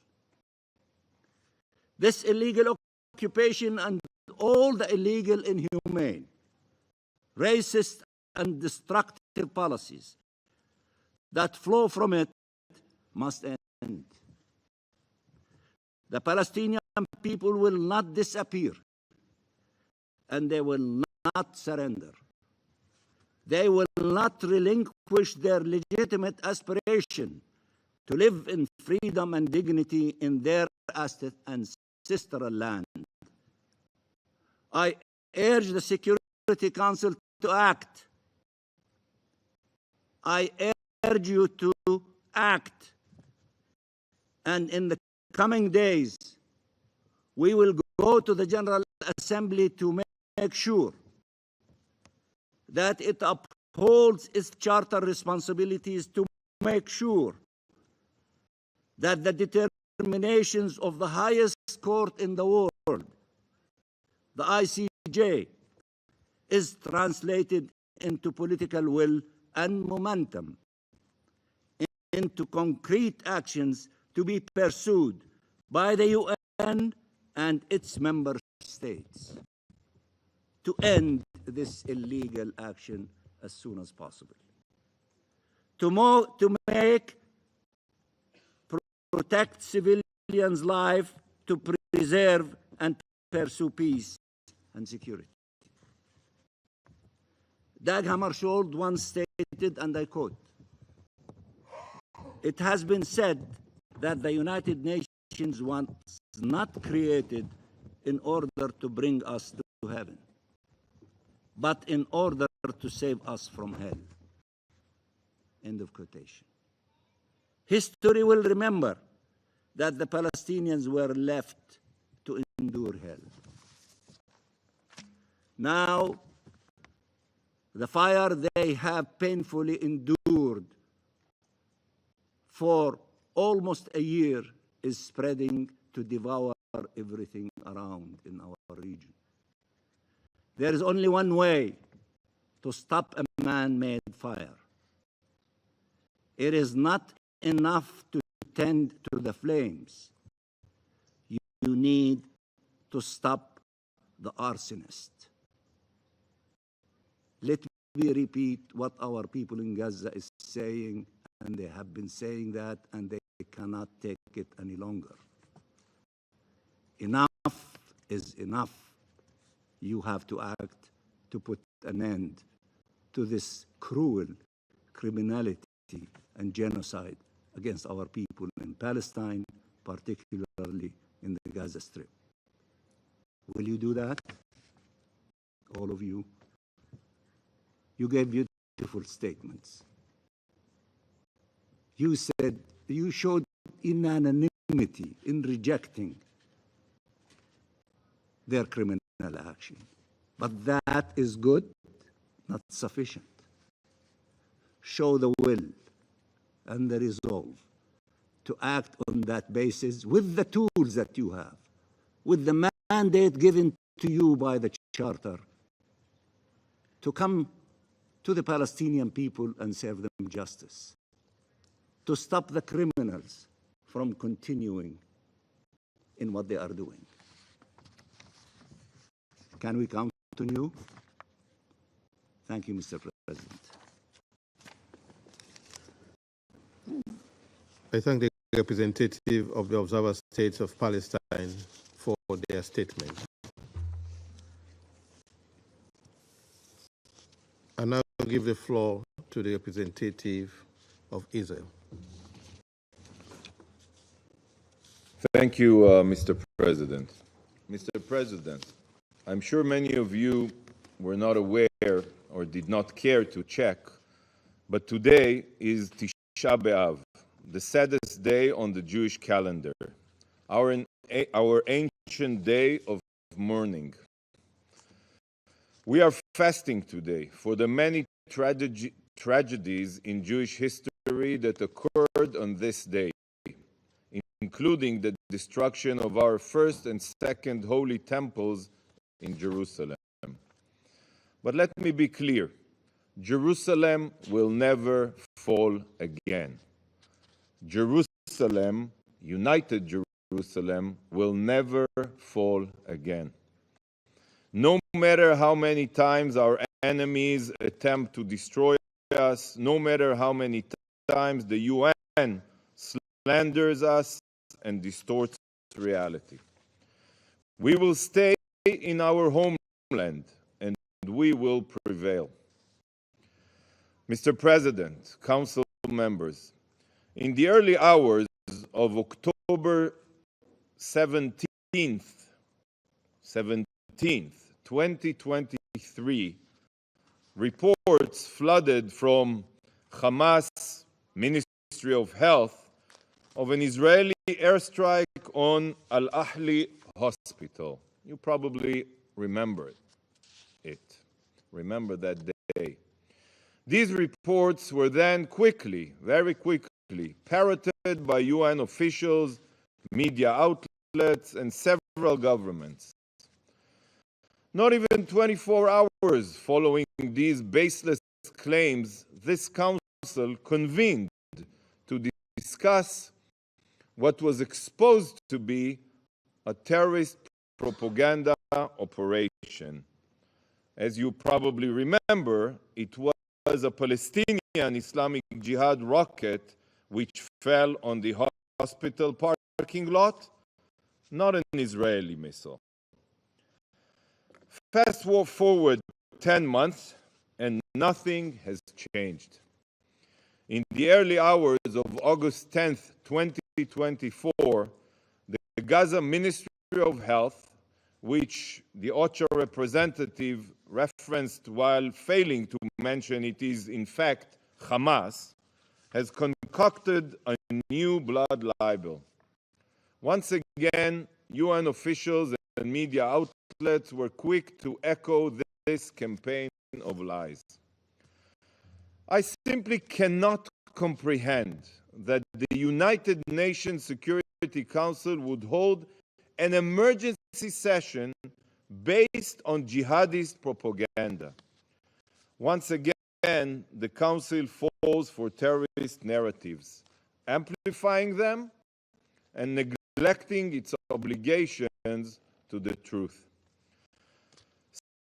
This illegal occupation and all the illegal, inhumane, racist, and destructive policies that flow from it must end. The Palestinian people will not disappear, and they will not surrender. They will not relinquish their legitimate aspiration to live in freedom and dignity in their ancestral land. I urge the Security Council to act. I urge you to act. And in the coming days, we will go to the General Assembly to make sure that it upholds its charter responsibilities to make sure that the determinations of the highest court in the world, the ICJ, is translated into political will and momentum, into concrete actions to be pursued by the UN and its member states to end this illegal action as soon as possible. To protect civilians' life, to preserve and pursue peace and security. Dag Hammarskjöld once stated, and I quote, "It has been said that the United Nations was not created in order to bring us to heaven, but in order to save us from hell. End of quotation. History will remember that the Palestinians were left to endure hell. Now, the fire they have painfully endured for almost a year is spreading to devour everything around in our region. There is only one way to stop a man-made fire. It is not enough to tend to the flames. You need to stop the arsonist. Let me repeat what our people in Gaza is saying, and they have been saying that, and they cannot take it any longer. Enough is enough. You have to act to put an end to this cruel criminality and genocide against our people in Palestine, particularly in the Gaza Strip. Will you do that? All of you? You gave beautiful statements. You said, you showed unanimity in rejecting their criminal action. But that is good, not sufficient. Show the will and the resolve to act on that basis with the tools that you have, with the mandate given to you by the Charter, to come to the Palestinian people and serve them justice, to stop the criminals from continuing in what they are doing. Can we count on you? Thank you, Mr. President. I thank the representative of the observer states of Palestine for their statement. I now give the floor to the representative of Israel. Thank you, Mr. President. Mr. President, I'm sure many of you were not aware or did not care to check, but today is Tisha B'Av, the saddest day on the Jewish calendar, our ancient day of mourning. We are fasting today for the many tragedies in Jewish history that occurred on this day, including the destruction of our first and second holy temples in Jerusalem. But let me be clear, Jerusalem will never fall again. Jerusalem, united Jerusalem, will never fall again. No matter how many times our enemies attempt to destroy us, no matter how many times the UN slanders us and distorts reality, we will stay in our homeland and we will prevail. Mr. President, Council members, in the early hours of October 17th, 2023, reports flooded from Hamas Ministry of Health of an Israeli airstrike on Al-Ahli Hospital. You probably remember it. Remember that day. These reports were then very quickly, parroted by UN officials, media outlets, and several governments. Not even 24 hours following these baseless claims, this council convened to discuss what was exposed to be a terrorist propaganda operation. As you probably remember, it was a Palestinian Islamic Jihad rocket which fell on the hospital parking lot, not an Israeli missile. Fast forward 10 months and nothing has changed. In the early hours of August 10th, 2024, the Gaza Ministry of Health, which the OCHA representative referenced while failing to mention it is in fact Hamas, has concocted a new blood libel. Once again, UN officials and media outlets were quick to echo this campaign of lies. I simply cannot comprehend that the United Nations Security Council would hold an emergency session based on jihadist propaganda. Once again, the Council falls for terrorist narratives, amplifying them and neglecting its obligations to the truth.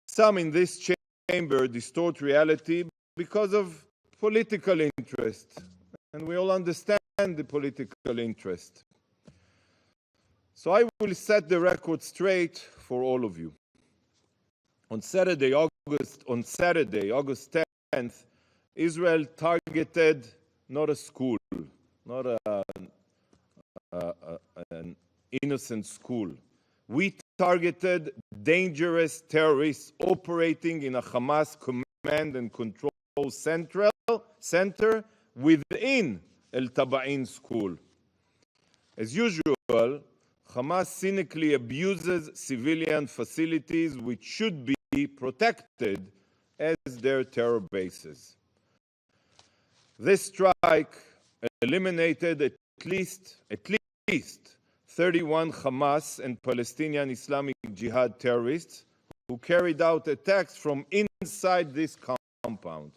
Some in this chamber distort reality because of political interest, and we all understand the political interest. So I will set the record straight for all of you. On Saturday, August 10th, Israel targeted not a school, not an innocent school. We targeted dangerous terrorists operating in a Hamas command and control center within El Taba'in school. As usual, Hamas cynically abuses civilian facilities which should be protected as their terror bases. This strike eliminated at least 31 Hamas and Palestinian Islamic Jihad terrorists who carried out attacks from inside this compound.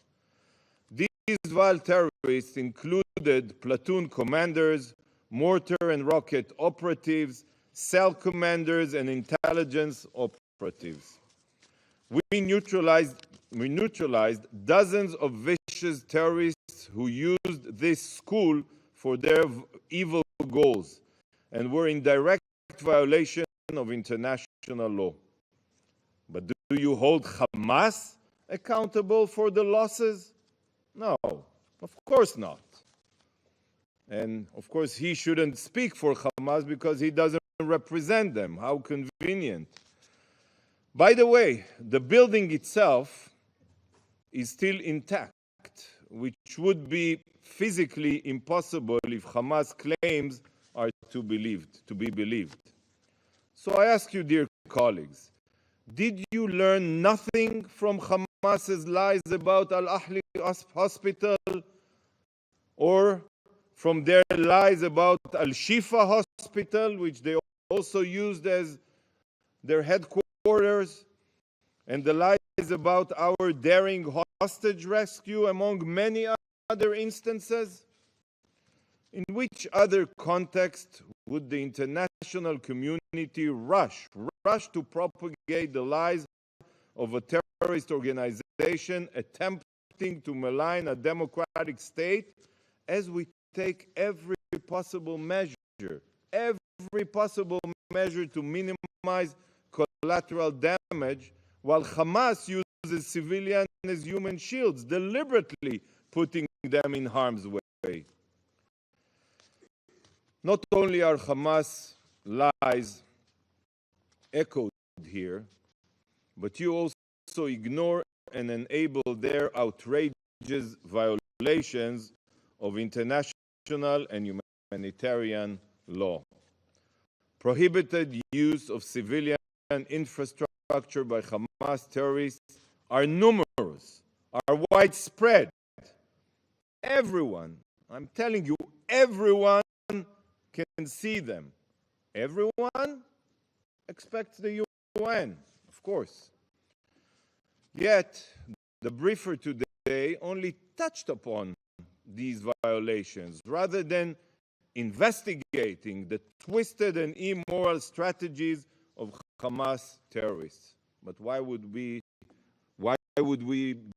These vile terrorists included platoon commanders, mortar and rocket operatives, cell commanders, and intelligence operatives. We neutralized dozens of vicious terrorists who used this school for their evil goals and were in direct violation of international law. But do you hold Hamas accountable for the losses? No, of course not. And of course, he shouldn't speak for Hamas because he doesn't represent them. How convenient. By the way, the building itself is still intact, which would be physically impossible if Hamas claims are to be believed. So I ask you, dear colleagues, did you learn nothing from Hamas's lies about Al-Ahli Hospital or from their lies about Al-Shifa Hospital, which they also used as their headquarters, and the lies about our daring hostage rescue, among many other instances? In which other context would the international community rush to propagate the lies of a terrorist organization attempting to malign a democratic state, as we take every possible measure to minimize collateral damage, while Hamas uses civilians as human shields, deliberately putting them in harm's way? Not only are Hamas lies echoed here, but you also ignore and enable their outrageous violations of international and humanitarian law. Prohibited use of civilian infrastructure by Hamas terrorists are numerous, are widespread. Everyone, I'm telling you, everyone can see them. Everyone expects the UN, of course. Yet, the briefer today only touched upon these violations rather than investigating the twisted and immoral strategies of Hamas terrorists. But why would we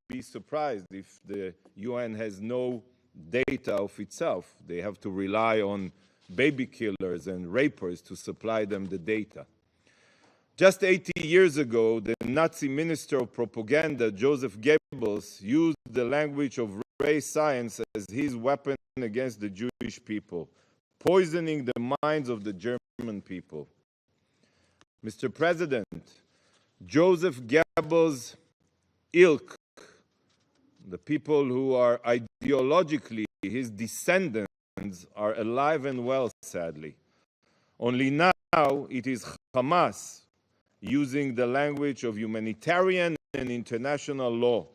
be surprised if the UN has no data of itself? They have to rely on baby killers and rapers to supply them the data. Just 80 years ago, the Nazi minister of propaganda, Joseph Goebbels, used the language of race science as his weapon against the Jewish people, poisoning the minds of the German people. Mr. President, Joseph Goebbels' ilk, the people who are ideologically his descendants, are alive and well, sadly. Only now it is Hamas using the language of humanitarian and international law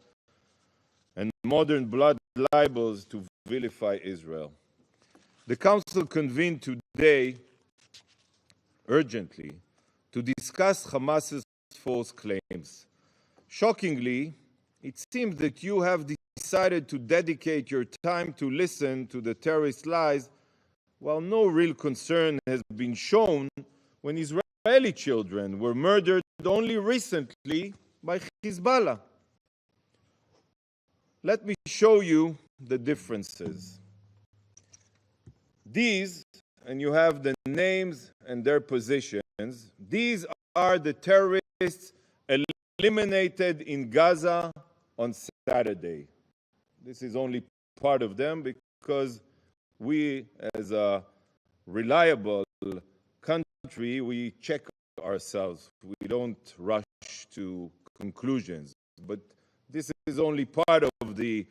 and modern blood libels to vilify Israel. The Council convened today urgently to discuss Hamas's false claims. Shockingly, it seems that you have decided to dedicate your time to listen to the terrorist lies, while no real concern has been shown when Israeli children were murdered only recently by Hezbollah. Let me show you the differences. These, and you have the names and their positions, these are the terrorists eliminated in Gaza on Saturday. This is only part of them because we, as a reliable country, we check ourselves. We don't rush to conclusions. But this is only part of the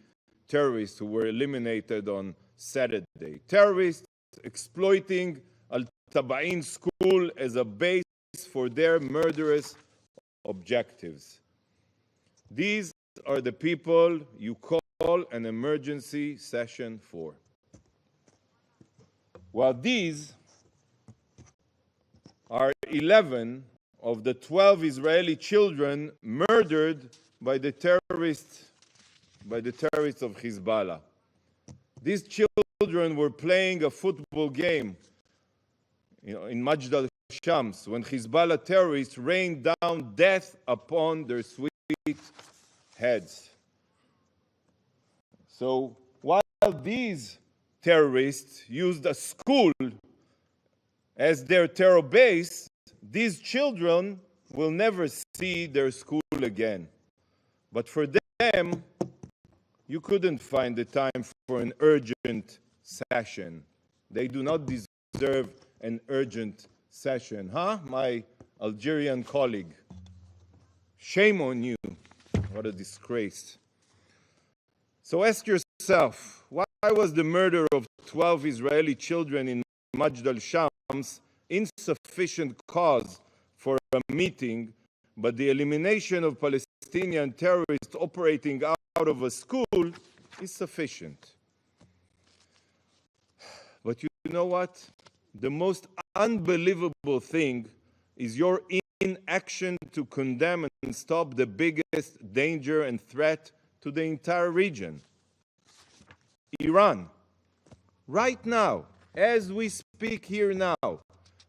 terrorists who were eliminated on Saturday. Terrorists exploiting Al-Taba'in school as a base for their murderous objectives. These are the people you call an emergency session for. While these are 11 of the 12 Israeli children murdered by the terrorists of Hezbollah. These children were playing a football game in Majd al-Shams when Hezbollah terrorists rained down death upon their sweet heads. So while these terrorists used a school as their terror base, these children will never see their school again. But for them, you couldn't find the time for an urgent session. They do not deserve an urgent session, huh, my Algerian colleague? Shame on you. What a disgrace. So ask yourself, why was the murder of 12 Israeli children in Majd al-Shams insufficient cause for a meeting, but the elimination of Palestinian terrorists operating out of a school is sufficient? But you know what? The most unbelievable thing is your inaction to condemn and stop the biggest danger and threat to the entire region. Iran. Right now, as we speak here now,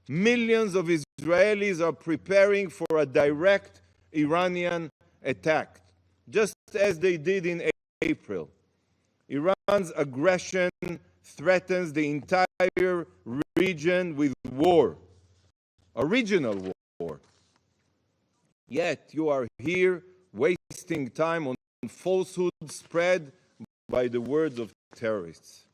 millions of Israelis are preparing for a direct Iranian attack, just as they did in April. Iran's aggression threatens the entire region with war, a regional war. Yet you are here wasting time on falsehoods spread by the words of terrorists.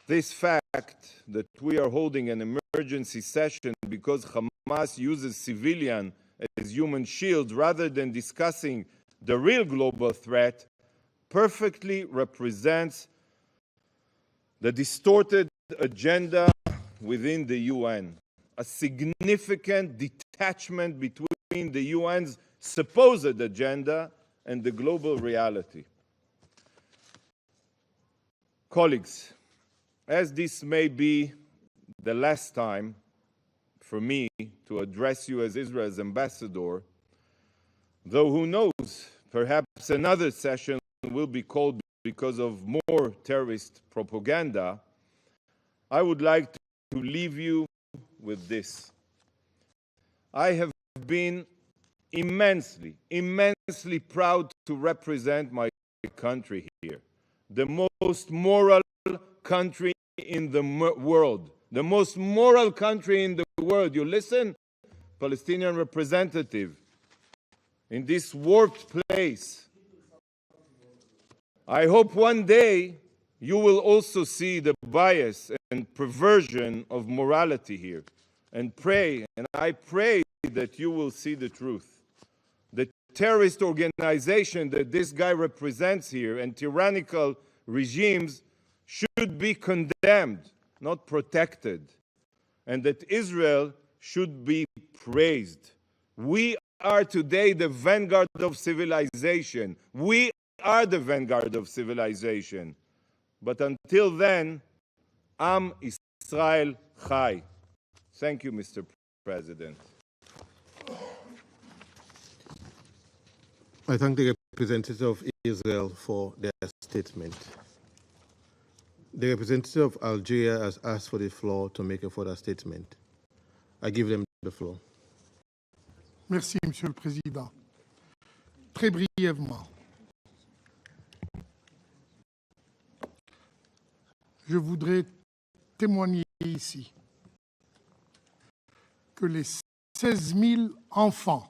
This fact that we are holding an emergency session because Hamas uses civilians as human shields rather than discussing the real global threat perfectly represents the distorted agenda within the UN, a significant detachment between the UN's supposed agenda and the global reality. Colleagues, as this may be the last time for me to address you as Israel's ambassador, though who knows, perhaps another session will be called because of more terrorist propaganda, I would like to leave you with this. I have been immensely proud to represent my country here, the most moral country in the world, the most moral country in the world. You listen, Palestinian representative, in this warped place. I hope one day you will also see the bias and perversion of morality here. And I pray that you will see the truth. The terrorist organization that this guy represents here and tyrannical regimes should be condemned, not protected. And that Israel should be praised. We are today the vanguard of civilization. We are the vanguard of civilization. But until then, Am Israel Chai. Thank you, Mr. President. I thank the representative of Israel for their statement. The representative of Algeria has asked for the floor to make a further statement. I give them the floor. Merci, Monsieur le Président. Très brièvement, je voudrais témoigner ici que les 16 000 enfants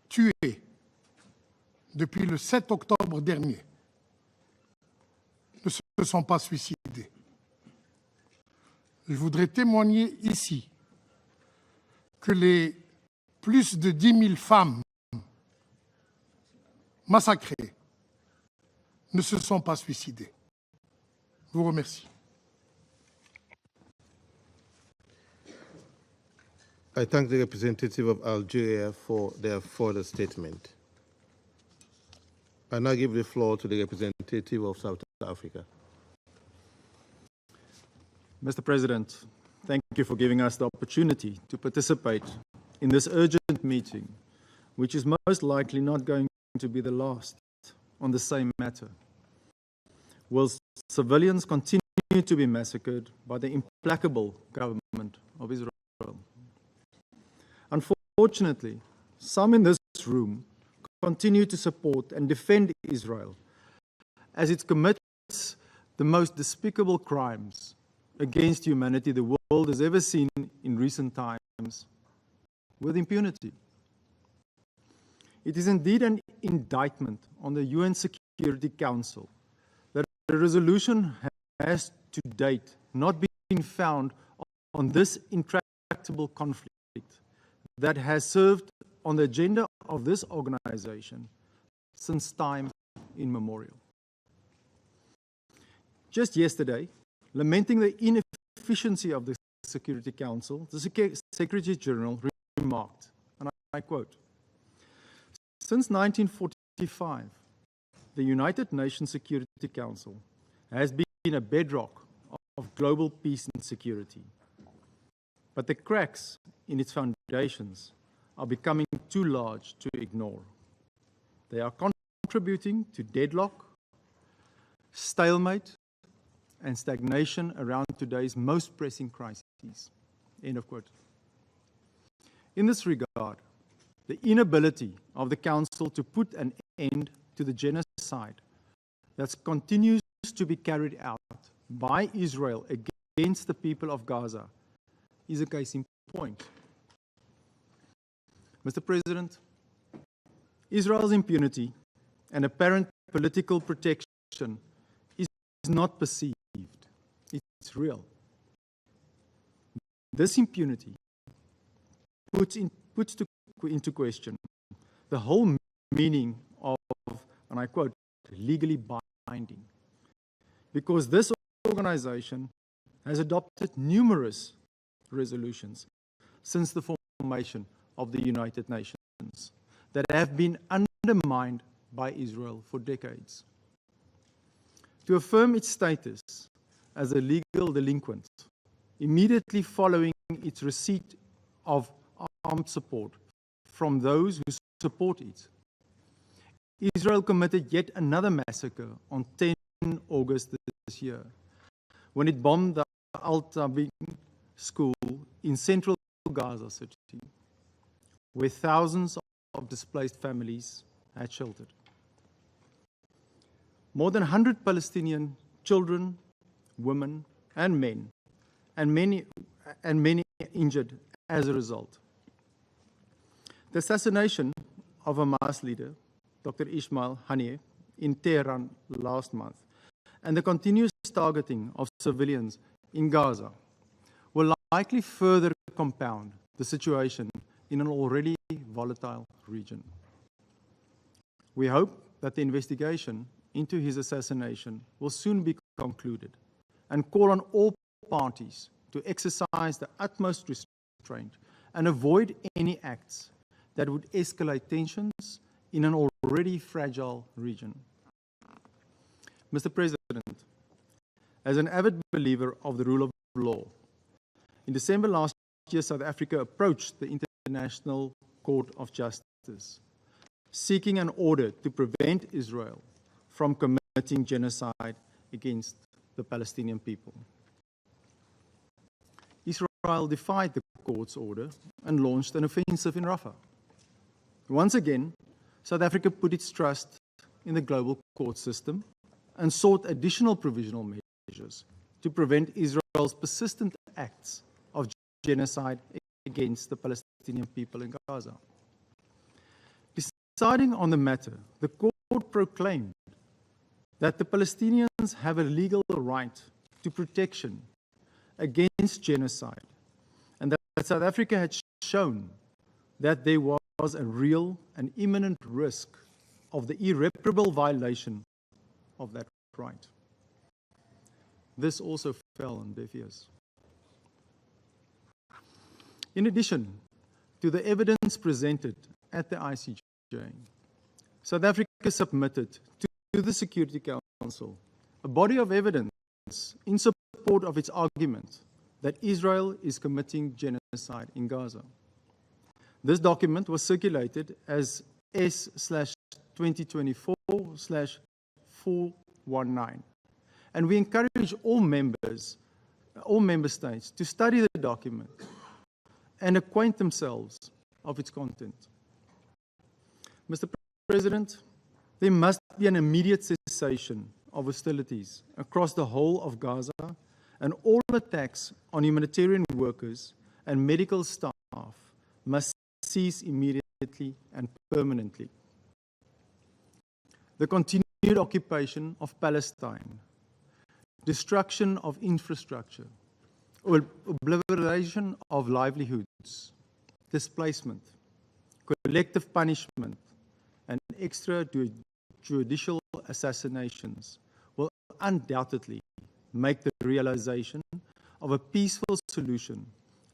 tués depuis le 7 octobre dernier ne se sont pas suicidés. Je voudrais témoigner ici que les plus de 10 000 femmes massacrées ne se sont pas suicidées. Je vous remercie. I thank the representative of Algeria for their further statement. I now give the floor to the representative of South Africa. Mr. President, thank you for giving us the opportunity to participate in this urgent meeting, which is most likely not going to be the last on the same matter. Whilst civilians continue to be massacred by the implacable government of Israel. Unfortunately, some in this room continue to support and defend Israel as it commits the most despicable crimes against humanity the world has ever seen in recent times with impunity. It is indeed an indictment on the UN Security Council that a resolution has to date not been found on this intractable conflict that has served on the agenda of this organization since time immemorial. Just yesterday, lamenting the inefficiency of the Security Council, the Secretary General remarked, and I quote, "Since 1945, the United Nations Security Council has been a bedrock of global peace and security. But the cracks in its foundations are becoming too large to ignore. They are contributing to deadlock, stalemate, and stagnation around today's most pressing crises." End of quote. In this regard, the inability of the Council to put an end to the genocide that continues to be carried out by Israel against the people of Gaza is a case in point. Mr. President, Israel's impunity and apparent political protection is not perceived. It's real. This impunity puts into question the whole meaning of, and I quote, legally binding, because this organization has adopted numerous resolutions since the formation of the United Nations that have been undermined by Israel for decades. To affirm its status as a legal delinquent immediately following its receipt of armed support from those who support it, Israel committed yet another massacre on 10 August this year when it bombed the Al-Tabin school in central Gaza City, where thousands of displaced families had sheltered. More than 100 Palestinian children, women, and men, and many injured as a result. The assassination of Hamas leader, Dr. Ismail Haniyeh, in Tehran last month, and the continuous targeting of civilians in Gaza will likely further compound the situation in an already volatile region. We hope that the investigation into his assassination will soon be concluded and call on all parties to exercise the utmost restraint and avoid any acts that would escalate tensions in an already fragile region. Mr. President, as an avid believer of the rule of law, in December last year, South Africa approached the International Court of Justice, seeking an order to prevent Israel from committing genocide against the Palestinian people. Israel defied the court's order and launched an offensive in Rafah. Once again, South Africa put its trust in the global court system and sought additional provisional measures to prevent Israel's persistent acts of genocide against the Palestinian people in Gaza. Deciding on the matter, the court proclaimed that the Palestinians have a legal right to protection against genocide, and that South Africa had shown that there was a real and imminent risk of the irreparable violation of that right. This also fell on deaf ears. In addition to the evidence presented at the ICJ, South Africa submitted to the Security Council a body of evidence in support of its argument that Israel is committing genocide in Gaza. This document was circulated as S/2024/419, and we encourage all member states to study the document and acquaint themselves of its content. Mr. President, there must be an immediate cessation of hostilities across the whole of Gaza, and all attacks on humanitarian workers and medical staff must cease immediately and permanently. The continued occupation of Palestine, destruction of infrastructure, obliteration of livelihoods, displacement, collective punishment, and extrajudicial assassinations will undoubtedly make the realization of a peaceful solution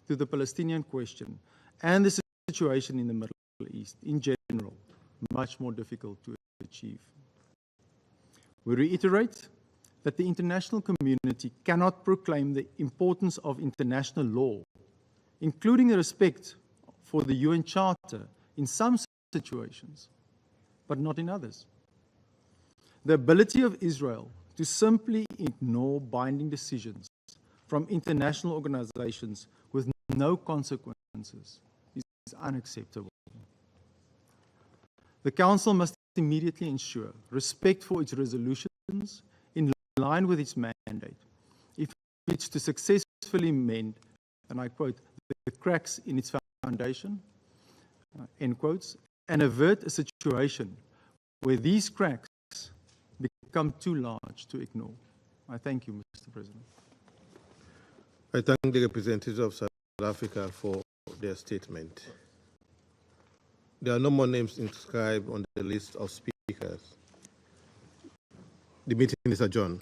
to the Palestinian question and the situation in the Middle East in general much more difficult to achieve. We reiterate that the international community cannot proclaim the importance of international law, including the respect for the UN Charter in some situations, but not in others. The ability of Israel to simply ignore binding decisions from international organizations with no consequences is unacceptable. The Council must immediately ensure respect for its resolutions in line with its mandate, if it's to successfully mend, and I quote, the cracks in its foundation, end quotes, and avert a situation where these cracks become too large to ignore. I thank you, Mr. President. I thank the representatives of South Africa for their statement. There are no more names inscribed on the list of speakers. The meeting is adjourned.